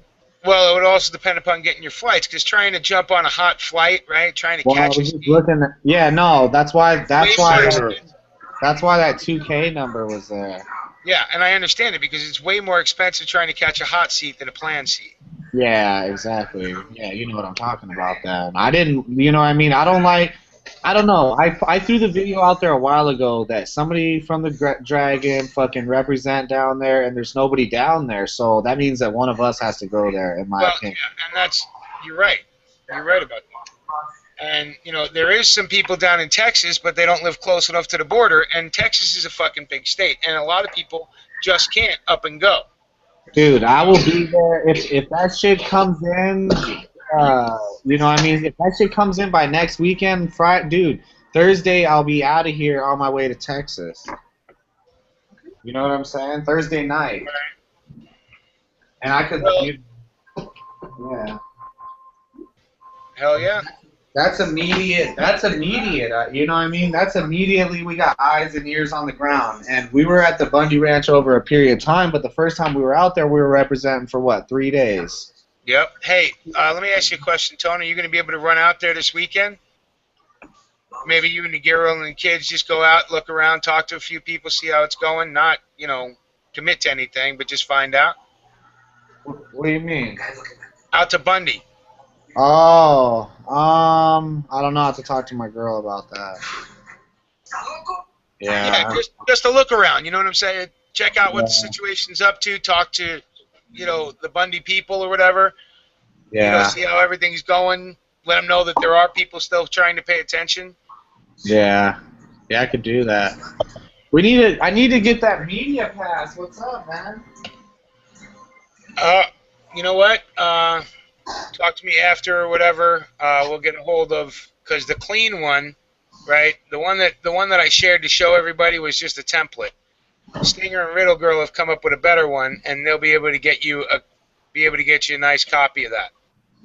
Well, it would also depend upon getting your flights, because trying to jump on a hot flight, right, trying to well, I catch a was just looking. Yeah, no, that's why way more expensive. that's why that 2K number was there. Yeah, and I understand it, because it's way more expensive trying to catch a hot seat than a planned seat. Yeah, exactly. Yeah, you know what I'm talking about then. I didn't, you know what I mean? I don't know. I threw the video out there a while ago that somebody from the Dragon fucking represent down there, and there's nobody down there, so that means that one of us has to go there, in my opinion. Yeah, and you're right. You're right about that. And, there is some people down in Texas, but they don't live close enough to the border, and Texas is a fucking big state, and a lot of people just can't up and go. Dude, I will be there if that shit comes in. You know what I mean? If that shit comes in by next weekend, dude, Thursday I'll be out of here on my way to Texas. You know what I'm saying? Thursday night. And I could. Yeah. Hell yeah. That's immediate. You know what I mean? That's immediately we got eyes and ears on the ground. And we were at the Bundy Ranch over a period of time, but the first time we were out there, we were representing for what, 3 days? Yep. Hey, let me ask you a question, Tony. Are you going to be able to run out there this weekend? Maybe you and the girl and the kids just go out, look around, talk to a few people, see how it's going. Not, commit to anything, but just find out. What do you mean? Out to Bundy. Oh, I don't know how to talk to my girl about that. Yeah, just a look around, you know what I'm saying? Check out what the situation's up to, talk to, the Bundy people or whatever. Yeah. See how everything's going. Let them know that there are people still trying to pay attention. Yeah. Yeah, I could do that. I need to get that media pass. What's up, man? You know what? Talk to me after or whatever. We'll get a hold of, because the clean one, right? The one that I shared to show everybody was just a template. Stinger and Riddle Girl have come up with a better one, and they'll be able to get you a nice copy of that.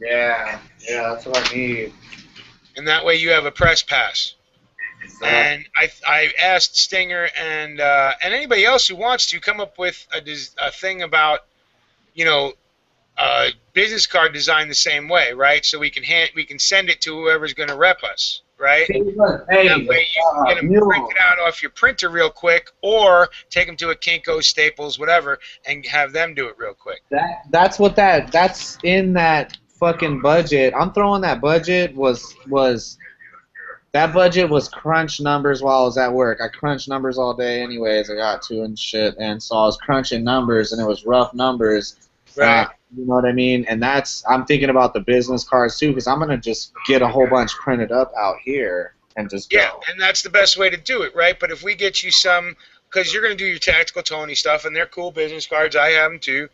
Yeah, that's what I need. And that way you have a press pass. And I asked Stinger and anybody else who wants to come up with a thing about, you know, business card design the same way, right? So we can send it to whoever's going to rep us, right? Hey, That way you can get them print it out off your printer real quick, or take them to a Kinko, Staples, whatever, and have them do it real quick. That's in that fucking budget. I'm throwing that budget that budget was crunch numbers while I was at work. I crunched numbers all day anyways. I got to and shit, and so I was crunching numbers, and it was rough numbers. Right. You know what I mean? And I'm thinking about the business cards too, because I'm gonna just get a whole bunch printed up out here and just go. Yeah, and that's the best way to do it, right? But if we get you some, because you're going to do your tactical Tony stuff, and they're cool business cards. I have them too.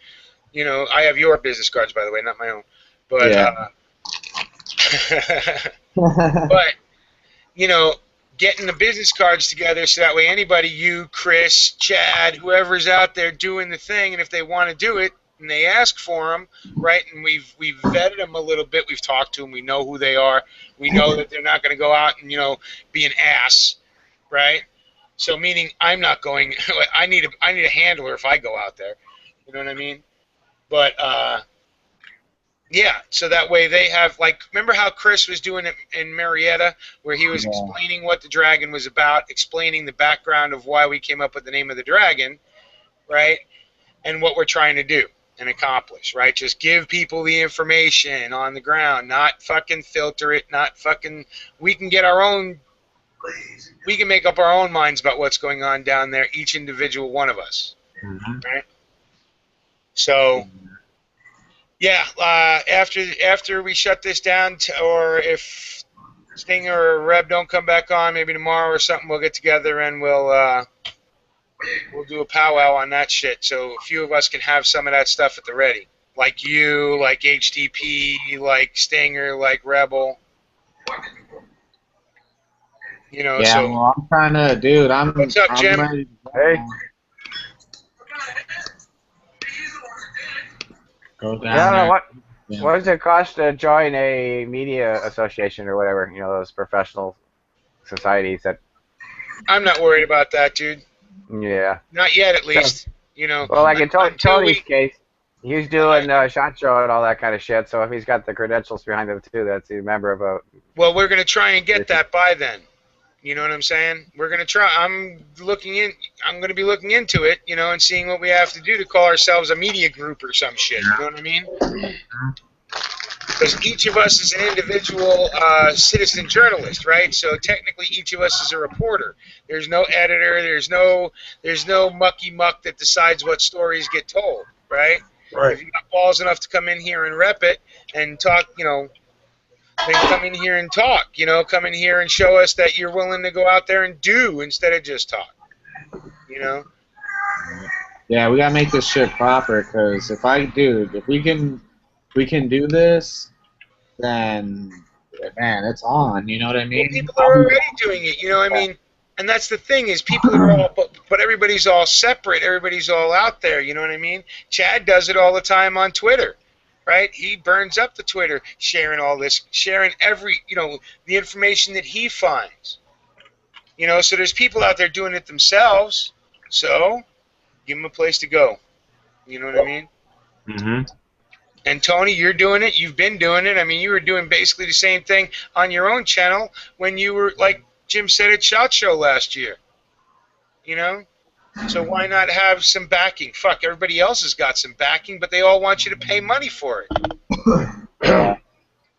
You know, I have your business cards, by the way, not my own. But, yeah. But, you know, getting the business cards together so that way anybody, you, Chris, Chad, whoever's out there doing the thing, and if they want to do it, and they ask for them, right, and we've vetted them a little bit, we've talked to them, we know who they are, we know that they're not going to go out and, you know, be an ass, right? So meaning I'm not going, I need a handler if I go out there, you know what I mean? But, yeah, so that way they have, like, remember how Chris was doing it in Marietta, where he was explaining what the dragon was about, explaining the background of why we came up with the name of the dragon, right, and what we're trying to do and accomplish, right? Just give people the information on the ground, not fucking filter it, not fucking, we can get our own, we can make up our own minds about what's going on down there, each individual one of us, right? So, yeah, after we shut this down, or if Stinger or Reb don't come back on, maybe tomorrow or something, we'll get together and we'll do a powwow on that shit, so a few of us can have some of that stuff at the ready. Like you, like HDP, like Stinger, like Rebel. You know, yeah, so... well, I'm trying to, dude, What's up, Jim? Ready. Hey. Go down Yeah, there. what does it cost to join a media association or whatever? You know, those professional societies that... I'm not worried about that, dude. Yeah. Not yet, at least. You know. Well, like in Tony's case, he's doing SHOT Show and all that kind of shit. So if he's got the credentials behind him too, that's a member of a. Well, we're gonna try and get that by then. You know what I'm saying? We're gonna try. I'm gonna be looking into it, you know, and seeing what we have to do to call ourselves a media group or some shit. You know what I mean? Because each of us is an individual citizen journalist, right? So technically, each of us is a reporter. There's no editor. There's no mucky muck that decides what stories get told, right? Right. If you got balls enough to come in here and rep it and talk, you know, then come in here and talk. You know, come in here and show us that you're willing to go out there and do instead of just talk. You know. Yeah, we gotta make this shit proper. Because if we can do this, then, man, it's on. You know what I mean? Well, people are already doing it. You know what I mean? And that's the thing is people are all, but everybody's all separate. Everybody's all out there. You know what I mean? Chad does it all the time on Twitter, right? He burns up the Twitter, sharing all this, sharing every, you know, the information that he finds. You know, so there's people out there doing it themselves. So give them a place to go. You know what I mean? Mm-hmm. And Tony, you're doing it. You've been doing it. I mean, you were doing basically the same thing on your own channel when you were, like Jim said, at SHOT Show last year. You know? So why not have some backing? Fuck, everybody else has got some backing, but they all want you to pay money for it.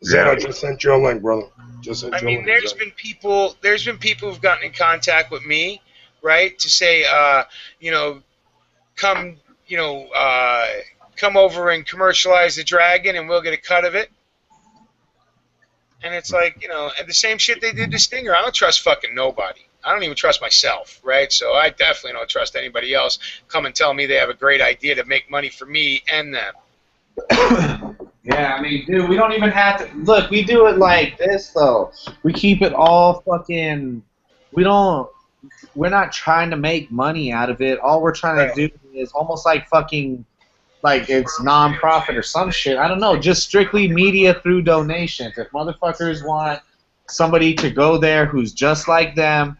Zed, I just sent you a link, brother. Just sent I you a mean, link. there's been people who've gotten in contact with me, right, to say, you know, come over and commercialize the Dragon, and we'll get a cut of it. And it's like, you know, and the same shit they did to Stinger. I don't trust fucking nobody. I don't even trust myself, right? So I definitely don't trust anybody else come and tell me they have a great idea to make money for me and them. Yeah, I mean, dude, we don't even have to. Look, we do it like this, though. We keep it all fucking. We're not trying to make money out of it. All we're trying to do is almost like fucking. like it's non-profit or some shit. I don't know. Just strictly media through donations. If motherfuckers want somebody to go there who's just like them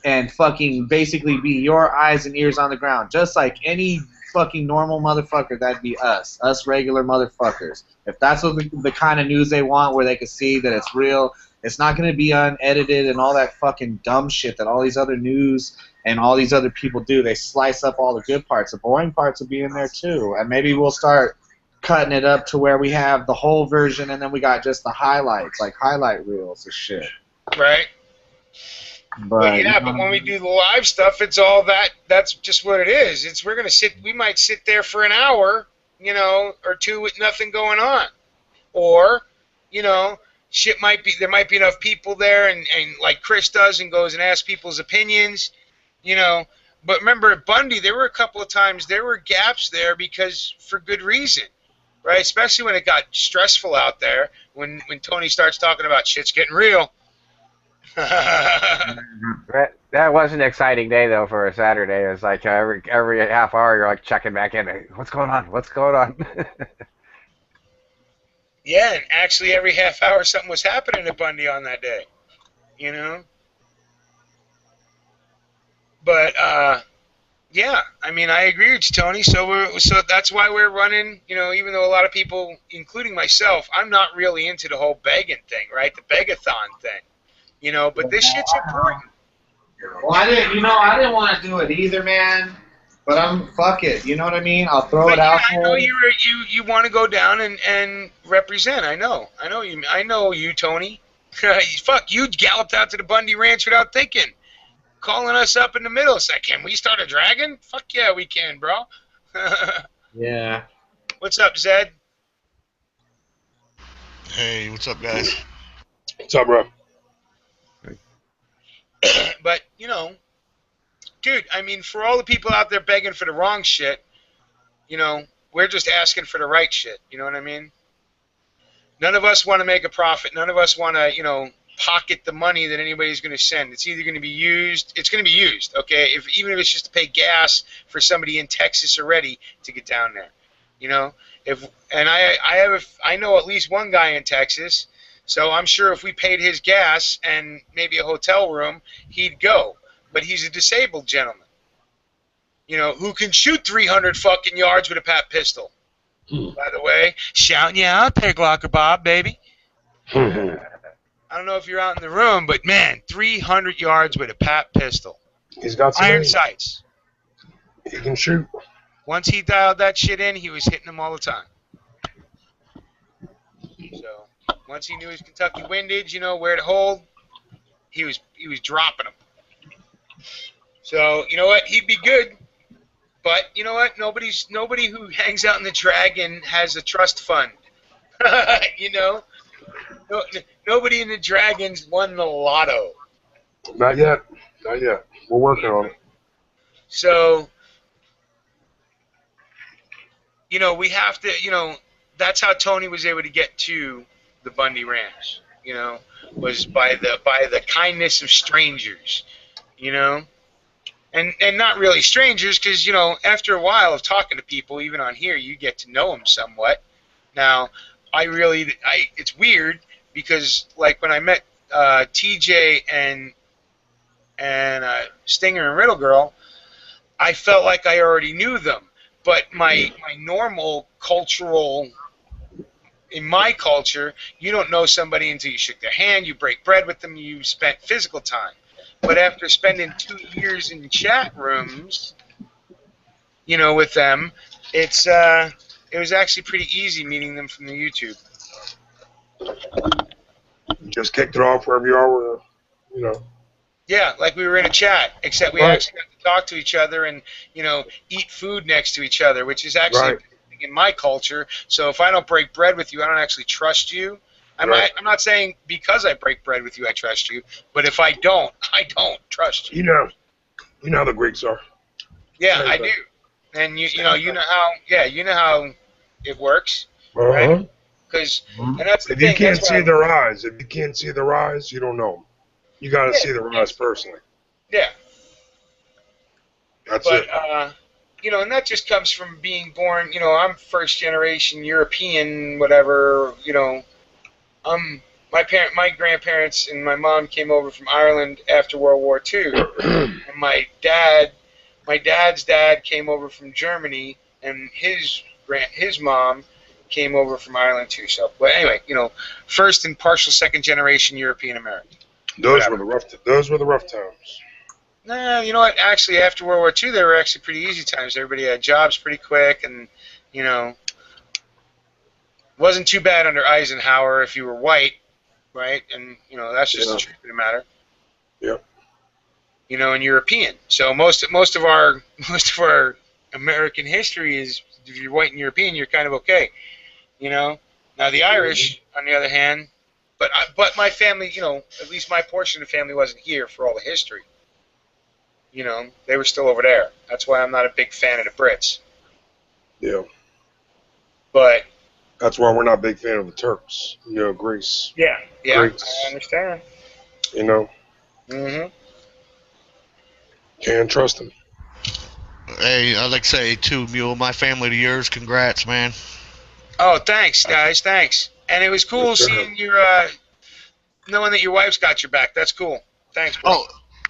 and fucking basically be your eyes and ears on the ground, just like any fucking normal motherfucker, that'd be us regular motherfuckers. If that's what the kind of news they want, where they can see that it's real, it's not going to be unedited and all that fucking dumb shit that all these other news and all these other people do. They slice up all the good parts. The boring parts will be in there too, and maybe we'll start cutting it up to where we have the whole version and then we got just the highlights, like highlight reels and shit. Right. But yeah, but when we do the live stuff, it's all that. That's just what it is. It's we're gonna sit. We might sit there for an hour, or two with nothing going on, or, shit might be. There might be enough people there, and like Chris does, and goes and asks people's opinions, But remember at Bundy, there were a couple of times there were gaps there because for good reason, right? Especially when it got stressful out there. When Tony starts talking about shit's getting real. That was an exciting day though for a Saturday. It was like every half hour you're like checking back in. What's going on? What's going on? Yeah, and actually every half hour something was happening at Bundy on that day, But yeah, I mean I agree with you, Tony. So that's why we're running. Even though a lot of people, including myself, I'm not really into the whole begging thing, right? The begathon thing. But this shit's important. Well, I didn't want to do it either, man. But fuck it. You know what I mean? I'll throw it out there. I know you want to go down and represent. I know you. I know you, Tony. Fuck, you galloped out to the Bundy Ranch without thinking, calling us up in the middle. It's like, can we start a dragon? Fuck yeah, we can, bro. Yeah. What's up, Zed? Hey, what's up, guys? What's up, bro? But, dude, I mean, for all the people out there begging for the wrong shit, we're just asking for the right shit. You know what I mean? None of us want to make a profit. None of us want to, pocket the money that anybody's going to send. It's either going to be used. It's going to be used, okay? Even if it's just to pay gas for somebody in Texas already to get down there, I know at least one guy in Texas. So I'm sure if we paid his gas and maybe a hotel room, he'd go. But he's a disabled gentleman, who can shoot 300 fucking yards with a PAP pistol. By the way, shouting you out there, Glocker Bob, baby. I don't know if you're out in the room, but man, 300 yards with a PAP pistol. He's got some iron sights. He can shoot. Once he dialed that shit in, he was hitting them all the time. So once he knew his Kentucky windage, where to hold, he was dropping them. So you know what, he'd be good. But you know what, nobody who hangs out in the Dragon has a trust fund. Nobody in the Dragons won the lotto. Not yet. We're working on it. So we have to. That's how Tony was able to get to the Bundy Ranch, was by the kindness of strangers, and not really strangers, because after a while of talking to people, even on here, you get to know them somewhat. Now, it's weird because like when I met TJ and Stinger and Riddle Girl, I felt like I already knew them, but my normal cultural. In my culture, you don't know somebody until you shake their hand, you break bread with them, you spent physical time. But after spending 2 years in chat rooms, with them, it was actually pretty easy meeting them from the YouTube. Just kicked it off wherever you are, Yeah, like we were in a chat, except we actually got to talk to each other and, eat food next to each other, which is actually in my culture. So if I don't break bread with you, I don't actually trust you. I'm not saying because I break bread with you, I trust you. But if I don't trust you. You know how the Greeks are. Yeah, I do. And you know how it works, right? Because and that's the if thing. You can't see their eyes. If you can't see their eyes, you don't know them. You got to see their eyes personally. Yeah. That's it. and that just comes from being born. I'm first generation European, whatever. My grandparents and my mom came over from Ireland after World War II, and my dad's dad came over from Germany, and his mom came over from Ireland too. So, but anyway, first and partial second generation European American. Those were the rough times. Nah, you know what? Actually, after World War II, they were actually pretty easy times. Everybody had jobs pretty quick, and wasn't too bad under Eisenhower if you were white, right? And that's just the truth of the matter. Yep. And European. So most of our American history is, if you're white and European, you're kind of okay. Now the Irish, on the other hand, but my family, at least my portion of the family wasn't here for all the history. They were still over there. That's why I'm not a big fan of the Brits. Yeah. But that's why we're not a big fan of the Turks. Greece. Yeah. Greeks, I understand. Mm-hmm. Can't trust them. Hey, I'd like to say too, Mule, my family to yours, congrats, man. Oh, thanks, guys, thanks. And it was cool seeing your, knowing that your wife's got your back. That's cool. Thanks, bro. Oh,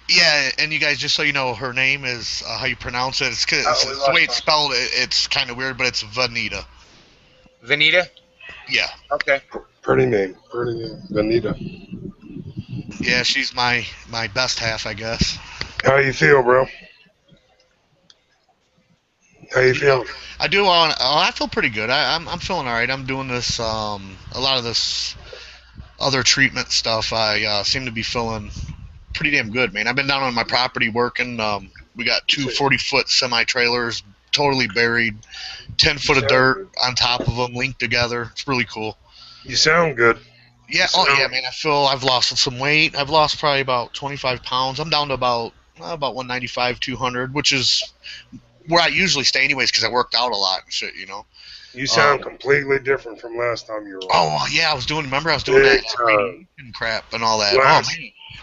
yeah, and you guys, just so you know, her name is how you pronounce it. It's the way it's spelled. It's kind of weird, but it's Vanita. Vanita? Yeah. Okay. Pretty name, Vanita. Yeah, she's my best half, I guess. How you feel, bro? How you feeling? I do. I feel pretty good. I'm feeling all right. I'm doing this. A lot of this other treatment stuff. I seem to be feeling pretty damn good, man. I've been down on my property working. We got two 40-foot semi-trailers totally buried, 10 foot of dirt on top of them, linked together. It's really cool. You sound good. Yeah. Oh yeah, man. I feel I've lost some weight. I've lost probably about 25 pounds. I'm down to about 195, 200, which is where I usually stay anyways, because I worked out a lot and shit. You sound completely different from last time you were on. Oh yeah, I was doing that crap and all that. Man,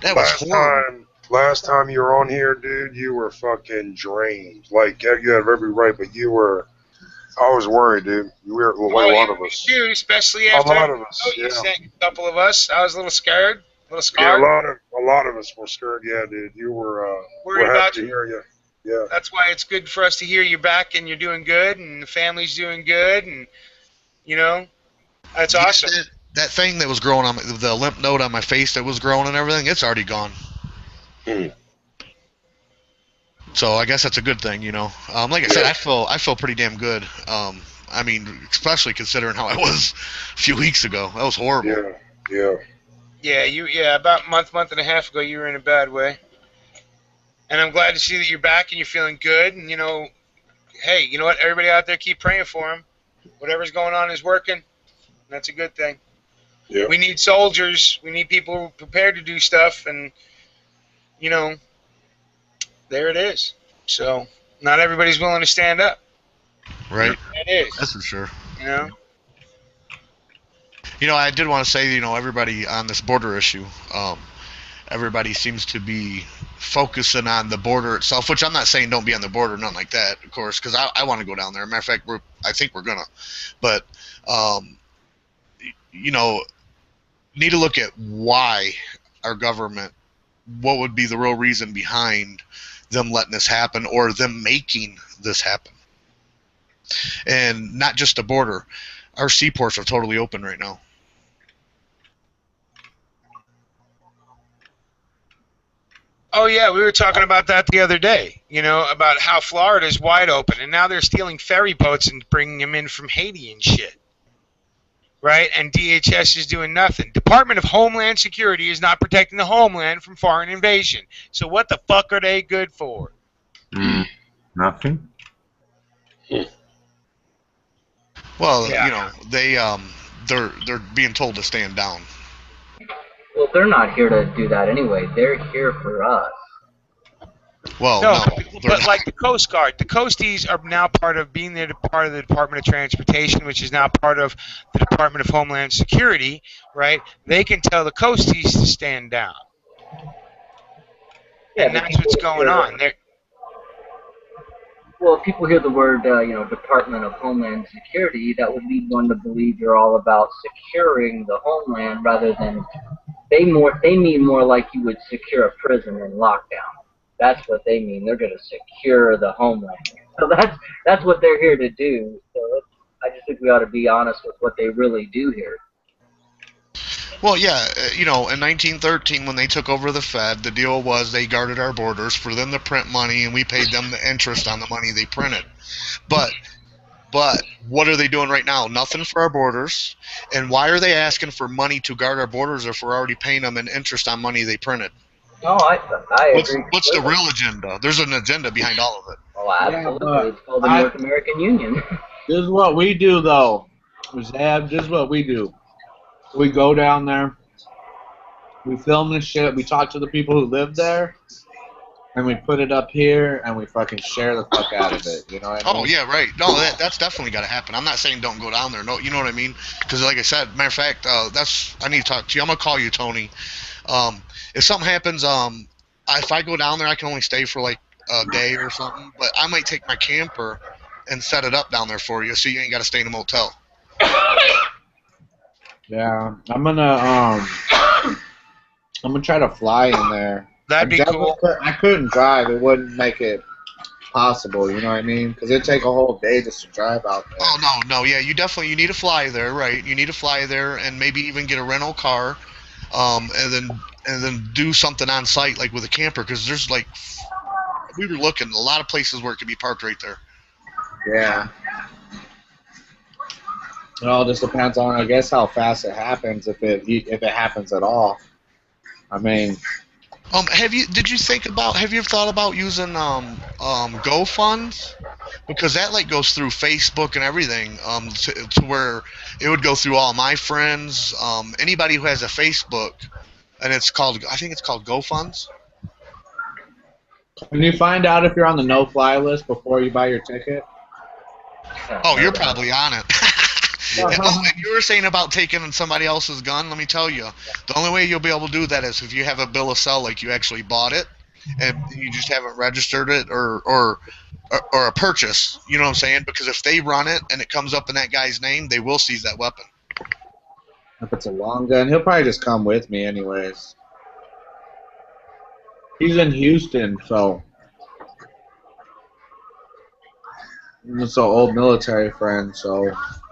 that was horrible. Last time you were on here, dude, you were fucking drained. Like, you have every right, but you were. I was worried, dude. You were a lot of us. Too, especially after a lot of us. You sent a couple of us. I was a little scared, Yeah, a lot of us were scared. Yeah, dude, you were. Worried about you. To hear you. Yeah. That's why it's good for us to hear you're back and you're doing good and the family's doing good, and that's awesome. That thing that was growing on the lymph node on my face that was growing and everything, it's already gone. So I guess that's a good thing, Like I said, I feel pretty damn good. I mean, especially considering how I was a few weeks ago. That was horrible. Yeah. About a month and a half ago, you were in a bad way. And I'm glad to see that you're back and you're feeling good. And hey, you know what? Everybody out there, keep praying for him. Whatever's going on is working. That's a good thing. Yeah. We need soldiers. We need people prepared to do stuff, and there it is. So not everybody's willing to stand up. Right. It is. That's for sure. I did want to say, everybody on this border issue, everybody seems to be focusing on the border itself, which I'm not saying don't be on the border, nothing like that, of course, because I want to go down there. Matter of fact, I think we're gonna. But need to look at why our government, what would be the real reason behind them letting this happen or them making this happen. And not just the border. Our seaports are totally open right now. Oh, yeah, we were talking about that the other day, about how Florida's wide open, and now they're stealing ferry boats and bringing them in from Haiti and shit. Right? And DHS is doing nothing. Department of Homeland Security is not protecting the homeland from foreign invasion. So what the fuck are they good for? Nothing. Well, they're being told to stand down. Well, they're not here to do that anyway. They're here for us. Well, no, but like the Coast Guard, the Coasties are now part of the Department of Transportation, which is now part of the Department of Homeland Security, right? They can tell the Coasties to stand down. Yeah, and that's what's going on. Well, if people hear the word, Department of Homeland Security, that would lead one to believe you're all about securing the homeland rather than they mean more like you would secure a prison in lockdown. That's what they mean. They're going to secure the homeland. So that's what they're here to do. So I just think we ought to be honest with what they really do here. Well, yeah, in 1913 when they took over the Fed, the deal was they guarded our borders for them to print money, and we paid them the interest on the money they printed. But what are they doing right now? Nothing for our borders. And why are they asking for money to guard our borders if we're already paying them an interest on money they printed? No, I agree. What's the real agenda? There's an agenda behind all of it. Oh, absolutely. It's called the North American Union. This is what we do, though. Zab, this is what we do. We go down there, we film this shit, we talk to the people who live there, and we put it up here, and we fucking share the fuck out of it. You know what I mean? Oh, yeah, right. No, that's definitely got to happen. I'm not saying don't go down there. No, you know what I mean? Because, like I said, matter of fact, I need to talk to you. I'm going to call you, Tony. If something happens, if I go down there, I can only stay for like a day or something, but I might take my camper and set it up down there for you so you ain't got to stay in a motel. Yeah, I'm gonna try to fly in there. That'd be cool. I couldn't drive; it wouldn't make it possible. You know what I mean? Because it'd take a whole day just to drive out there. Oh no, yeah, you need to fly there, right? You need to fly there and maybe even get a rental car, and then do something on site like with a camper because there's like we were looking a lot of places where it could be parked right there. Yeah. It all just depends on, I guess, how fast it happens, if it happens at all. I mean, have you ever thought about using GoFunds? Because that like goes through Facebook and everything, to where it would go through all my friends, anybody who has a Facebook, and I think it's called GoFunds. Can you find out if you're on the no-fly list before you buy your ticket? Oh, you're probably on it. And you were saying about taking somebody else's gun. Let me tell you, the only way you'll be able to do that is if you have a bill of sale, like you actually bought it, and you just haven't registered it or a purchase. You know what I'm saying? Because if they run it and it comes up in that guy's name, they will seize that weapon. If it's a long gun, he'll probably just come with me anyways. He's in Houston, so it's an old military friend, so.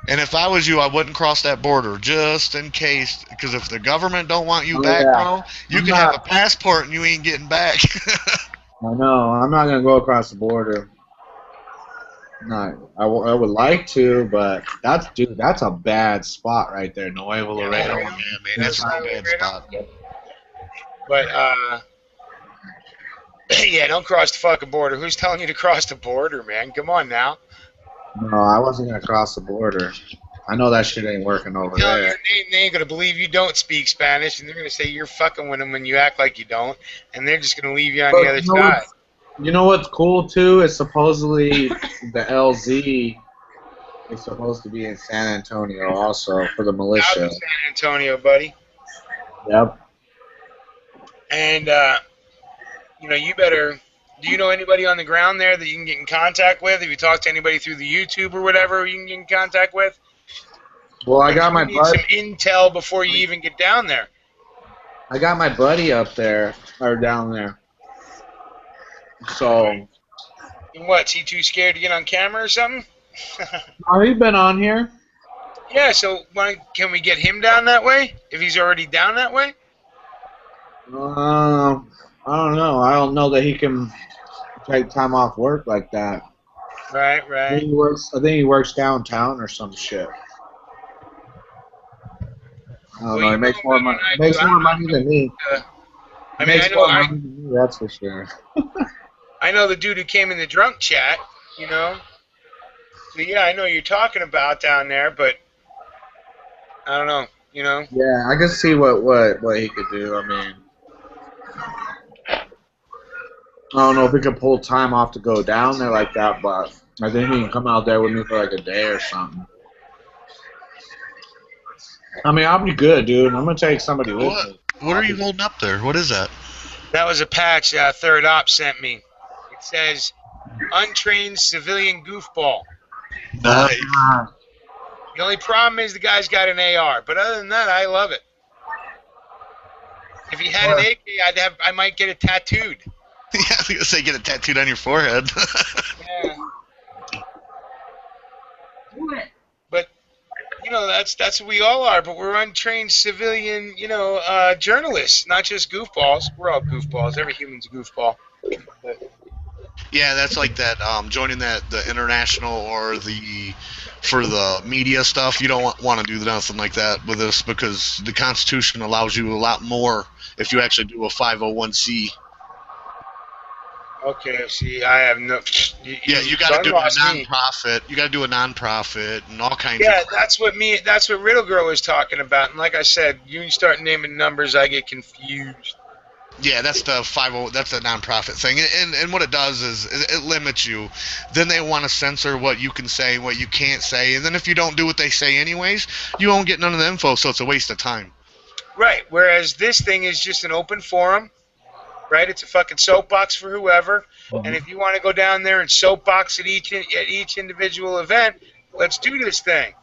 And if I was you, I wouldn't cross that border just in case, because if the government don't want you back, bro, you can have a passport and you ain't getting back. I know. I'm not gonna go across the border. No, I would like to, but that's a bad spot right there, Nuevo Laredo. Yeah, man, that's a bad spot. But yeah, don't cross the fucking border. Who's telling you to cross the border, man? Come on now. No, I wasn't gonna cross the border. I know that shit ain't working over there. They ain't gonna believe you don't speak Spanish, and they're gonna say you're fucking with them when you act like you don't, and they're just gonna leave you on the other side. You know what's cool too is supposedly the LZ is supposed to be in San Antonio also for the militia. Out in San Antonio, buddy. Yep. And you better. Do you know anybody on the ground there that you can get in contact with? Have you talked to anybody through the YouTube or whatever you can get in contact with? Well, I got my buddy. Some intel before you even get down there. I got my buddy up there, or down there. So. And what's he too scared to get on camera or something? Oh, he's been on here. Yeah, so can we get him down that way? If he's already down that way? I don't know. I don't know that he can take time off work like that. Right. I think he works downtown or some shit. I don't know. He makes more money. Makes more money than me. That's for sure. I know the dude who came in the drunk chat. So yeah, I know you're talking about down there, but I don't know. Yeah, I can see what he could do. I mean, I don't know if he could pull time off to go down there like that, but I think he can come out there with me for like a day or something. I mean, I'll be good, dude. I'm gonna take somebody with me. What are you holding up there? What is that? That was a patch Third Op sent me. It says, Untrained civilian goofball. Nice. The only problem is the guy's got an AR, but other than that, I love it. If he had an AK, I might get it tattooed. Yeah, I was gonna say get it tattooed on your forehead. Yeah. But that's what we all are. But we're untrained civilian, journalists, not just goofballs. We're all goofballs. Every human's a goofball. But, Yeah, that's like that. Joining the international or for the media stuff. You don't want to do nothing like that with this because the Constitution allows you a lot more if you actually do a 501c. okay, see, I have no. You got to do a nonprofit. You got to do a nonprofit and all kinds. Yeah, of that's what Riddle Girl was talking about. And like I said, you start naming numbers, I get confused. Yeah, that's the 50. That's the nonprofit thing, and what it does is it limits you. Then they want to censor what you can say, what you can't say, and then if you don't do what they say anyways, you won't get none of the info. So it's a waste of time. Right. Whereas this thing is just an open forum, right? It's a fucking soapbox for whoever. And if you want to go down there and soapbox at each individual event, let's do this thing.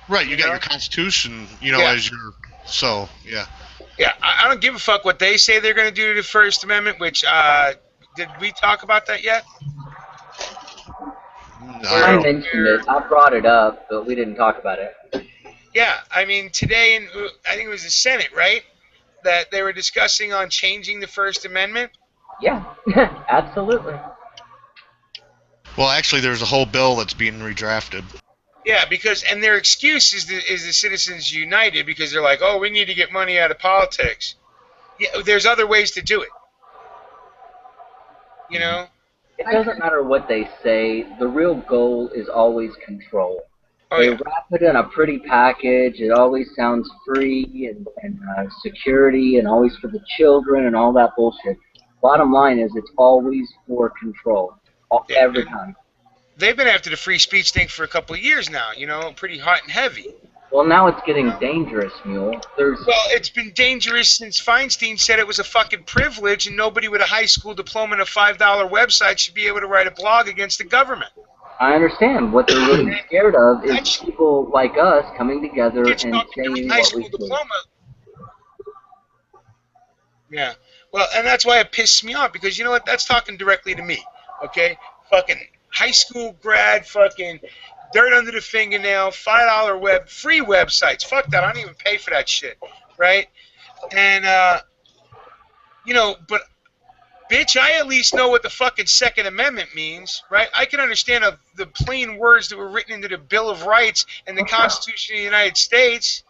Right. You got your Constitution, as your yeah. Yeah, I don't give a fuck what they say they're going to do to the First Amendment, which, did we talk about that yet? I mentioned it. I brought it up, but we didn't talk about it. Yeah, I mean, today, I think it was the Senate, right, that they were discussing on changing the First Amendment? Yeah, absolutely. Well, actually, there's a whole bill that's being redrafted. Yeah, and their excuse is the Citizens United because they're like, oh, we need to get money out of politics. Yeah, there's other ways to do it. It doesn't matter what they say. The real goal is always control. They wrap it in a pretty package. It always sounds free and security and always for the children and all that bullshit. Bottom line is it's always for control. Every time. They've been after the free speech thing for a couple of years now, pretty hot and heavy. Well, now it's getting dangerous, Mule. Well, it's been dangerous since Feinstein said it was a fucking privilege and nobody with a high school diploma and a $5 website should be able to write a blog against the government. I understand. What they're really scared of is people like us coming together and saying what we think. Yeah. Well, and that's why it pisses me off because you know what? That's talking directly to me. Okay? Fucking high school grad, fucking dirt under the fingernail, $5 free websites. Fuck that. I don't even pay for that shit. Right? And, but, bitch, I at least know what the fucking Second Amendment means, right? I can understand the plain words that were written into the Bill of Rights and the Constitution of the United States,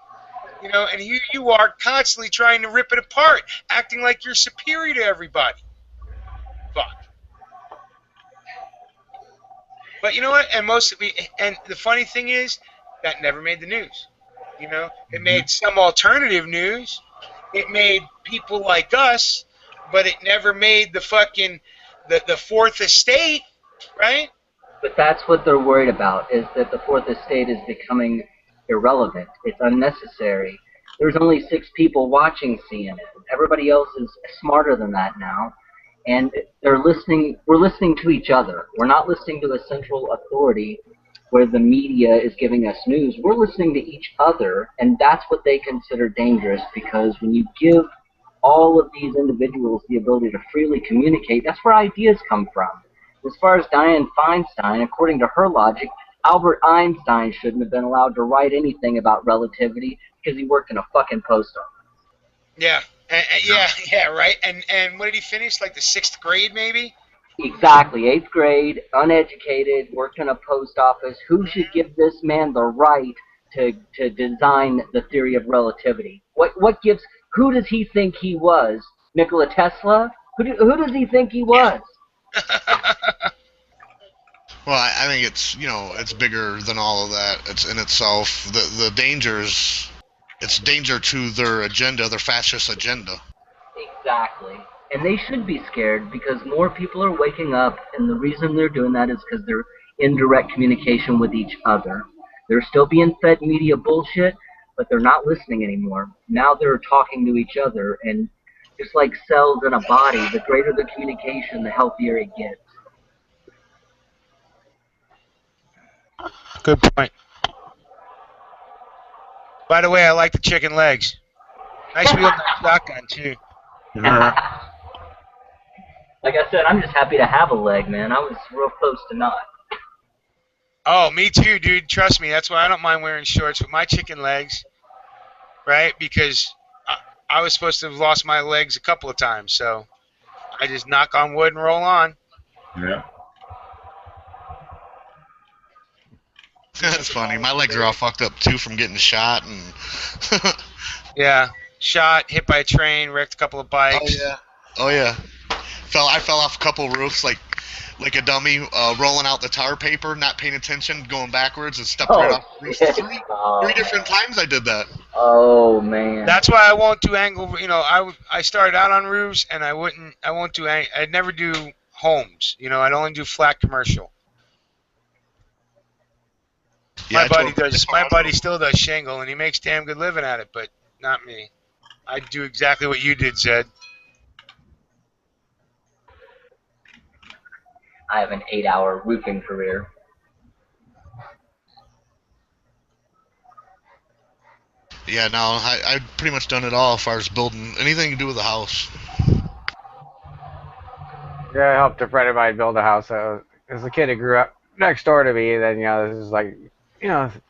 and here you are constantly trying to rip it apart, acting like you're superior to everybody. Fuck. But you know what? And the funny thing is, that never made the news. It made some alternative news. It made people like us, but it never made the fucking the Fourth Estate, right? But that's what they're worried about, is that the Fourth Estate is becoming irrelevant. It's unnecessary. There's only 6 people watching CNN. Everybody else is smarter than that now. And we're listening to each other. We're not listening to a central authority where the media is giving us news. We're listening to each other, and that's what they consider dangerous, because when you give all of these individuals the ability to freely communicate, that's where ideas come from. As far as Dianne Feinstein, according to her logic, Albert Einstein shouldn't have been allowed to write anything about relativity because he worked in a fucking post office. Yeah. Yeah, right. And what did he finish? Like the 6th grade, maybe? Exactly. 8th grade, uneducated, worked in a post office. Who should give this man the right to design the theory of relativity? What gives? Who does he think he was? Nikola Tesla? Who does he think he was? Well, I think it's bigger than all of that. It's in itself. The dangers. It's danger to their agenda, their fascist agenda. Exactly. And they should be scared because more people are waking up, and the reason they're doing that is because they're in direct communication with each other. They're still being fed media bullshit, but they're not listening anymore. Now they're talking to each other, and just like cells in a body, the greater the communication, the healthier it gets. Good point. By the way, I like the chicken legs. Nice wheel nut shotgun too. Like I said, I'm just happy to have a leg, man. I was real close to not. Oh, me too, dude. Trust me. That's why I don't mind wearing shorts with my chicken legs, right? Because I was supposed to have lost my legs a couple of times, so I just knock on wood and roll on. Yeah. That's funny. My legs are all fucked up too from getting shot and. Yeah, shot, hit by a train, wrecked a couple of bikes. Oh yeah. I fell off a couple roofs like a dummy, rolling out the tar paper, not paying attention, going backwards, and stepped right off the roof. Three different times I did that. Oh man. That's why I won't do angle. You know, I started out on roofs, and I won't do. I'd never do homes. You know, I'd only do flat commercial. Yeah, My buddy still does shingle, and he makes damn good living at it, but not me. I do exactly what you did, Zed. I have an 8-hour roofing career. Yeah, no, I've pretty much done it all as far as building anything to do with the house. Yeah, I helped a friend of mine build a house. As a kid who grew up next door to me, then this is like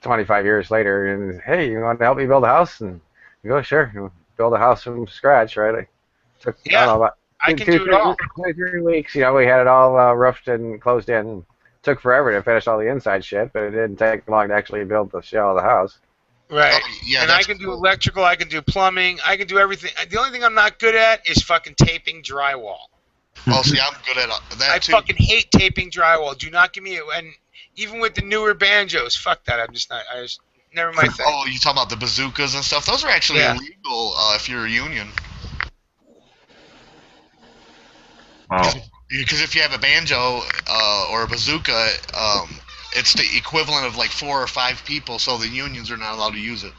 25 years later, and hey, you want to help me build a house? And you go, sure, build a house from scratch, right? I took I don't know, about I can do it all. 3 weeks. We had it all roofed and closed in. It took forever to finish all the inside shit, but it didn't take long to actually build the shell of the house. Right. And I can do electrical, I can do plumbing, I can do everything. The only thing I'm not good at is fucking taping drywall. Oh, see, I'm good at that too. I fucking hate taping drywall. Do not give me it. And even with the newer banjos, fuck that. I'm just not. I just never my thing. Oh, you talking about the bazookas and stuff? Those are actually illegal if you're a union. Wow. Because if you have a banjo or a bazooka, it's the equivalent of like 4 or 5 people, so the unions are not allowed to use it.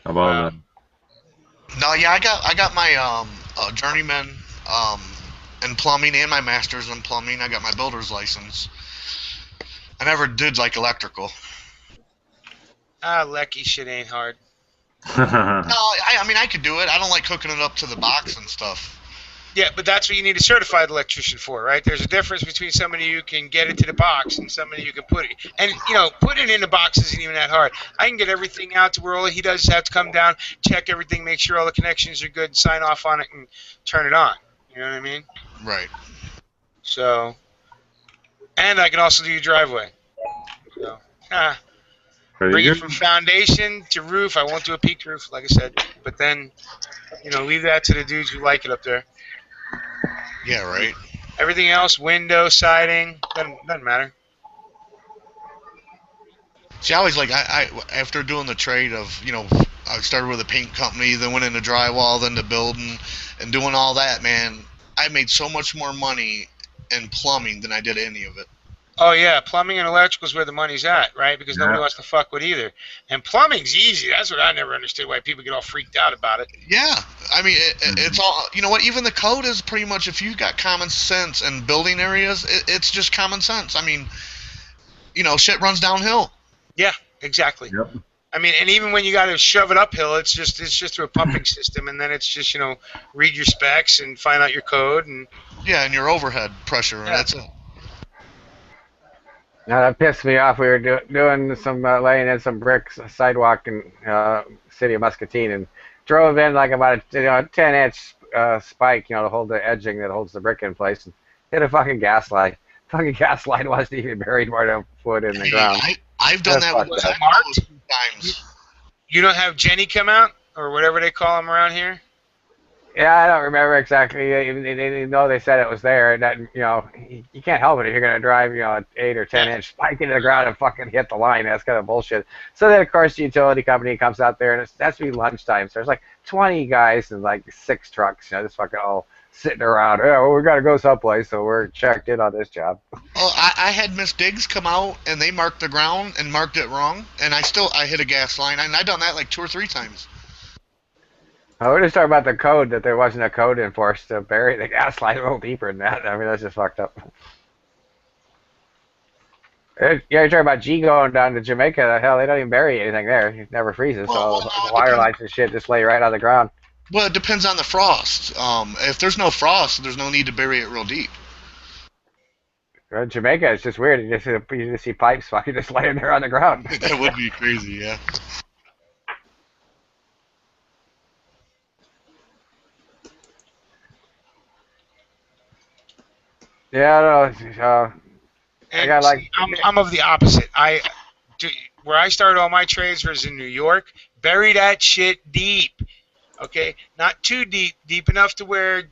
About that. No, yeah, I got my journeyman in plumbing and my master's in plumbing. I got my builder's license. I never did like electrical. Lecky shit ain't hard. No, I mean I could do it. I don't like hooking it up to the box and stuff. Yeah, but that's what you need a certified electrician for, right? There's a difference between somebody who can get it to the box and somebody who can put it. And, putting it in the box isn't even that hard. I can get everything out to where all he does is have to come down, check everything, make sure all the connections are good, sign off on it, and turn it on. You know what I mean? Right. So, and I can also do your driveway. So, bring it from foundation to roof. I won't do a peaked roof, like I said. But then, leave that to the dudes who like it up there. Yeah, right. Everything else, window, siding, doesn't matter. See, I always I after doing the trade of, I started with a paint company, then went into drywall, then to building, and doing all that, man, I made so much more money in plumbing than I did any of it. Oh, yeah, plumbing and electrical is where the money's at, right? Because nobody wants to fuck with either. And plumbing's easy. That's what I never understood, why people get all freaked out about it. Yeah. I mean, it's all, you know what, even the code is pretty much, if you've got common sense in building areas, it's just common sense. I mean, shit runs downhill. Yeah, exactly. Yep. I mean, and even when you got to shove it uphill, it's just through a pumping system, and then it's just, read your specs and find out your code. And yeah, and your overhead pressure, and that's it. Now that pissed me off. We were doing some laying in some bricks sidewalk in city of Muscatine, and drove in like about a 10-inch spike, to hold the edging that holds the brick in place, and hit a fucking gas line. Fucking gas line wasn't even buried more than a foot in the ground. I've done that with times. You don't have Jenny come out or whatever they call them around here? Yeah, I don't remember exactly. Even though they said it was there, and that you can't help it if you're gonna drive an 8 or 10-inch spike into the ground and fucking hit the line. That's kind of bullshit. So then, of course, the utility company comes out there, and it has to be lunchtime. So there's like 20 guys and like 6 trucks, just fucking all sitting around. Yeah, well, we gotta go someplace, so we're checked in on this job. Oh, I had Miss Diggs come out, and they marked the ground and marked it wrong, and I hit a gas line, and I done that like 2 or 3 times. We're just talking about the code, that there wasn't a code enforced to bury the gas line a little deeper than that. I mean, that's just fucked up. Yeah, you're talking about G going down to Jamaica. The hell, they don't even bury anything there. It never freezes, Well, so the no, it wire depends. lines and shit just lay right on the ground. Well, it depends on the frost. If there's no frost, there's no need to bury it real deep. In Jamaica, it's just weird. You just see pipes fucking just laying there on the ground. That would be crazy, yeah. Yeah, I don't know. I And got like see, I'm of the opposite. Where I started all my trades was in New York. Bury that shit deep, okay? Not too deep, deep enough to where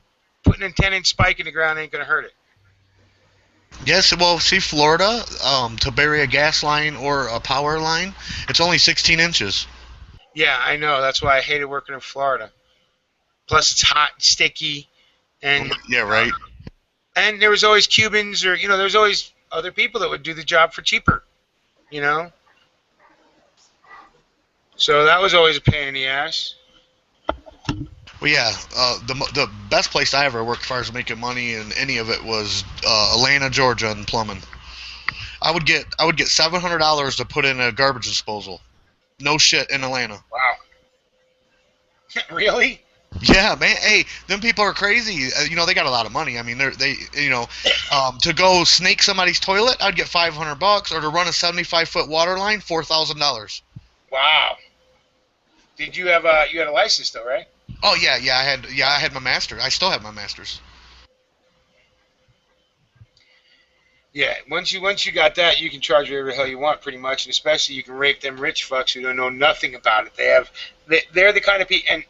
putting a 10-inch spike in the ground ain't gonna hurt it. Yes, well, see, Florida, to bury a gas line or a power line, it's only 16 inches. Yeah, I know. That's why I hated working in Florida. Plus, it's hot and sticky, and Yeah, right. and there was always Cubans, or there was always other people that would do the job for cheaper, you know. So that was always a pain in the ass. Well, yeah, the best place I ever worked as far as making money in any of it was Atlanta, Georgia, in plumbing. I would get $700 to put in a garbage disposal. No shit, in Atlanta. Wow. Really? Yeah, man. Hey, them people are crazy. They got a lot of money. I mean, to go snake somebody's toilet, I'd get $500, or to run a 75-foot water line, $4,000. Wow. Did you had a license though, right? Oh yeah, I had my master. I still have my master's. Yeah. Once you got that, you can charge whatever the hell you want, pretty much, and especially you can rape them rich fucks who don't know nothing about it. They're the kind of people, and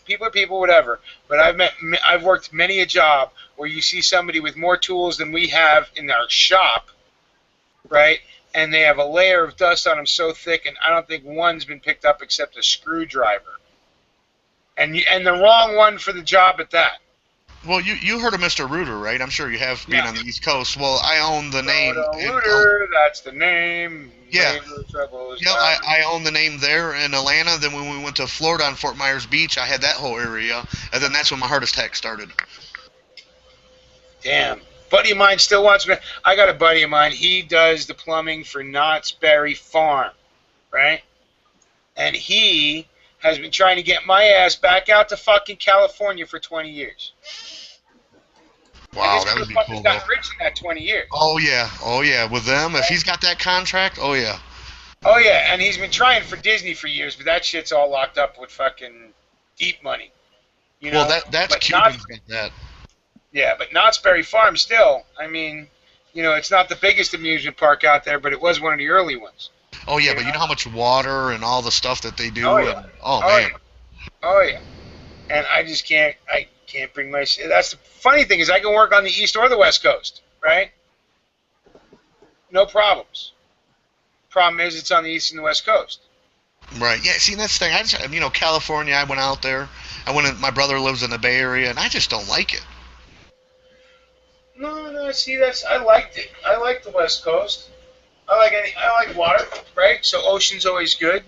people are people, whatever. But I've worked many a job where you see somebody with more tools than we have in our shop, right? And they have a layer of dust on them so thick, and I don't think one's been picked up except a screwdriver. And the wrong one for the job at that. Well, you heard of Mr. Rooter, right? I'm sure you have, being on the East Coast. Well, I own the name. Rooter, that's the name. Yeah. I own the name there in Atlanta. Then when we went to Florida on Fort Myers Beach, I had that whole area, and then that's when my heart attack started. Damn. Buddy of mine still wants me. I got a buddy of mine. He does the plumbing for Knott's Berry Farm, right? And he has been trying to get my ass back out to fucking California for 20 years. Wow, that would be cool. Got rich in that 20 years. Oh yeah. With them, if he's got that contract, oh yeah. Oh yeah, and he's been trying for Disney for years, but that shit's all locked up with fucking deep money. Well, that's Cubans got that. Yeah, but Knott's Berry Farm still. I mean, it's not the biggest amusement park out there, but it was one of the early ones. Oh yeah, but you know how much water and all the stuff that they do. Oh yeah. Man. Oh yeah. And I just can't. I can't bring my. That's the funny thing is I can work on the East or the West Coast, right? No problems. Problem is it's on the East and the West Coast. Right. Yeah. See, that's the thing. California. I went out there. My brother lives in the Bay Area, and I just don't like it. No. See, I liked it. I like the West Coast. I like water, right? So ocean's always good.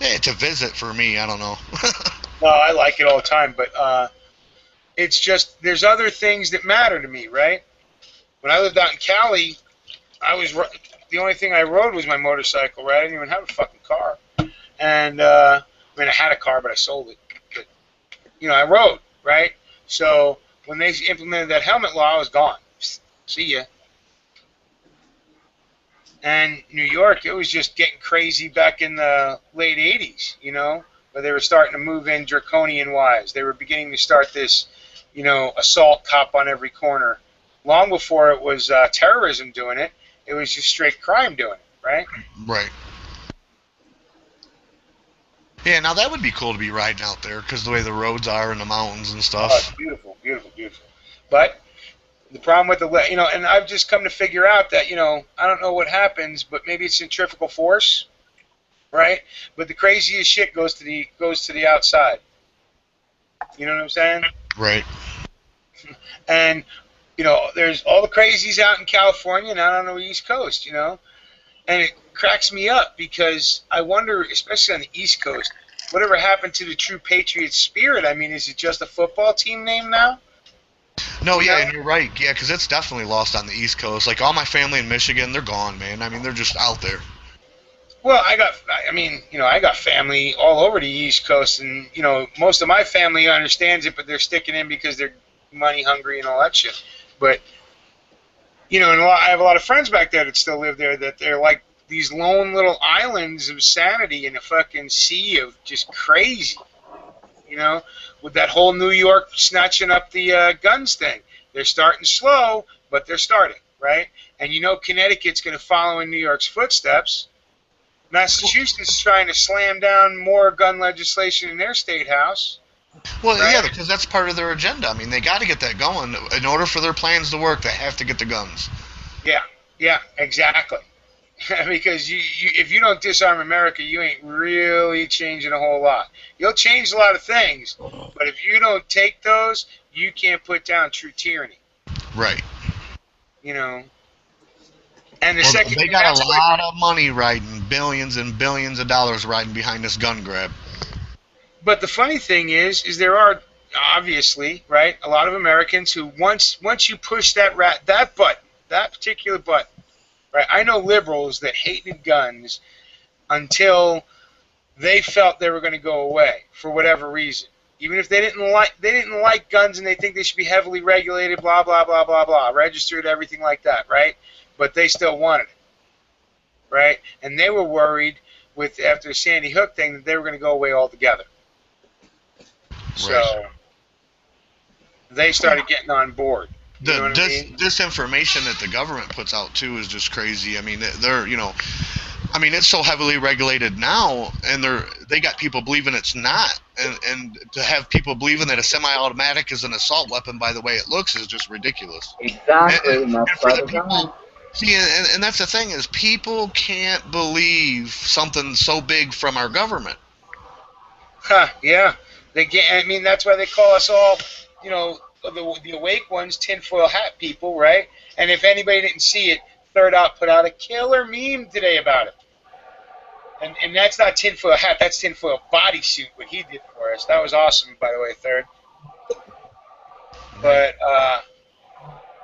Yeah, to visit for me, I don't know. No, I like it all the time, but it's just there's other things that matter to me, right? When I lived out in Cali, the only thing I rode was my motorcycle, right? I didn't even have a fucking car, and I had a car, but I sold it. But I rode, right? So when they implemented that helmet law, I was gone. See ya. And New York, it was just getting crazy back in the late 80s, where they were starting to move in draconian-wise. They were beginning to start this, assault cop on every corner. Long before it was terrorism doing it, it was just straight crime doing it, right? Right. Yeah, now that would be cool to be riding out there because the way the roads are and the mountains and stuff. Oh, it's beautiful, beautiful, beautiful. But the problem with and I've just come to figure out that, I don't know what happens, but maybe it's centrifugal force, right? But the craziest shit goes to the outside. You know what I'm saying? Right. And, there's all the crazies out in California and out on the East Coast, and it cracks me up because I wonder, especially on the East Coast, whatever happened to the true Patriot spirit? I mean, is it just a football team name now? No, yeah, and you're right. Yeah, because it's definitely lost on the East Coast. Like all my family in Michigan, they're gone, man. I mean, they're just out there. Well, I got family all over the East Coast, and most of my family understands it, but they're sticking in because they're money hungry and all that shit. But and I have a lot of friends back there that still live there that they're like these lone little islands of sanity in a fucking sea of just crazy. With that whole New York snatching up the guns thing. They're starting slow, but they're starting, right? And Connecticut's going to follow in New York's footsteps. Massachusetts is trying to slam down more gun legislation in their state house. Well, right? Yeah, because that's part of their agenda. I mean, they got to get that going. In order for their plans to work, they have to get the guns. Yeah, exactly. Because if you don't disarm America, you ain't really changing a whole lot. You'll change a lot of things, but if you don't take those, you can't put down true tyranny. Right. And they got a lot of money riding, billions and billions of dollars riding behind this gun grab. But the funny thing is there are obviously, right, a lot of Americans who once you push that button, that particular button, right? I know liberals that hated guns until they felt they were going to go away for whatever reason. Even if they didn't like guns and they think they should be heavily regulated, blah blah blah blah blah, registered, everything like that, right? But they still wanted it, right? And they were worried after the Sandy Hook thing that they were going to go away altogether. Right. So they started getting on board. Disinformation that the government puts out too is just crazy. I mean, it's so heavily regulated now, and they got people believing it's not, and to have people believing that a semi-automatic is an assault weapon by the way it looks is just ridiculous. Exactly, and that's by design. See, and that's the thing is people can't believe something so big from our government. Yeah, they can't. I mean, that's why they call us all, the awake ones, tinfoil hat people, right? And if anybody didn't see it, Third Out put out a killer meme today about it. And that's not tinfoil hat, that's tinfoil bodysuit, what he did for us. That was awesome, by the way, Third. But,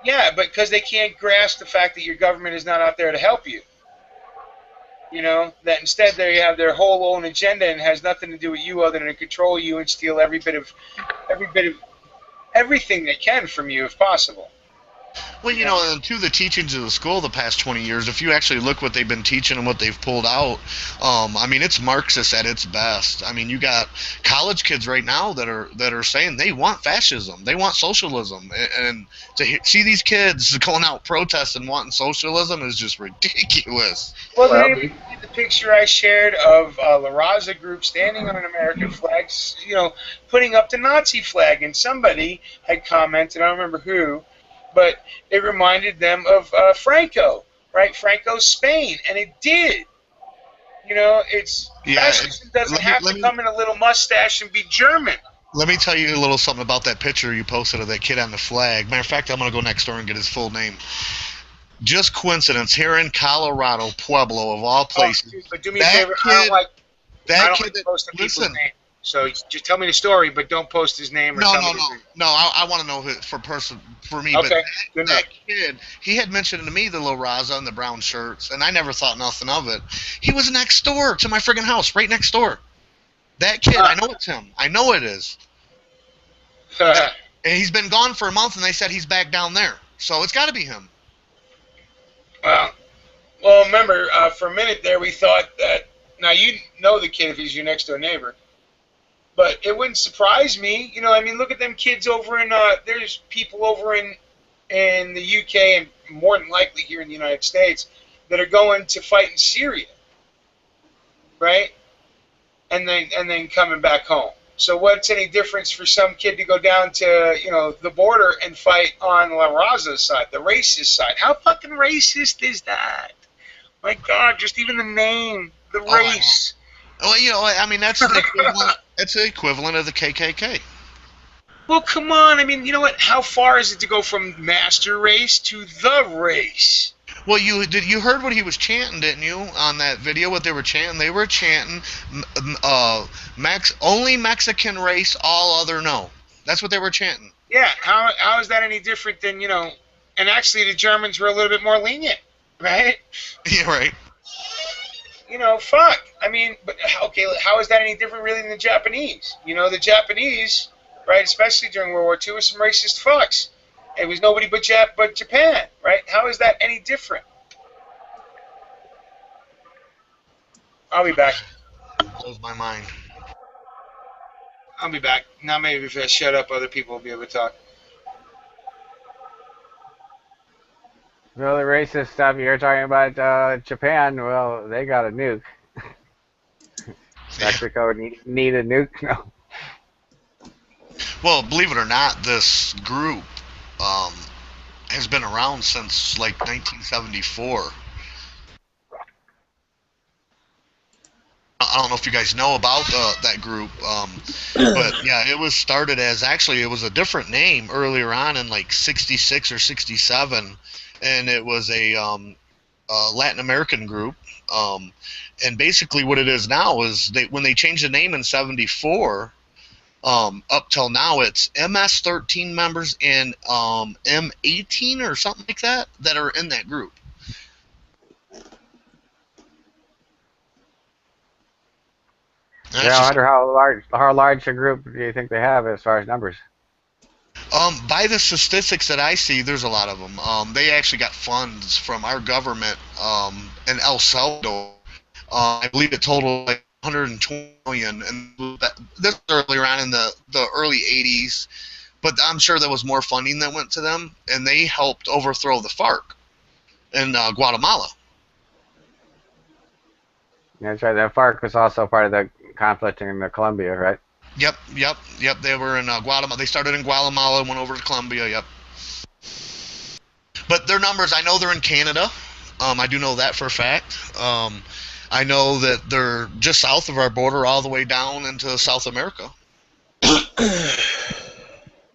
yeah, but because they can't grasp the fact that your government is not out there to help you. That instead they have their whole own agenda and has nothing to do with you other than to control you and steal every bit of everything they can from you if possible. Well, and to the teachings of the school the past 20 years, if you actually look what they've been teaching and what they've pulled out, it's Marxist at its best. I mean, you got college kids right now that are saying they want fascism, they want socialism, and to see these kids going out protesting wanting socialism is just ridiculous. Well, the picture I shared of La Raza group standing on an American flag, putting up the Nazi flag, and somebody had commented, I don't remember who, but it reminded them of Franco, right? Franco's Spain, and it did. Fascism doesn't have to come in a little mustache and be German. Let me tell you a little something about that picture you posted of that kid on the flag. Matter of fact, I'm going to go next door and get his full name. Just coincidence, here in Colorado, Pueblo, of all places. But do me a favor, I don't like posting people's name. So just tell me the story, but don't post his name or something. No. I want to know for me. Okay, but that kid, he had mentioned to me the La Raza and the brown shirts, and I never thought nothing of it. He was next door to my friggin' house, right next door. That kid, I know it's him. I know it is. And he's been gone for a month, and they said he's back down there. So it's got to be him. Well, remember, for a minute there, we thought that. Now you know the kid if he's your next door neighbor. But it wouldn't surprise me, look at them kids over in, there's people over in the UK and more than likely here in the United States that are going to fight in Syria, right? And then coming back home. So what's any difference for some kid to go down to, the border and fight on La Raza's side, the racist side? How fucking racist is that? My God, just even the name, the race. Well, that's the equivalent. It's the equivalent of the KKK. Well, come on. I mean, you know what? How far is it to go from master race to the race? Well, you heard what he was chanting, didn't you? On that video, what they were chanting? They were chanting, only Mexican race, all other no. That's what they were chanting. Yeah, how is that any different than, and actually the Germans were a little bit more lenient, right? Yeah, right. Fuck. I mean, but okay, how is that any different really than the Japanese? The Japanese, right, especially during World War II, were some racist fucks. It was nobody but Japan, right? How is that any different? I'll be back. Blows my mind. I'll be back. Now maybe if I shut up, other people will be able to talk. Well, the racist stuff you're talking about, Japan, well, they got a nuke. Mexico need a nuke? No. Well, believe it or not, this group has been around since like 1974. I don't know if you guys know about that group, but yeah, it was started as, actually, it was a different name earlier on in like 66 or 67, and it was a Latin American group. And basically what it is now is when they changed the name in 74, up till now it's MS-13 members and M-18 or something like that are in that group. Yeah, I wonder how large a group do you think they have as far as numbers? By the statistics that I see, there's a lot of them. They actually got funds from our government in El Salvador. I believe it totaled like 120 million, and this was earlier on in the early 80s. But I'm sure there was more funding that went to them, and they helped overthrow the FARC in Guatemala. Yeah, that's right. The FARC was also part of the conflict in Colombia, right? Yep. They were in Guatemala. They started in Guatemala and went over to Colombia. Yep. But their numbers, I know they're in Canada. I do know that for a fact. I know that they're just south of our border, all the way down into South America.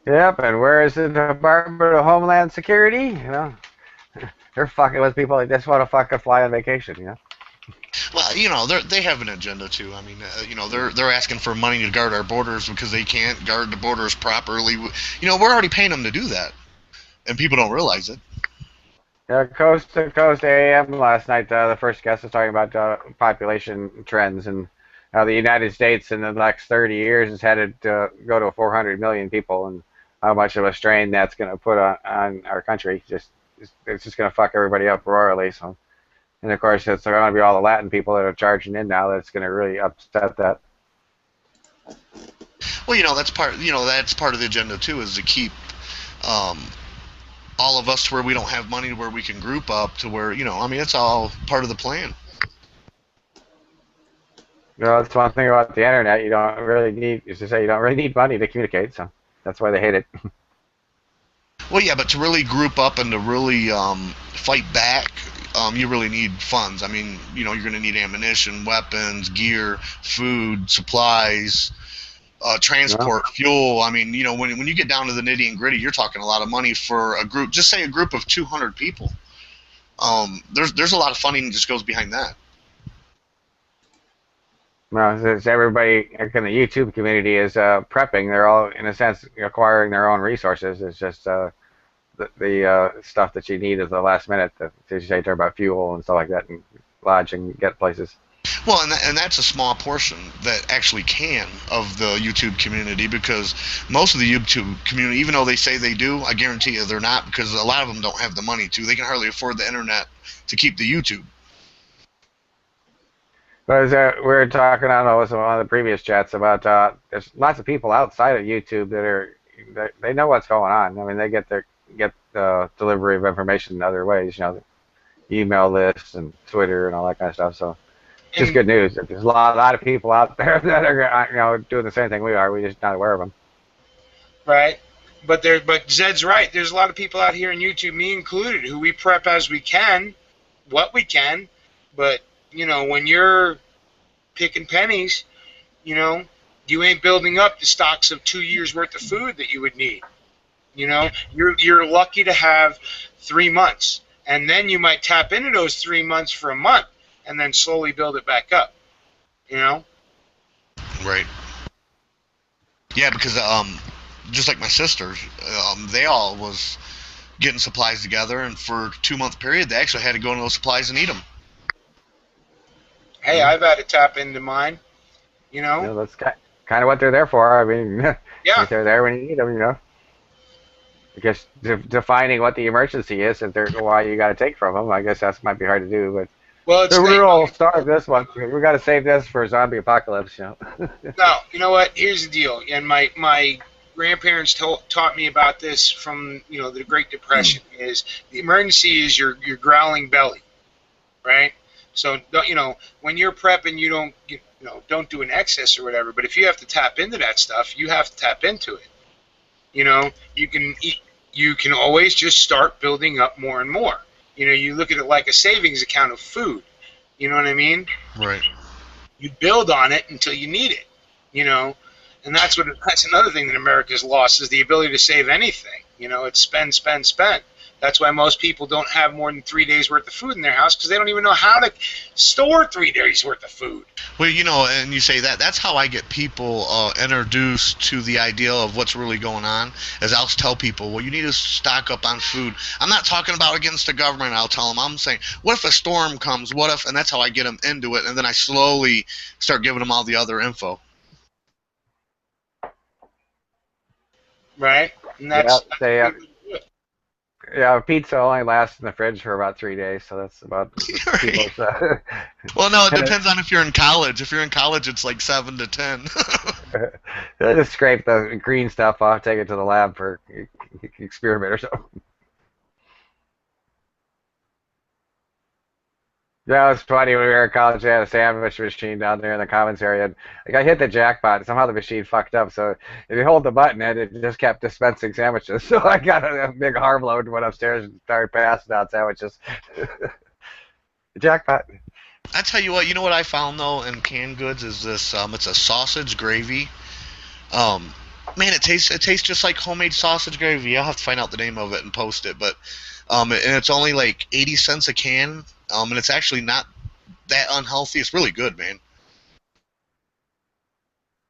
Yep. And where is the Department of Homeland Security? They're fucking with people that just want to fucking fly on vacation. Well, they have an agenda too. I mean, they're asking for money to guard our borders because they can't guard the borders properly. We're already paying them to do that, and people don't realize it. Yeah, Coast to Coast AM last night, the first guest was talking about population trends and how the United States in the next 30 years is headed to go to 400 million people, and how much of a strain that's going to put on our country. It's just going to fuck everybody up royally. So. And of course, it's going to be all the Latin people that are charging in now. That's going to really upset that. Well, that's part. That's part of the agenda too, is to keep all of us to where we don't have money, to where we can group up, to where it's all part of the plan. That's one thing about the internet. You don't really need money to communicate. So that's why they hate it. Well, yeah, but to really group up and to really fight back. You really need funds. I mean, you're going to need ammunition, weapons, gear, food, supplies, transport, fuel. I mean, when you get down to the nitty and gritty, you're talking a lot of money for a group. Just say a group of 200 people. There's a lot of funding that just goes behind that. Well, it's everybody in the YouTube community is prepping. They're all, in a sense, acquiring their own resources. It's just the stuff that you need at the last minute, as you say, talk about fuel and stuff like that, and lodging, get places. Well, and that's a small portion that actually can of the YouTube community, because most of the YouTube community, even though they say they do, I guarantee you they're not, because a lot of them don't have the money to. They can hardly afford the internet to keep the YouTube. But we were talking, I don't know, it was one of the previous chats about there's lots of people outside of YouTube that they know what's going on. I mean, they get delivery of information in other ways, email lists and Twitter and all that kind of stuff. So it's just good news. There's a lot of people out there that are doing the same thing we are. We're just not aware of them. Right. But Zed's right. There's a lot of people out here in YouTube, me included, who we prep as we can, what we can. But when you're picking pennies, you ain't building up the stocks of 2 years worth of food that you would need. You're lucky to have 3 months. And then you might tap into those 3 months for a month and then slowly build it back up. You know? Right. Yeah, because just like my sisters, they all was getting supplies together, and for a 2-month period, they actually had to go into those supplies and eat them. Hey, I've had to tap into mine. You know? You know, that's kind of what they're there for. I mean, Yeah. they're there when you need them, you know. Because defining what the emergency is, if they're why you got to take from them, I guess that might be hard to do. But Well, the rule starve this one. We got to save this for a zombie apocalypse, you know. No, you know what? Here's the deal. And my grandparents taught me about this from, you know, the Great Depression. Is the emergency is your growling belly, right? So, you know, when you're prepping, you don't do an excess or whatever. But if you have to tap into that stuff, you have to tap into it. You know, you can always just start building up more and more. You know, you look at it like a savings account of food. You know what I mean? Right. You build on it until you need it. You know, and that's another thing that America's lost is the ability to save anything. You know, it's spend, spend, spend. That's why most people don't have more than 3 days worth of food in their house because they don't even know how to store 3 days worth of food. Well, you know, and you say that, that's how I get people introduced to the idea of what's really going on, is I'll tell people, well, you need to stock up on food. I'm not talking about against the government, I'll tell them. I'm saying, what if a storm comes? What if, and that's how I get them into it, and then I slowly start giving them all the other info. Right? And that's... Yeah, pizza only lasts in the fridge for about 3 days, so that's about people's... Well, no, it depends on if you're in college. If you're in college, it's like 7 to 10. Just scrape the green stuff off, take it to the lab for experiment or something. Yeah, it was funny when we were in college. They had a sandwich machine down there in the commons area. And I hit the jackpot. Somehow the machine fucked up. So if you hold the button, it just kept dispensing sandwiches. So I got a big arm load and went upstairs and started passing out sandwiches. Jackpot. I tell you what, you know what I found though in canned goods is this. It's a sausage gravy. Man, it tastes just like homemade sausage gravy. I'll have to find out the name of it and post it. But and it's only like 80 cents a can. And it's actually not that unhealthy. It's really good, man.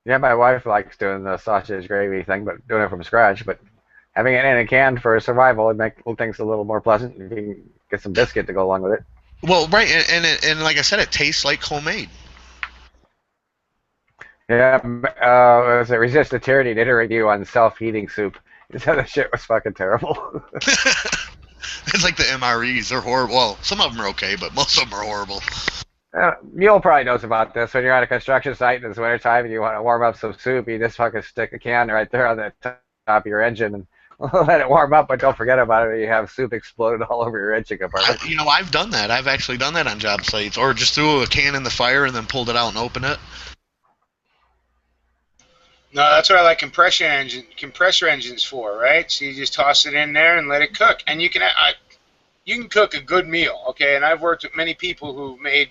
Yeah, my wife likes doing the sausage gravy thing, but doing it from scratch. But having it in a can for survival would make things a little more pleasant. You can get some biscuit to go along with it. Well, right, and like I said, it tastes like homemade. Yeah, was it Resist the Tyranny did a review on self-heating soup. He said the shit was fucking terrible. It's like the MREs. They're horrible. Well, some of them are okay, but most of them are horrible. Mule probably knows about this. When you're on a construction site and it's wintertime and you want to warm up some soup, you just fucking stick a can right there on the top of your engine and let it warm up, but don't forget about it or you have soup exploded all over your engine compartment. You know, I've done that. I've actually done that on job sites. Or just threw a can in the fire and then pulled it out and opened it. No, that's what I like compressor engines for, right? So you just toss it in there and let it cook, and you can cook a good meal, okay? And I've worked with many people who made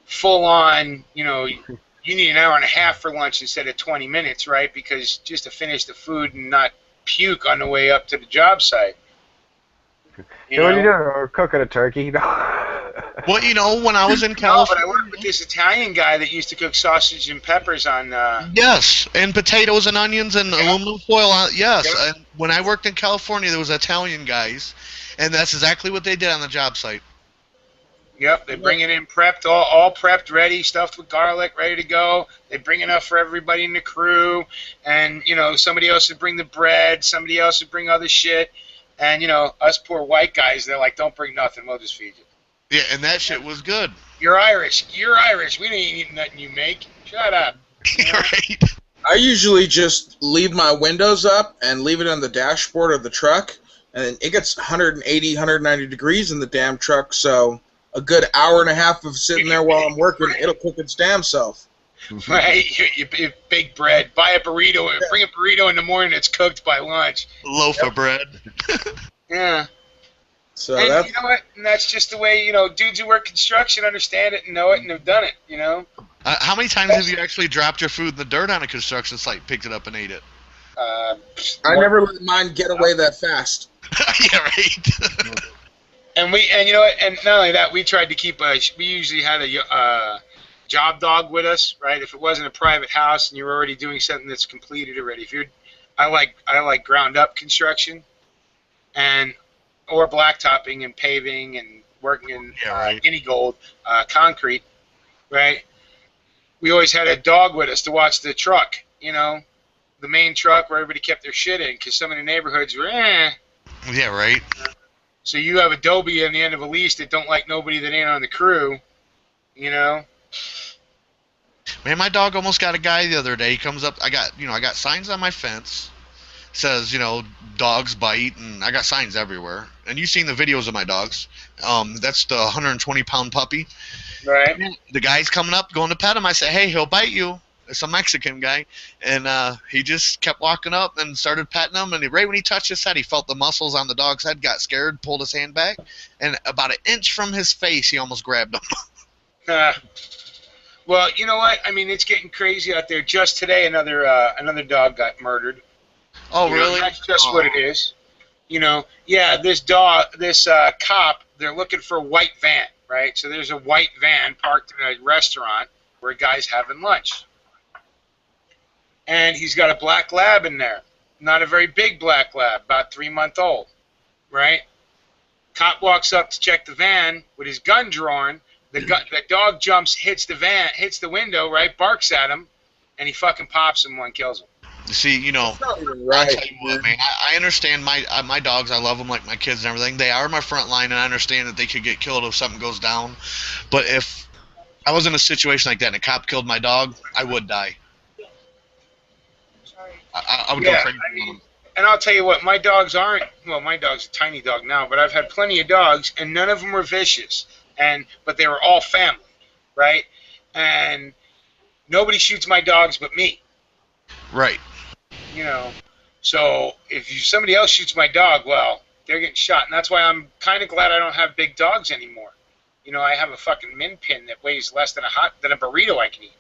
full-on, you know, you need an hour and a half for lunch instead of 20 minutes, right? Because just to finish the food and not puke on the way up to the job site. You know? What are you doing? Or cooking a turkey? Well, you know, when I was in California... No, but I worked with this Italian guy that used to cook sausage and peppers on... Yes, and potatoes and onions and aluminum foil. Yes, Yep. and when I worked in California, there was Italian guys, and that's exactly what they did on the job site. Yep, they bring it in prepped, all prepped, ready, stuffed with garlic, ready to go. They bring enough for everybody in the crew, and, you know, somebody else would bring the bread, somebody else would bring other shit, and, you know, us poor white guys, they're like, don't bring nothing, we'll just feed you. Yeah, and that shit was good. You're Irish. You're Irish. We ain't eating nothing you make. Shut up. Right. I usually just leave my windows up and leave it on the dashboard of the truck, and it gets 180, 190 degrees in the damn truck, so a good hour and a half of sitting there while I'm working, it'll cook its damn self. Right, you bake bread. Buy a burrito. Bring a burrito in the morning that's cooked by lunch. Loaf of bread. Yeah. So and that's, you know what? And that's just the way, you know, dudes who work construction understand it and know it and have done it, you know? How many times have you actually dropped your food in the dirt on a construction site, picked it up and ate it? I never let mine get away that fast. Yeah, right. And you know what? And not only that, we tried to keep we usually had a job dog with us, right? If it wasn't a private house and you're already doing something that's completed already. I like ground up construction, and or blacktopping and paving and working in guinea gold concrete, right? We always had a dog with us to watch the truck, you know, the main truck where everybody kept their shit in, because some of the neighborhoods were Yeah, right. So you have Adobe on the end of a lease that don't like nobody that ain't on the crew, you know. Man, my dog almost got a guy the other day. He comes up. I got signs on my fence. Says, dogs bite, and I got signs everywhere. And you've seen the videos of my dogs. That's the 120-pound puppy. Right. The guy's coming up, going to pet him. I say, hey, he'll bite you. It's a Mexican guy. And he just kept walking up and started petting him. And right when he touched his head, he felt the muscles on the dog's head, got scared, pulled his hand back. And about an inch from his face, he almost grabbed him. Well, you know what? I mean, it's getting crazy out there. Just today, another dog got murdered. Oh, really? That's just what it is. Yeah, this cop, they're looking for a white van, right? So there's a white van parked in a restaurant where a guy's having lunch. And he's got a black lab in there. Not a very big black lab, about 3-month-old, right? Cop walks up to check the van with his gun drawn. The dog jumps, hits the window, right? Barks at him, and he fucking pops him and kills him. See, I'll tell you what, man. I understand my dogs. I love them like my kids and everything. They are my front line, and I understand that they could get killed if something goes down. But if I was in a situation like that and a cop killed my dog, I would die. I would go crazy on them. And I'll tell you what, my dog's a tiny dog now, but I've had plenty of dogs, and none of them were vicious. But they were all family, right? And nobody shoots my dogs but me. Right. So if somebody else shoots my dog, well, they're getting shot. And that's why I'm kind of glad I don't have big dogs anymore. I have a fucking min pin that weighs less than a burrito I can eat.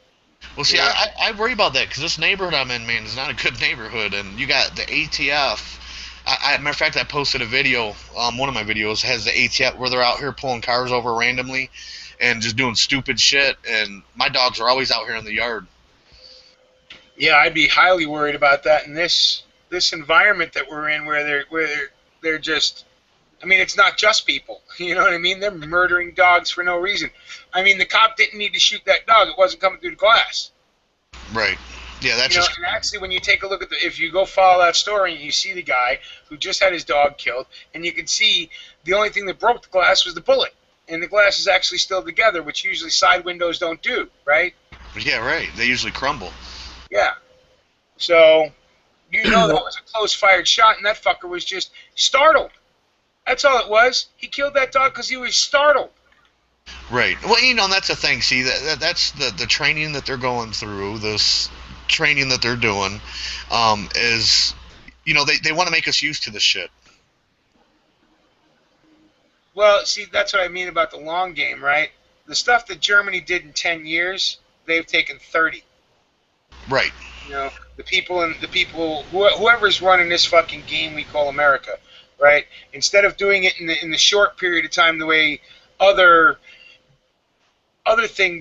Well, see, I worry about that because this neighborhood I'm in, man, is not a good neighborhood. And you got the ATF. Matter of fact, I posted a video. One of my videos has the ATF where they're out here pulling cars over randomly and just doing stupid shit. And my dogs are always out here in the yard. Yeah, I'd be highly worried about that in this environment that we're in, where they're just. I mean, it's not just people. You know what I mean? They're murdering dogs for no reason. I mean, the cop didn't need to shoot that dog. It wasn't coming through the glass. Right. Yeah, that's just. And actually, when you take a look at if you go follow that story, and you see the guy who just had his dog killed, and you can see the only thing that broke the glass was the bullet, and the glass is actually still together, which usually side windows don't do, right? Yeah, right. They usually crumble. Yeah. So, that was a close-fired shot, and that fucker was just startled. That's all it was. He killed that dog because he was startled. Right. Well, that's the thing. See, that's the training that they're going through, this training that they're doing, is, they want to make us used to this shit. Well, see, that's what I mean about the long game, right? The stuff that Germany did in 10 years, they've taken 30. Right. Whoever's running this fucking game we call America, right? Instead of doing it in the short period of time the way other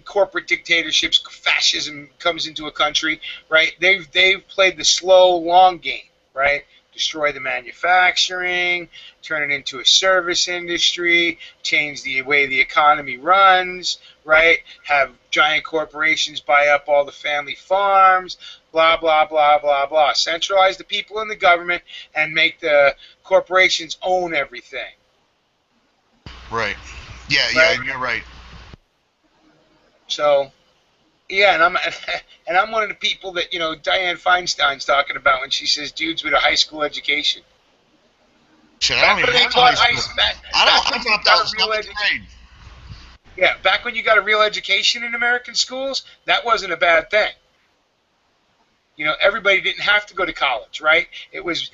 corporate dictatorships, fascism comes into a country, right? They've played the slow long game, right? Destroy the manufacturing, turn it into a service industry, change the way the economy runs, right? Have giant corporations buy up all the family farms, blah, blah, blah, blah, blah. Centralize the people in the government and make the corporations own everything. Right. Yeah, right? Yeah, you're right. So, yeah, and I'm one of the people that, Dianne Feinstein's talking about when she says dudes with a high school education. Shit, I don't even have a high school. I dropped out of 7th grade. Yeah, back when you got a real education in American schools, that wasn't a bad thing. Everybody didn't have to go to college, right? It was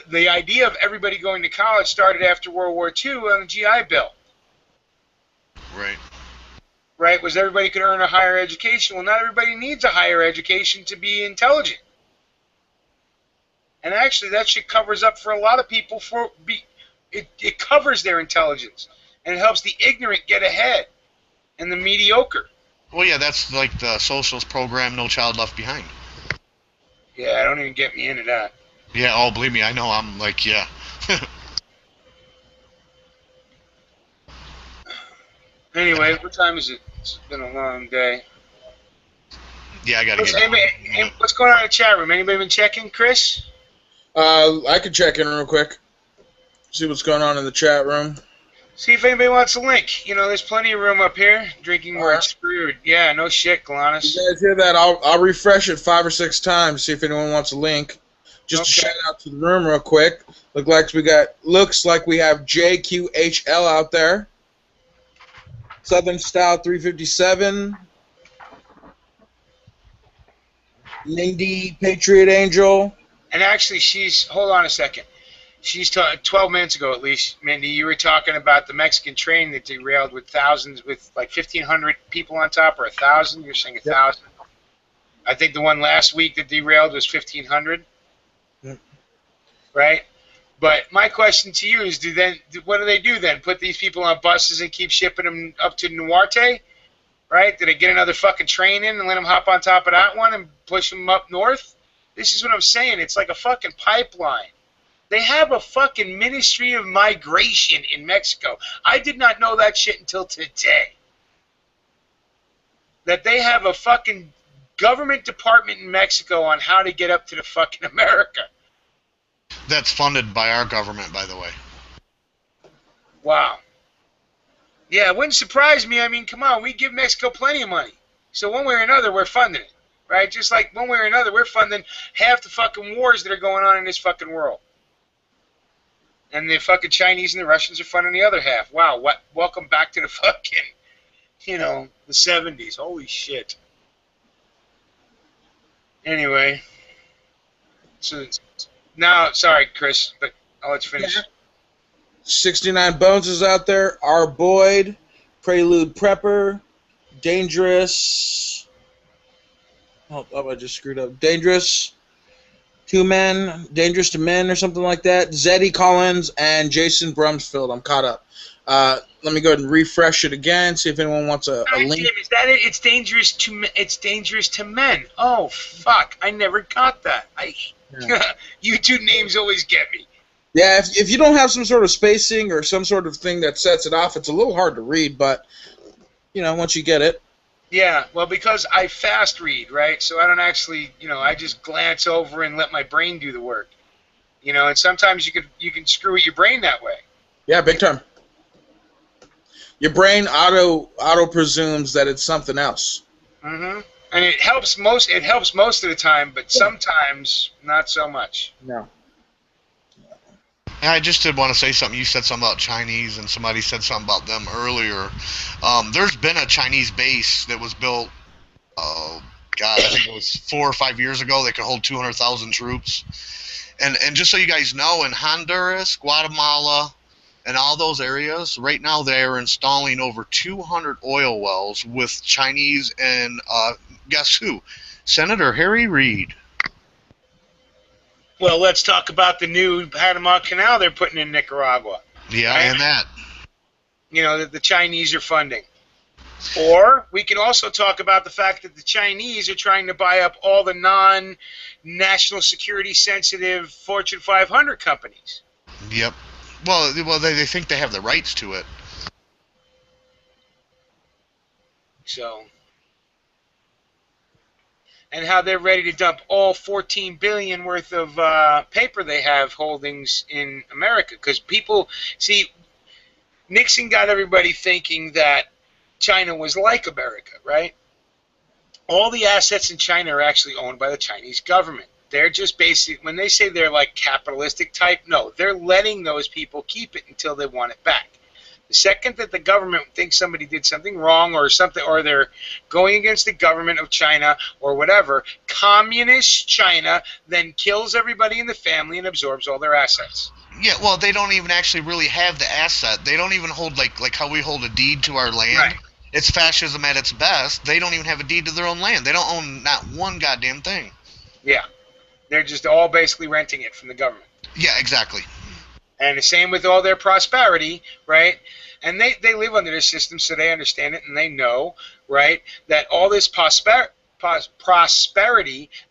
the idea of everybody going to college started after World War II on the GI Bill. Right. Right, was everybody could earn a higher education. Well, not everybody needs a higher education to be intelligent. And actually, that shit covers up for a lot of people It covers their intelligence, and it helps the ignorant get ahead and the mediocre. Well, yeah, that's like the socialist program, No Child Left Behind. Yeah, don't even get me into that. Yeah, oh, believe me, I know. I'm like, yeah. Anyway, what time is it? It's been a long day. Yeah, I gotta get. What's going on in the chat room? Anybody been checking, Chris? I could check in real quick. See what's going on in the chat room. See if anybody wants a link. You know, there's plenty of room up here. Drinking where it's screwed. Yeah, no shit, Galanis. You guys hear that? I'll refresh it 5 or 6 times. See if anyone wants a link. Just to shout out to the room real quick. Looks like we have JQHL out there. Southern Style 357. Lindy Patriot Angel. And actually, hold on a second. She's 12 minutes ago, at least, Mindy, you were talking about the Mexican train that derailed with thousands, with like 1,500 people on top, or 1,000. You're saying 1,000. I think the one last week that derailed was 1,500. Yep. Right? But my question to you is, what do they do then? Put these people on buses and keep shipping them up to Nuarte? Right? Do they get another fucking train in and let them hop on top of that one and push them up north? This is what I'm saying. It's like a fucking pipeline. They have a fucking Ministry of Migration in Mexico. I did not know that shit until today. That they have a fucking government department in Mexico on how to get up to the fucking America. That's funded by our government, by the way. Wow. Yeah, it wouldn't surprise me. I mean, come on, we give Mexico plenty of money. So one way or another, we're funding it. Right? Just like one way or another, we're funding half the fucking wars that are going on in this fucking world. And the fucking Chinese and the Russians are funding the other half. Wow, welcome back to the fucking, the 70s. Holy shit. Anyway. So, now, sorry, Chris, but I'll let you finish. Yeah. 69 Bones is out there. R. Boyd. Prelude Prepper. Dangerous. Oh, I just screwed up. Dangerous. Dangerous to Men or something like that. Zeddy Collins and Jason Brumsfield. I'm caught up. Let me go ahead and refresh it again. See if anyone wants a link. Is that it? It's dangerous to men. Oh fuck! I never got that. You two names always get me. Yeah, if you don't have some sort of spacing or some sort of thing that sets it off, it's a little hard to read. But once you get it. Yeah, well, because I fast read, right? So I don't actually, I just glance over and let my brain do the work. And sometimes you can screw with your brain that way. Yeah, big time. Your brain auto presumes that it's something else. Mm-hmm. And it helps most of the time, but sometimes not so much. No. I just did want to say something. You said something about Chinese, and somebody said something about them earlier. There's been a Chinese base that was built, I think it was 4 or 5 years ago. They could hold 200,000 troops. And just so you guys know, in Honduras, Guatemala, and all those areas, right now they are installing over 200 oil wells with Chinese and guess who? Senator Harry Reid. Well, let's talk about the new Panama Canal they're putting in Nicaragua. Yeah, right? And that. That the Chinese are funding. Or we can also talk about the fact that the Chinese are trying to buy up all the non-national security sensitive Fortune 500 companies. Yep. Well, they think they have the rights to it. So... and how they're ready to dump all $14 billion worth of paper they have holdings in America. Because people, see, Nixon got everybody thinking that China was like America, right? All the assets in China are actually owned by the Chinese government. They're just basic, when they say they're like capitalistic type, no, they're letting those people keep it until they want it back. The second that the government thinks somebody did something wrong or something, or they're going against the government of China or whatever, communist China then kills everybody in the family and absorbs all their assets. Yeah, well, they don't even actually really have the asset. They don't even hold like how we hold a deed to our land. Right. It's fascism at its best. They don't even have a deed to their own land. They don't own not one goddamn thing. Yeah. They're just all basically renting it from the government. Yeah, exactly. And the same with all their prosperity, right? And they live under this system, so they understand it and they know, right, that all this prosperity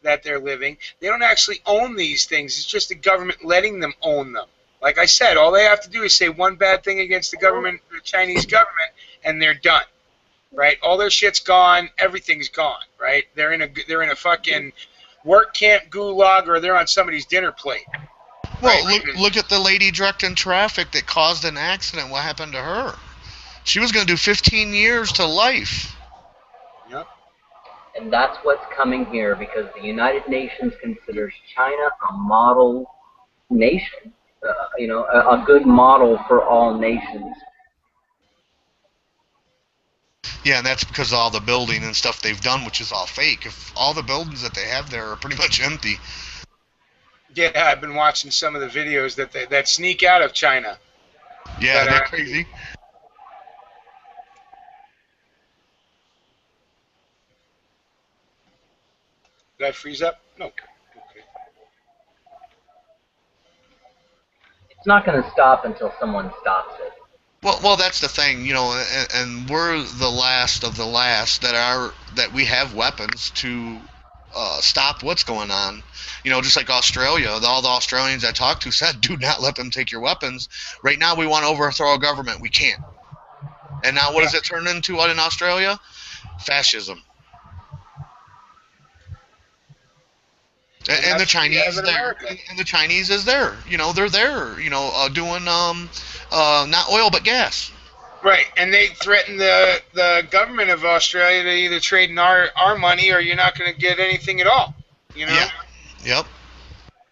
that they're living, they don't actually own these things. It's just the government letting them own them. Like I said, all they have to do is say one bad thing against the government, the Chinese government, and they're done, right? All their shit's gone, everything's gone, right? They're in a fucking work camp gulag, or they're on somebody's dinner plate. Well, look at the lady directing traffic that caused an accident. What happened to her? She was going to do 15 years to life. Yep. And that's what's coming here, because the United Nations considers China a model nation, a good model for all nations. Yeah, and that's because of all the building and stuff they've done, which is all fake. If all the buildings that they have there are pretty much empty. Yeah, I've been watching some of the videos that sneak out of China. Yeah, they're crazy. Did I freeze up? No. Okay. It's not going to stop until someone stops it. Well, that's the thing, and we're the last of the last that we have weapons to stop what's going on. Just like Australia, all the Australians I talked to said, do not let them take your weapons. Right now, we want to overthrow a government. We can't. And now, what does it turn into in Australia? Fascism. And the Chinese there, and the Chinese is there. They're there. Doing not oil but gas. Right, and they threaten the government of Australia to either trade in our money or you're not going to get anything at all. Yeah. Yep.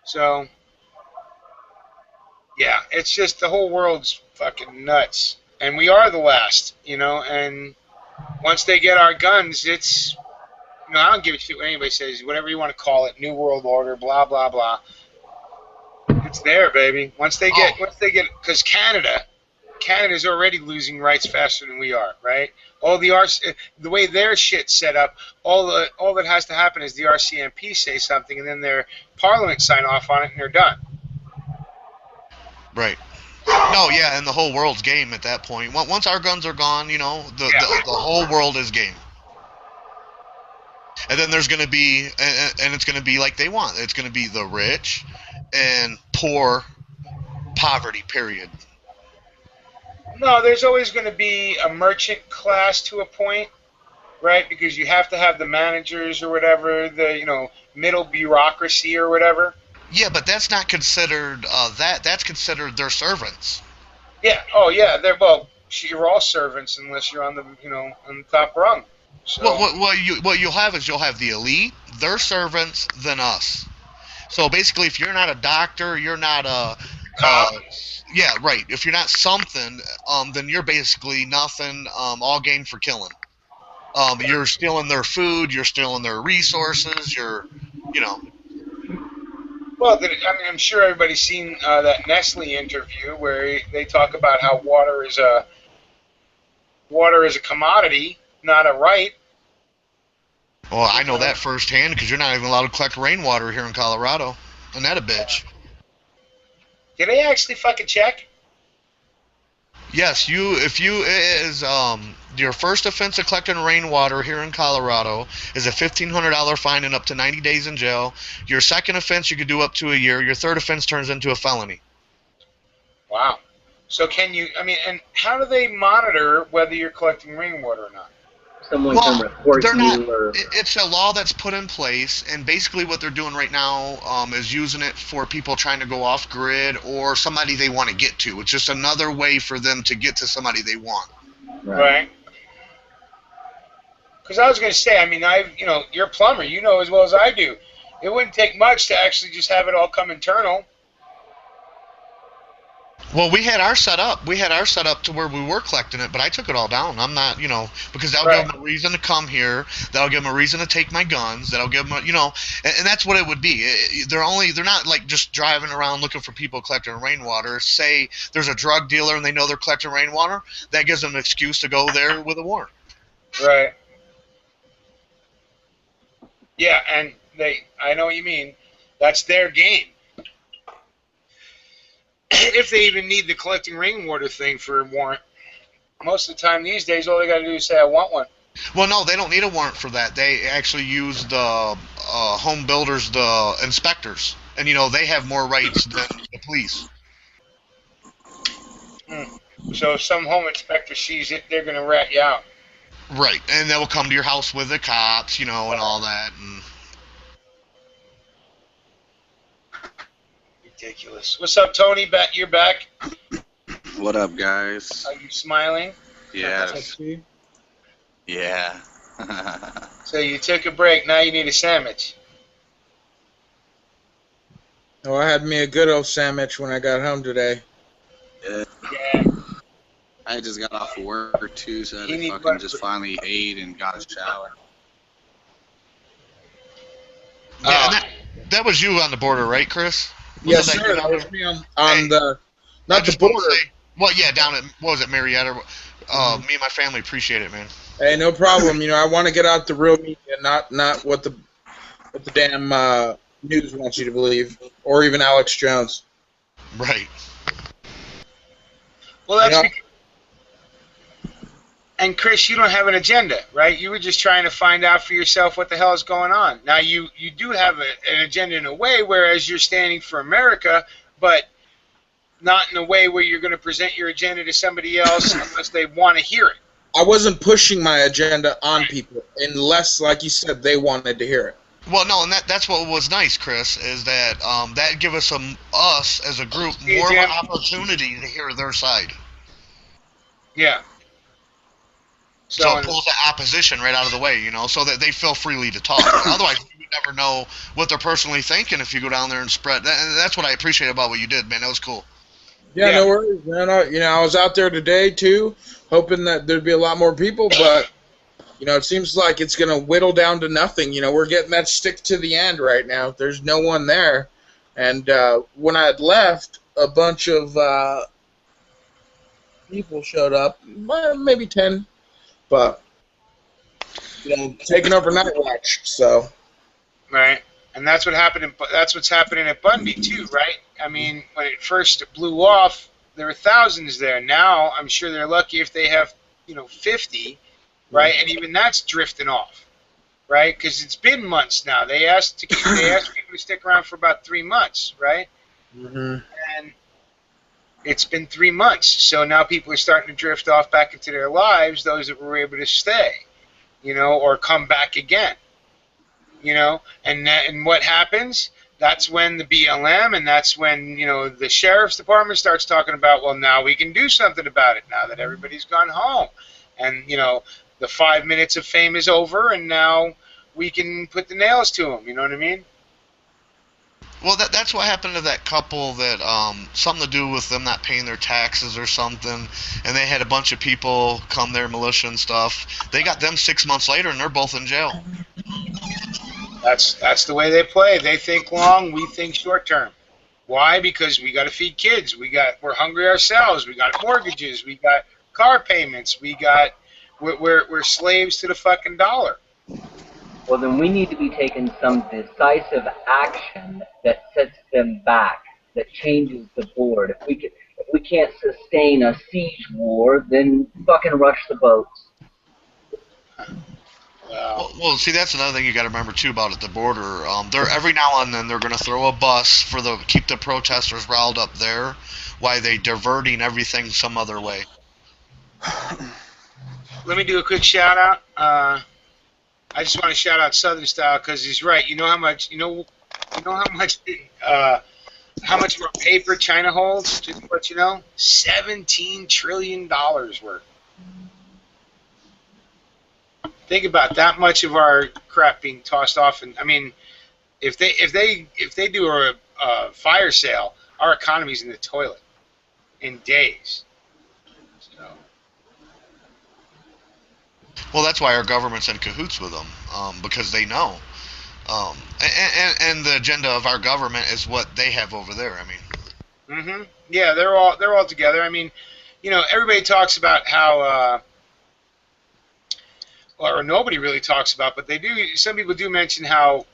So, yeah, it's just the whole world's fucking nuts, and we are the last. And once they get our guns, it's I don't give a shit what anybody says, whatever you want to call it, New World Order, blah blah blah. It's there, baby. Once they get, because Canada's already losing rights faster than we are, right? The way their shit's set up, all that has to happen is the RCMP say something, and then their Parliament sign off on it, and they're done. Right. No, yeah, and the whole world's game at that point. Once our guns are gone, the whole world is game. And then there's going to be, and it's going to be like they want. It's going to be the rich and poor, poverty, period. No, there's always going to be a merchant class to a point, right? Because you have to have the managers or whatever, the middle bureaucracy or whatever. Yeah, but that's not considered that's considered their servants. Yeah. Oh, yeah. You're all servants unless you're on the on the top rung. So. What you'll have is you'll have the elite, their servants, then us. So basically, if you're not a doctor, you're not a yeah, right. If you're not something, then you're basically nothing. All game for killing. You're stealing their food. You're stealing their resources. Well, I'm sure everybody's seen that Nestle interview where they talk about how water is a commodity, not a right. Well, I know that firsthand because you're not even allowed to collect rainwater here in Colorado. Isn't that a bitch? Did they actually fucking check? Yes, your first offense of collecting rainwater here in Colorado is a $1,500 fine and up to 90 days in jail. Your second offense, you could do up to a year. Your third offense turns into a felony. Wow. So and how do they monitor whether you're collecting rainwater or not? Someone can report you. It's a law that's put in place, and basically what they're doing right now is using it for people trying to go off grid or somebody they want to get to. It's just another way for them to get to somebody they want. Right. Because I was going to say, you're a plumber, you know as well as I do. It wouldn't take much to actually just have it all come internal. Well, we had our set up. We had our set up to where we were collecting it, but I took it all down. I'm not, because that'll give them a reason to come here. That'll give them a reason to take my guns. That'll give them, and that's what it would be. They're not like just driving around looking for people collecting rainwater. Say there's a drug dealer and they know they're collecting rainwater. That gives them an excuse to go there with a warrant. Right. Yeah, and I know what you mean. That's their game. if they even need the collecting rainwater thing for a warrant. Most of the time these days, all they got to do is say, I want one. Well, no, they don't need a warrant for that. They actually use the home builders, the inspectors, and they have more rights than the police. So if some home inspector sees it, they're going to rat you out. Right, and they'll come to your house with the cops, and all that. And ridiculous. What's up, Tony? You're back. What up, guys? Are you smiling? Yes. Yeah. So you took a break. Now you need a sandwich. Oh, I had me a good old sandwich when I got home today. Yeah. I just got off of work too, so I fucking just finally ate and got a shower. Yeah, that was you on the border, right, Chris? Yes, sir. That was me on the border. Well, yeah, down at, what was it, Marietta? Me and my family appreciate it, man. Hey, no problem. I want to get out the real media, not what the damn news wants you to believe, or even Alex Jones. Right. Well, that's and Chris, you don't have an agenda, right? You were just trying to find out for yourself what the hell is going on. Now, you do have an agenda in a way, whereas you're standing for America, but not in a way where you're going to present your agenda to somebody else unless they want to hear it. I wasn't pushing my agenda on people unless, like you said, they wanted to hear it. Well, no, and that's what was nice, Chris, is that that give us as a group more of an opportunity to hear their side. Yeah. So it pulls the opposition right out of the way, so that they feel freely to talk. Otherwise, you never know what they're personally thinking if you go down there and spread. And that's what I appreciate about what you did, man. That was cool. Yeah, no worries, man. I was out there today too, hoping that there'd be a lot more people, but it seems like it's going to whittle down to nothing. We're getting that stick to the end right now. There's no one there, and when I had left, a bunch of people showed up, maybe 10. But taking overnight watch, so right, and that's what happened. That's what's happening at Bundy too, right? I mean, when it first blew off, there were thousands there. Now I'm sure they're lucky if they have 50, right? And even that's drifting off, right? Because it's been months now. They asked people to stick around for about 3 months, right? Mm-hmm. And it's been 3 months, so now people are starting to drift off back into their lives, those that were able to stay, or come back again, and what happens? That's when the BLM and that's when, the sheriff's department starts talking about, well, now we can do something about it now that everybody's gone home, and, the 5 minutes of fame is over, and now we can put the nails to them, you know what I mean? Well, that's what happened to that couple that something to do with them not paying their taxes or something, and they had a bunch of people come there, militia and stuff. They got them 6 months later, and they're both in jail. That's the way they play. They think long, we think short term. Why? Because we got to feed kids. We're hungry ourselves. We got mortgages. We got car payments. We're slaves to the fucking dollar. Well, then we need to be taking some decisive action that sets them back, that changes the board. If we can't sustain a siege war, then fucking rush the boats. Well, see, that's another thing you got to remember too about at the border. They're every now and then they're going to throw a bus keep the protesters riled up there, while they diverting everything some other way. Let me do a quick shout out. I just want to shout out Southern Style because he's right. You know how much how much of our paper China holds? Just to let you know, $17 trillion worth. Think about that much of our crap being tossed off, and I mean, if they do a fire sale, our economy's in the toilet in days. So. Well, that's why our government's in cahoots with them, because they know. And the agenda of our government is what they have over there. I mean. Mm-hmm. Yeah, they're all together. I mean, everybody talks about how, or nobody really talks about, but they do. Some people do mention how,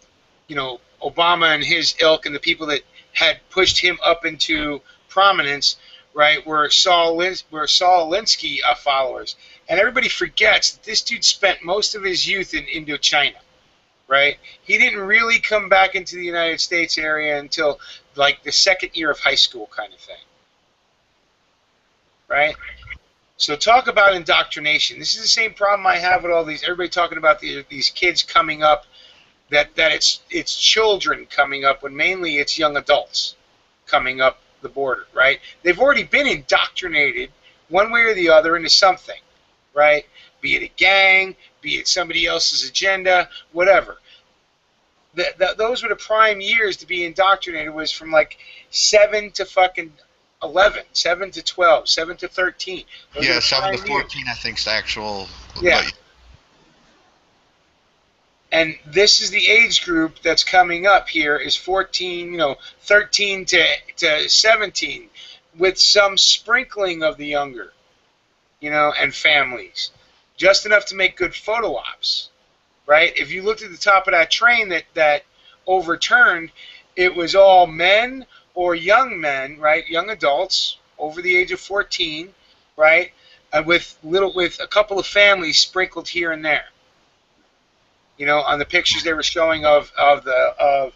Obama and his ilk and the people that had pushed him up into prominence, right, were Saul Alinsky followers. And everybody forgets that this dude spent most of his youth in Indochina, right? He didn't really come back into the United States area until like the second year of high school kind of thing, right? So talk about indoctrination. This is the same problem I have with all these, everybody talking about these kids coming up, that it's children coming up when mainly it's young adults coming up the border, right? They've already been indoctrinated one way or the other into something, right? Be it a gang, be it somebody else's agenda, whatever. Those were the prime years to be indoctrinated, was from like 7 to fucking 11, 7 to 12, 7 to 13. Those Yeah, are the 7 to prime 14, years. I think, is the actual. Yeah. And this is the age group that's coming up here, is 14, 13 to 17, with some sprinkling of the younger, and families. Just enough to make good photo ops, right? If you looked at the top of that train that overturned, it was all men or young men, right? Young adults over the age of 14, right? With a couple of families sprinkled here and there. On the pictures they were showing of the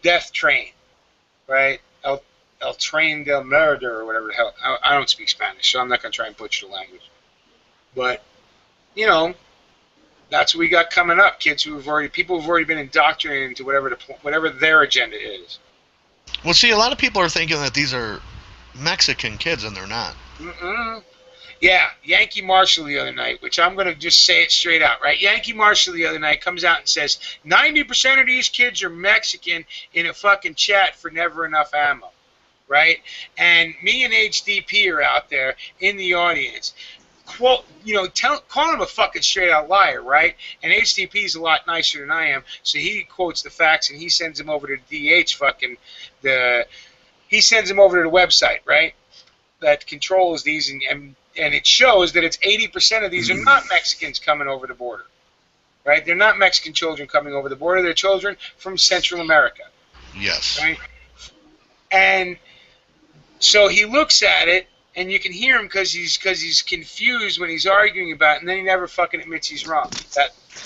death train, right? El Tren del Murder, or whatever the hell. I don't speak Spanish, so I'm not going to try and butcher the language. But, that's what we got coming up. People who've already been indoctrinated into whatever their agenda is. Well, see, a lot of people are thinking that these are Mexican kids, and they're not. Mm-mm. Yeah, Yankee Marshall the other night, which I'm going to just say it straight out, right? Yankee Marshall the other night comes out and says 90% of these kids are Mexican, in a fucking chat for never enough ammo, right? And me and HDP are out there in the audience. Call him a fucking straight out liar, right? And HDP is a lot nicer than I am, so he quotes the facts and he sends them over to DH he sends them over to the website, right? That controls these, and it shows that it's 80% of these are not Mexicans coming over the border, right? They're not Mexican children coming over the border. They're children from Central America. Yes. Right? And so he looks at it, and you can hear him because he's confused when he's arguing about it, and then he never fucking admits he's wrong.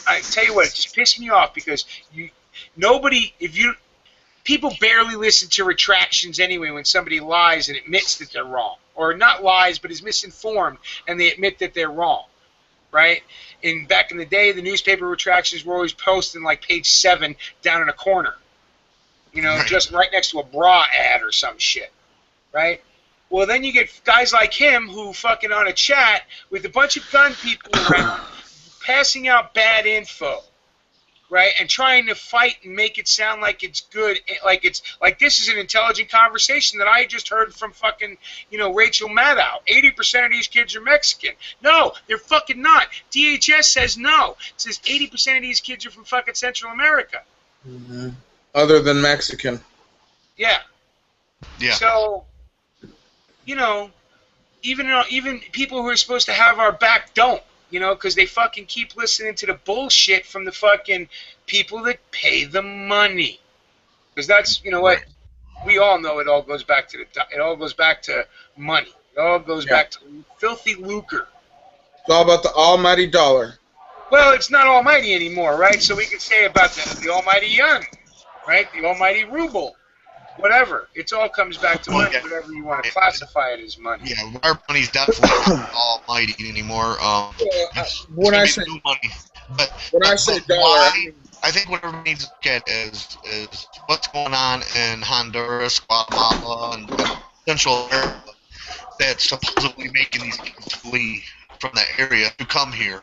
I tell you what, it just pissed me off, because people barely listen to retractions anyway when somebody lies and admits that they're wrong. Or not lies, but is misinformed, and they admit that they're wrong, right? Back in the day, the newspaper retractions were always posting like page 7 down in a corner, just right next to a bra ad or some shit, right? Well, then you get guys like him who fucking on a chat with a bunch of gun people around, passing out bad info, right, and trying to fight and make it sound like it's good, like this is an intelligent conversation that I just heard from fucking, Rachel Maddow. 80% of these kids are Mexican. No, they're fucking not. DHS says no. It says 80% of these kids are from fucking Central America. Mm-hmm. Other than Mexican. Yeah. Yeah. So, even people who are supposed to have our back don't. Because they fucking keep listening to the bullshit from the fucking people that pay the money. Because that's, what, we all know it all goes back to money. It all goes back to filthy lucre. It's all about the almighty dollar. Well, it's not almighty anymore, right? So we can say about the almighty yuan, right? The almighty ruble. Whatever. It all comes back to money, whatever you want to classify it as money. Yeah, our money's definitely not almighty anymore. When I say money, I say dollar, I think what everybody needs to look at is what's going on in Honduras, Guatemala, and Central America that's supposedly making these kids flee from that area to come here.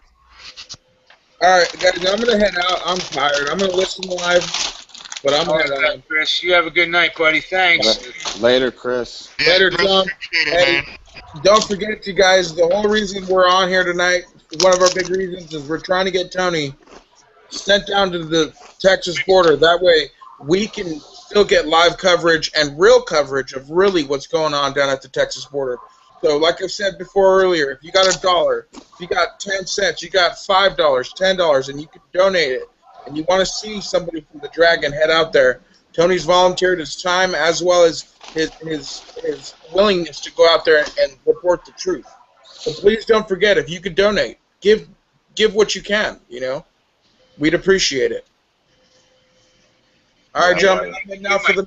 All right, guys, I'm gonna head out. I'm tired. I'm gonna listen live. But I'm all right, Chris. You have a good night, buddy. Thanks. Later, Chris. Yeah, later, John. Hey, don't forget, you guys, the whole reason we're on here tonight, one of our big reasons, is we're trying to get Tony sent down to the Texas border. That way we can still get live coverage and real coverage of really what's going on down at the Texas border. So like I said before earlier, if you got $1, if you got 10 cents, you got $5, $10, and you can donate it, and you want to see somebody from the Dragon head out there Tony's volunteered his time as well as his willingness to go out there and report the truth. So please don't forget, if you could donate, give what you can. We'd appreciate it. All right, gentlemen. Now for the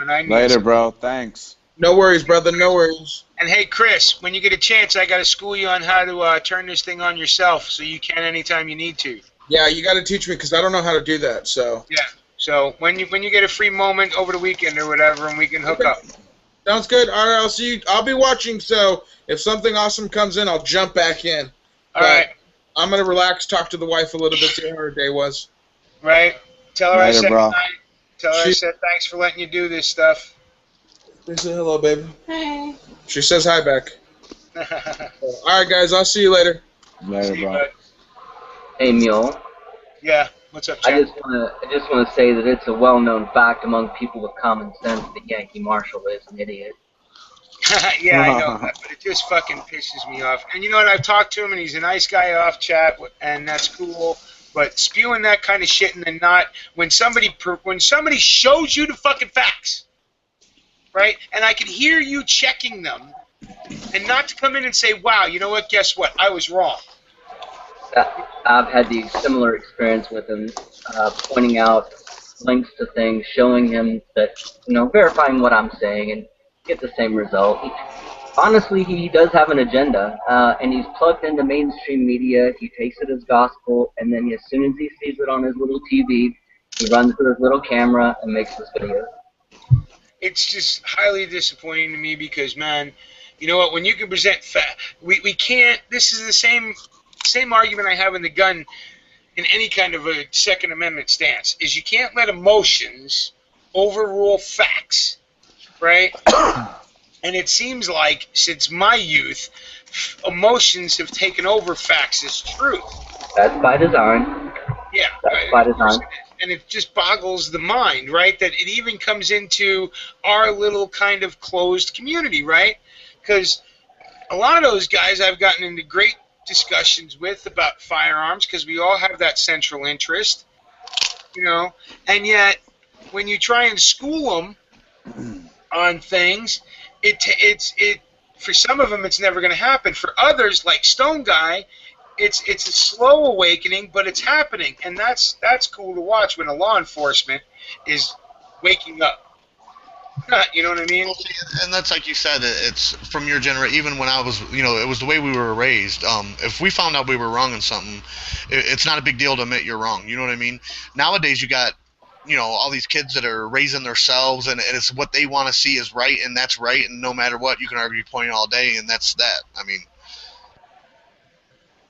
night. Later, bro. Thanks. No worries, brother. No worries. And hey, Chris, when you get a chance, I got to school you on how to turn this thing on yourself, so you can anytime you need to. Yeah, you got to teach me because I don't know how to do that. So. Yeah. So when you get a free moment over the weekend or whatever, and we can hook up. Sounds good. All right, I'll see you. I'll be watching. So if something awesome comes in, I'll jump back in. All right. I'm gonna relax, talk to the wife a little bit, see how her day was. Right. Tell her I said bro. good night. Tell her I said thanks for letting you do this stuff. They say hello, baby. Hey. She says hi back. All right, guys. I'll see you later. Later, bro. Hey, Mule. Yeah. What's up, I Chuck? just want to say that it's a well-known fact among people with common sense that Yankee Marshall is an idiot. Yeah, I know that, but it just fucking pisses me off. And you know what? I've talked to him, and he's a nice guy off chat, and that's cool. But spewing that kind of shit and then not when somebody shows you the fucking facts, right? And I can hear you checking them, and not to come in and say, "Wow, you know what? Guess what? I was wrong." I've had the similar experience with him, pointing out links to things, showing him that, verifying what I'm saying, and get the same result. Honestly, he does have an agenda, and he's plugged into mainstream media. He takes it as gospel, and then as soon as he sees it on his little TV, he runs to his little camera and makes this video. It's just highly disappointing to me because, man, you know what? When you can present we can't. This is the same argument I have in the gun in any kind of a Second Amendment stance, is you can't let emotions overrule facts, right? And it seems like since my youth, emotions have taken over facts as truth. That's by design. Yeah. That's by design. And it just boggles the mind, right? That it even comes into our little kind of closed community, right? Because a lot of those guys I've gotten into great discussions with about firearms because we all have that central interest, and yet when you try and school them on things, it for some of them it's never going to happen. For others, like Stone Guy, it's a slow awakening, but it's happening, and that's cool to watch when a law enforcement is waking up. You know what I mean? Well, see, and that's like you said, it's from your generation. Even when I was, it was the way we were raised. If we found out we were wrong in something, it's not a big deal to admit you're wrong. You know what I mean? Nowadays, you got, all these kids that are raising themselves, and it's what they want to see is right, and that's right, and no matter what, you can argue point all day, and that's that. I mean.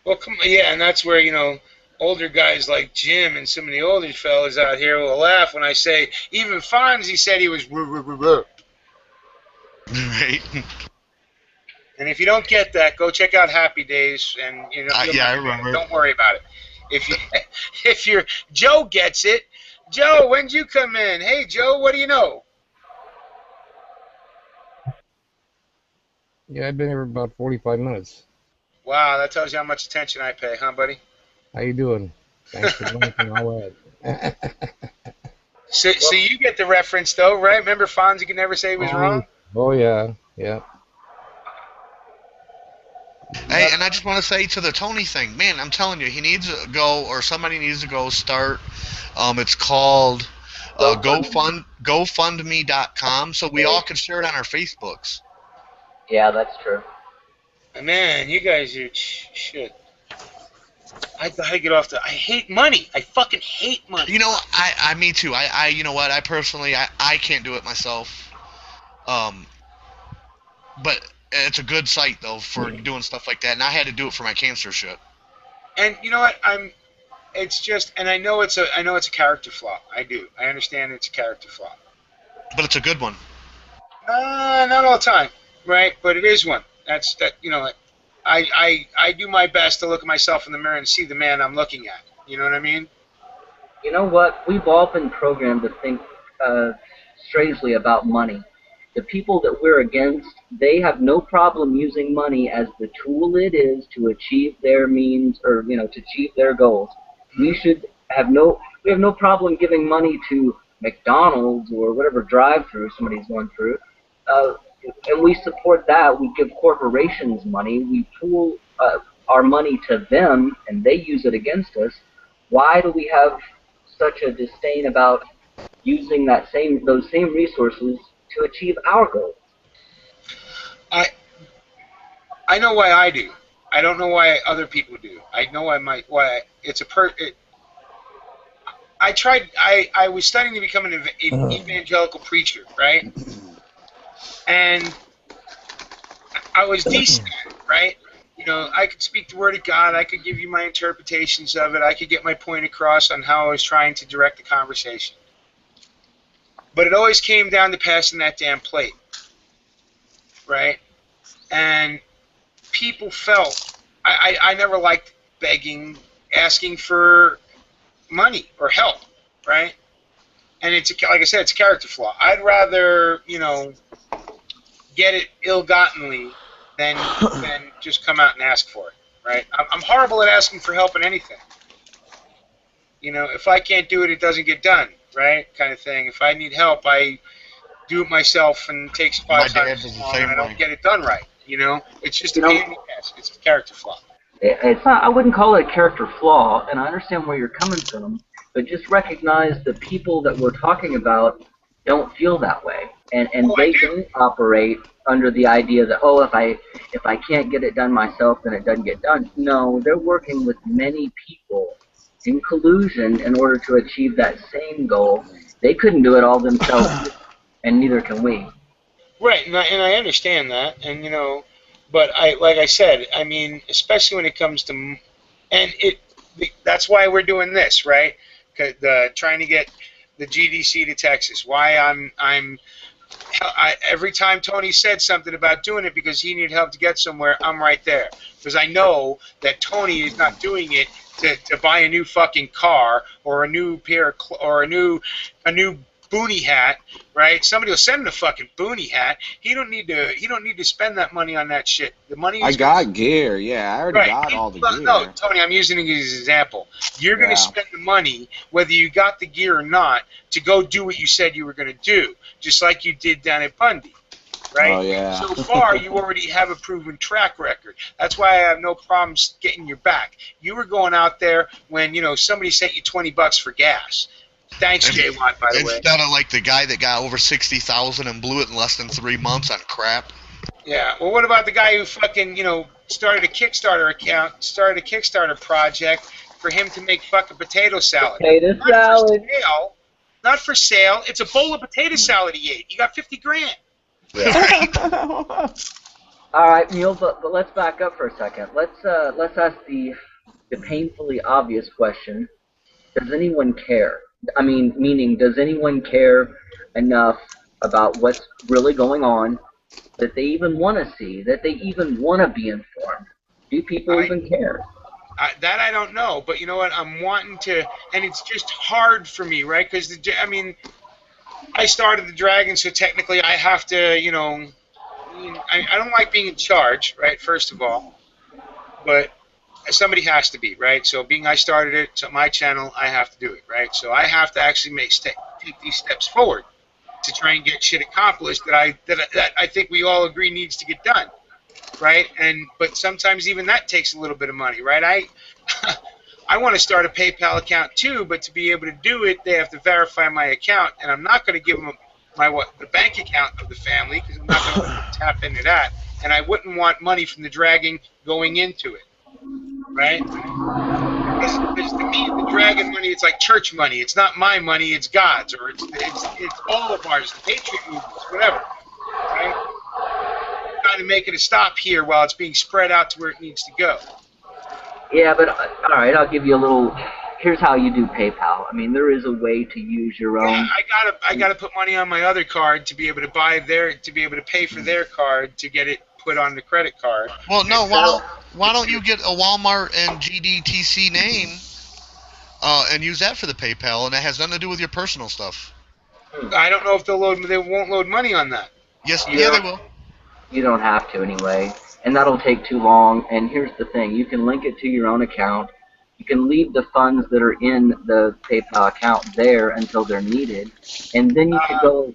Well, yeah, and that's where, older guys like Jim and some of the older fellas out here will laugh when I say, even Fonzie said he was Right. And if you don't get that, go check out Happy Days, and I remember. Don't worry about it. If you're Joe gets it, Joe, when'd you come in? Hey, Joe, what do you know? Yeah, I've been here about 45 minutes. Wow, that tells you how much attention I pay, huh, buddy? How you doing? Thanks for joining all that. So you get the reference, though, right? Remember Fonzie could never say he was wrong? Oh, yeah. Hey, and I just want to say to the Tony thing, man, I'm telling you, he needs to go, or somebody needs to go start. It's called GoFundMe.com, so we all can share it on our Facebooks. Yeah, that's true. Man, you guys are shit. I gotta get off the. I hate money. I fucking hate money. Me too. You know what? I personally, I can't do it myself. But it's a good site though for doing stuff like that, and I had to do it for my cancer shit. And you know what? It's just, and I know it's a character flaw. I do. I understand it's a character flaw. But it's a good one. Not all the time, right? But it is one. That's that. I do my best to look at myself in the mirror and see the man I'm looking at. You know what I mean? You know what? We've all been programmed to think strangely about money. The people that we're against, they have no problem using money as the tool it is to achieve their means, or to achieve their goals. We have no problem giving money to McDonald's or whatever drive-through somebody's going through, and we support that. We give corporations money. We pool our money to them, and they use it against us. Why do we have such a disdain about using those same resources to achieve our goals? I know why I do. I don't know why other people do. I know why it's I tried. I was studying to become an evangelical preacher, right? And I was decent at it, right? You know, I could speak the word of God. I could give you my interpretations of it. I could get my point across on how I was trying to direct the conversation. But it always came down to passing that damn plate, right? And people felt I never liked begging, asking for money or help, right? And it's like I said, it's a character flaw. I'd rather, you know, get it ill-gottenly than just come out and ask for it, right? I'm horrible at asking for help in anything. You know, if I can't do it, it doesn't get done, right? Kind of thing. If I need help, I do it myself and it takes 5 times as long and I don't get it done right. You know, it's just a pain in the ass. It's a character flaw. It's not. I wouldn't call it a character flaw, and I understand where you're coming from. But just recognize the people that we're talking about don't feel that way, and they don't operate under the idea that if I can't get it done myself, then it doesn't get done. No, they're working with many people in collusion in order to achieve that same goal. They couldn't do it all themselves, and neither can we. Right, and I understand that, and you know, but like I said, I mean, especially when it comes to, and that's why we're doing this, right? Trying to get the GDC to Texas. Why every time Tony said something about doing it because he needed help to get somewhere, I'm right there because I know that Tony is not doing it to buy a new fucking car or a new pair of or a new boonie hat, right? Somebody will send him a fucking boonie hat. He don't need to spend that money on that shit. The money I got gear. Yeah, I already got all the gear. No, Tony, I'm using it as an example. You're going to spend the money, whether you got the gear or not, to go do what you said you were going to do, just like you did down at Bundy, right? Oh, yeah. So far, you already have a proven track record. That's why I have no problems getting your back. You were going out there when, you know, somebody sent you $20 for gas. Thanks, Jay Watt, by the way. Instead of like the guy that got over 60,000 and blew it in less than 3 months on crap. Yeah. Well, what about the guy who fucking, you know, started a Kickstarter account, started a Kickstarter project for him to make fucking potato salad? Potato salad. Not for sale. It's a bowl of potato salad he ate. He got 50 grand. Yeah. All right, Neil, but let's back up for a second. Let's ask the painfully obvious question: does anyone care? I mean, meaning, does anyone care enough about what's really going on that they even want to see, that they even want to be informed? Do people even care? That I don't know, but you know what? I'm wanting to, and it's just hard for me, right? Because, I mean, I started the Dragon, so technically I have to, you know, I don't like being in charge, right, first of all, but somebody has to be, right? So being I started it, to my channel, I have to do it, right? So I have to actually take these steps forward to try and get shit accomplished that I think we all agree needs to get done, right? But sometimes even that takes a little bit of money, right? I want to start a PayPal account too, but to be able to do it, they have to verify my account, and I'm not going to give them the bank account of the family because I'm not going to tap into that, and I wouldn't want money from the Dragon going into it. Right? Because to me, the Dragon money, it's like church money. It's not my money, it's God's, or it's all of ours, the Patriot movements, whatever. Right? Trying to make it a stop here while it's being spread out to where it needs to go. Yeah, but all right, I'll give you a little. Here's how you do PayPal. I mean, there is a way to use your own. Yeah, I gotta put money on my other card to be able to pay for their card to get it put on the credit card. Well, no, why don't you get a Walmart and GDTC name and use that for the PayPal, and that has nothing to do with your personal stuff. I don't know if they won't load money on that. Yes, yeah, they will. You don't have to anyway, and that'll take too long. And here's the thing: you can link it to your own account, You can leave the funds that are in the PayPal account there until they're needed, and then you could go.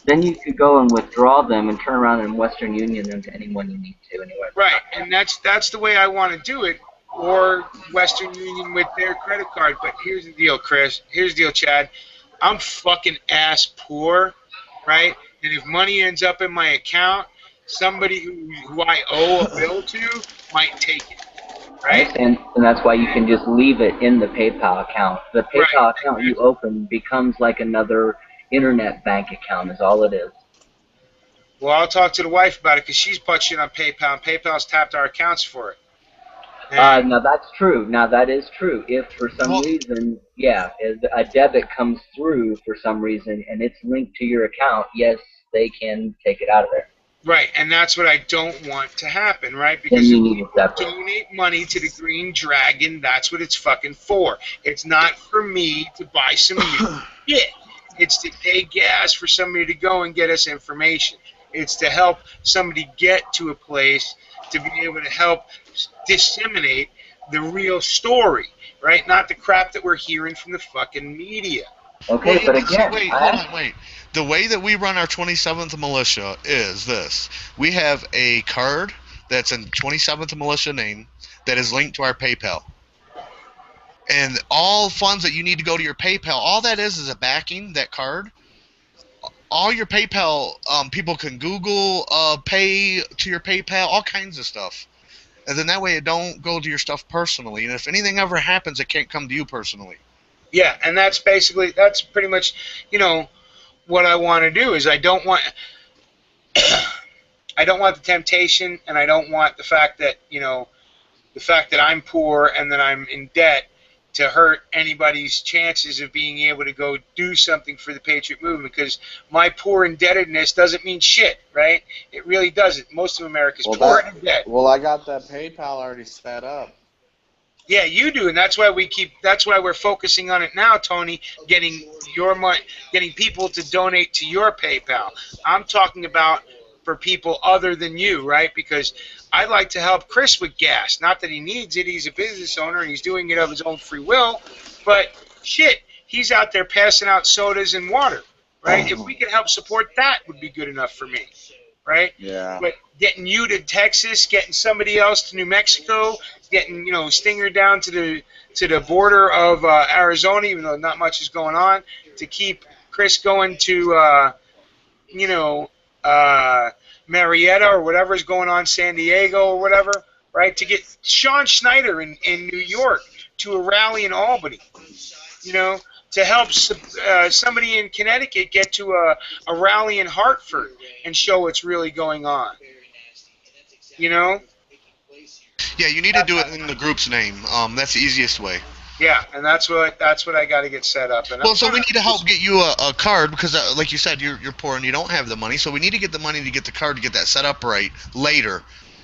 Then you could go and withdraw them and turn around and Western Union them to anyone you need to anyway. Right, and that's the way I want to do it, or Western Union with their credit card. But here's the deal, Chris. Here's the deal, Chad. I'm fucking ass poor, right? And if money ends up in my account, somebody who I owe a bill to might take it, right? And that's why you can just leave it in the PayPal account. The PayPal account you open becomes like another internet bank account is all it is. Well, I'll talk to the wife about it because she's put shit on PayPal, and PayPal's tapped our accounts for it. Now that's true. Now that is true. If for some reason, a debit comes through for some reason and it's linked to your account, yes, they can take it out of there. Right, and that's what I don't want to happen, right? Because if you donate money to the Green Dragon, that's what it's fucking for. It's not for me to buy some new shit. It's to pay gas for somebody to go and get us information. It's to help somebody get to a place to be able to help disseminate the real story, right? Not the crap that we're hearing from the fucking media. Okay, but again, wait. The way that we run our 27th militia is this. We have a card that's in 27th militia name that is linked to our PayPal. And all funds that you need to go to your PayPal, all that is a backing, that card. All your PayPal, people can Google pay to your PayPal, all kinds of stuff. And then that way it don't go to your stuff personally. And if anything ever happens, it can't come to you personally. Yeah, and that's pretty much, what I want to do is I don't want the temptation, and I don't want the fact that, I'm poor and that I'm in debt to hurt anybody's chances of being able to go do something for the Patriot movement, because my poor indebtedness doesn't mean shit, right? It really doesn't. Most of America's poor and in debt. Well, I got that PayPal already set up. Yeah, you do, and that's why we're focusing on it now, Tony, getting your money, getting people to donate to your PayPal. I'm talking about for people other than you, right? Because I'd like to help Chris with gas. Not that he needs it. He's a business owner, and he's doing it of his own free will. But, shit, he's out there passing out sodas and water, right? If we could help support that, would be good enough for me, right? Yeah. But getting you to Texas, getting somebody else to New Mexico, getting, Stinger down to the border of Arizona, even though not much is going on, to keep Chris going to, Marietta or whatever is going on, San Diego or whatever, right? To get Sean Schneider in New York to a rally in Albany, to help somebody in Connecticut get to a rally in Hartford and show what's really going on, Yeah, you need to do it in the group's name. That's the easiest way. Yeah, and that's what I got to get set up. And so we need to help get you a card because, like you said, you're poor and you don't have the money. So we need to get the money to get the card to get that set up right later.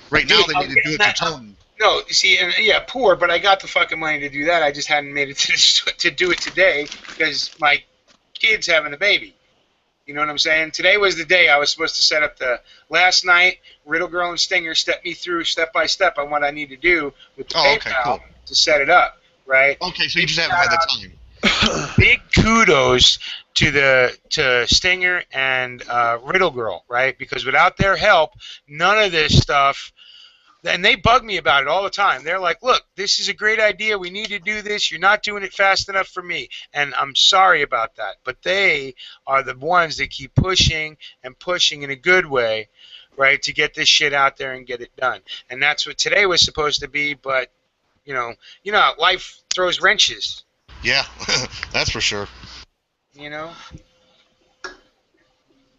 Right now, they need to do it for Tony. No, you see, poor, but I got the fucking money to do that. I just hadn't made it to do it today because my kid's having a baby. You know what I'm saying? Today was the day I was supposed to set up last night, Riddle Girl and Stinger stepped me through step by step on what I need to do with the PayPal to set it up, right? Okay, so you just haven't had the time. Big kudos to Stinger and Riddle Girl, right? Because without their help, none of this stuff. And they bug me about it all the time. They're like, look, this is a great idea. We need to do this. You're not doing it fast enough for me. And I'm sorry about that. But they are the ones that keep pushing and pushing in a good way, right, to get this shit out there and get it done. And that's what today was supposed to be. But, life throws wrenches. Yeah, that's for sure.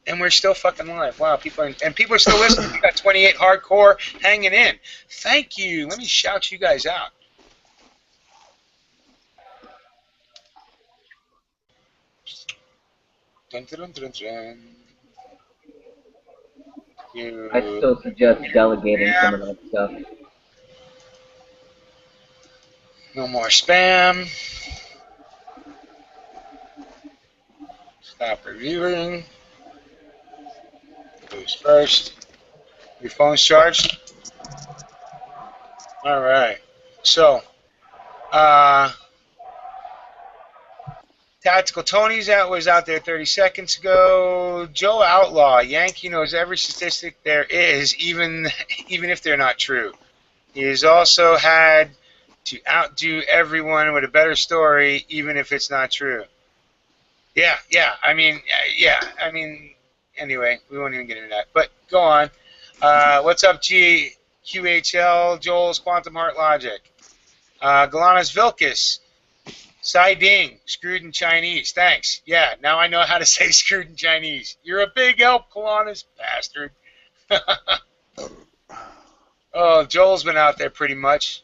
And we're still fucking live. Wow, people are still listening. We got 28 hardcore hanging in. Thank you. Let me shout you guys out. Dun, dun, dun, dun, dun. I still suggest delegating some of that stuff. No more spam. Stop reviewing. Who's first? Your phone's charged? All right. So, Tactical Tony's was out there 30 seconds ago. Joe Outlaw, Yankee knows every statistic there is, even if they're not true. He has also had to outdo everyone with a better story, even if it's not true. Yeah. Anyway, we won't even get into that. But go on. What's up, QHL, Joel's Quantum Heart Logic. Galanas Vilkis. Sai Ding, screwed in Chinese. Thanks. Yeah, now I know how to say screwed in Chinese. You're a big help, Galanas, bastard. Oh, Joel's been out there pretty much.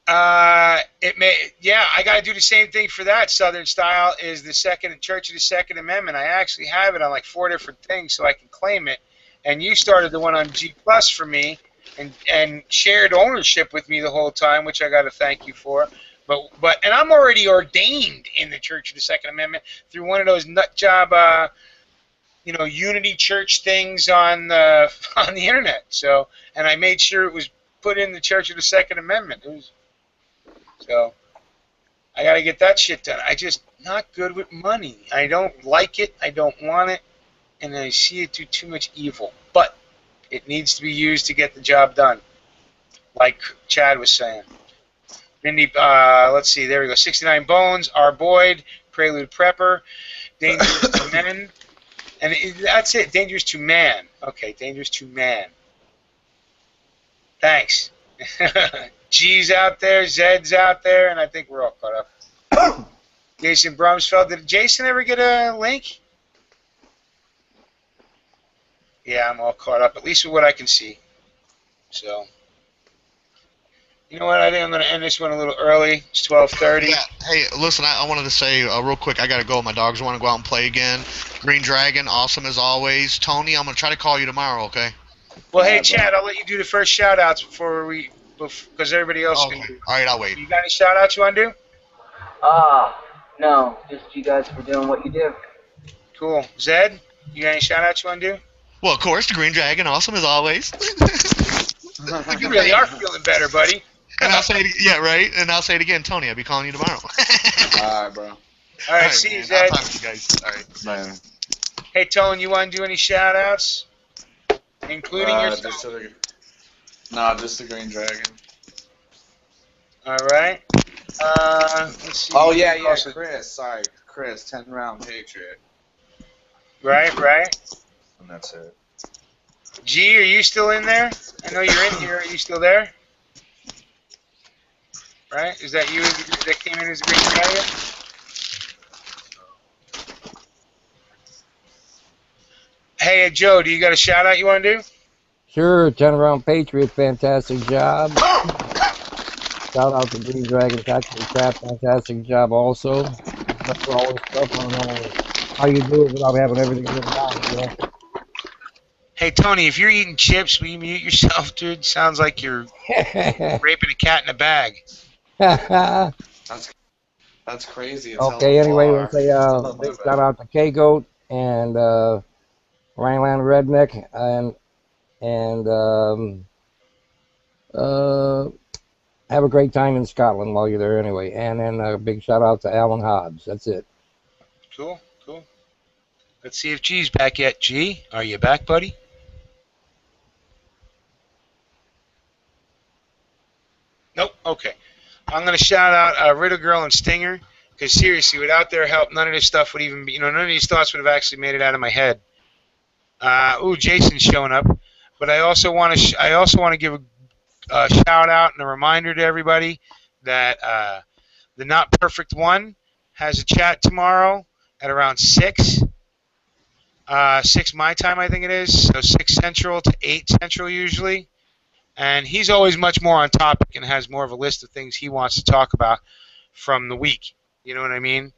I got to do the same thing for that. Southern Style is the Church of the Second Amendment. I actually have it on like 4 different things so I can claim it. And you started the one on G Plus for me and shared ownership with me the whole time, which I got to thank you for. But I'm already ordained in the Church of the Second Amendment through one of those nut job, Unity Church things on the internet. So, and I made sure it was put in the Church of the Second Amendment. So, I got to get that shit done. I just not good with money. I don't like it. I don't want it, and I see it do too much evil. But it needs to be used to get the job done, like Chad was saying. Mindy, let's see, there we go. 69 Bones, R. Boyd, Prelude Prepper, Dangerous to Men, and that's it. Dangerous to Man. Okay, Dangerous to Man. Thanks. G's out there, Zed's out there, and I think we're all caught up. Jason Brumsfeld. Did Jason ever get a link? Yeah, I'm all caught up, at least with what I can see. So. You know what? I think I'm going to end this one a little early. It's 12:30. Yeah. Hey, listen, I wanted to say real quick, I got to go. My dogs want to go out and play again. Green Dragon, awesome as always. Tony, I'm going to try to call you tomorrow, okay? Well, hey, Chad, I'll let you do the first shout-outs because everybody else can do. All right, I'll wait. You got any shout-outs you want to do? No, just you guys for doing what you do. Cool. Zed, you got any shout-outs you want to do? Well, of course, the Green Dragon, awesome as always. You really are feeling better, buddy. And I'll say it, yeah, right? And I'll say it again, Tony, I'll be calling you tomorrow. All right, bro. All right, see you, Zed. I'll talk to you guys. All right. Bye. Hey, Tone, you want to do any shout-outs? Including yourself? Just the Green Dragon. All right. Let's see. Oh, yeah, Chris. Sorry, Chris, 10-round Patriot. Right. And that's it. G, are you still in there? I know you're in here. Are you still there? Right? Is that you that came in as a Green Dragon? Hey, Joe, do you got a shout-out you want to do? Sure, 10-round Patriot, fantastic job. Shout out to Green Dragon Tactical Crap, fantastic job also. That's for all this stuff. I don't know how you do it without having everything written down, you know? Hey, Tony, if you're eating chips, will you mute yourself, dude? Sounds like you're raping a cat in a bag. That's crazy. It's okay, anyway, we'll say big shout out to K-Goat and Rhineland Redneck and have a great time in Scotland while you're there anyway. And then a big shout out to Alan Hobbs. That's it. Cool. Let's see if G's back yet. G, are you back, buddy? Nope. Okay. I'm going to shout out Riddle Girl and Stinger, because seriously, without their help, none of this stuff would even be, none of these thoughts would have actually made it out of my head. Jason's showing up, but I also want to give a shout out and a reminder to everybody that the Not Perfect One has a chat tomorrow at around 6 my time, I think it is, so 6 Central to 8 Central usually. And he's always much more on topic and has more of a list of things he wants to talk about from the week. You know what I mean?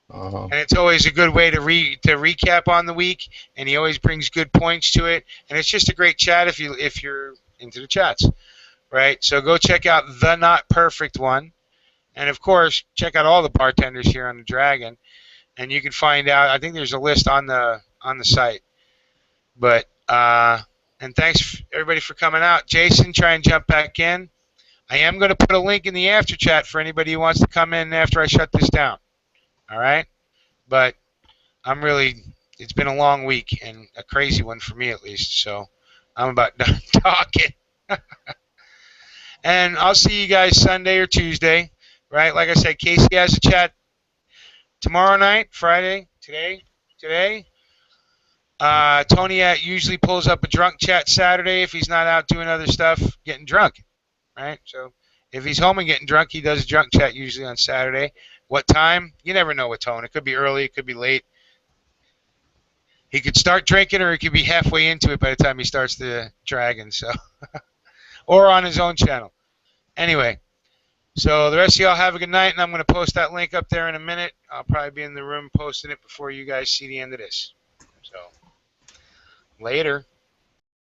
Uh-huh. And it's always a good way to recap on the week, and he always brings good points to it. And it's just a great chat if you're into the chats, right? So go check out the Not Perfect One, and of course check out all the bartenders here on the Dragon, and you can find out. I think there's a list on the site. But and thanks everybody for coming out. Jason, try and jump back in. I am going to put a link in the after chat for anybody who wants to come in after I shut this down. All right? But it's been a long week and a crazy one for me at least. So I'm about done talking. And I'll see you guys Sunday or Tuesday, right? Like I said, Casey has a chat tomorrow night, Friday, today. Tony usually pulls up a drunk chat Saturday if he's not out doing other stuff, getting drunk, right? So if he's home and getting drunk, he does a drunk chat usually on Saturday. What time? You never know with Tony. It could be early, it could be late. He could start drinking or he could be halfway into it by the time he starts the dragon. So, or on his own channel. Anyway, so the rest of y'all have a good night, and I'm going to post that link up there in a minute. I'll probably be in the room posting it before you guys see the end of this. So, later.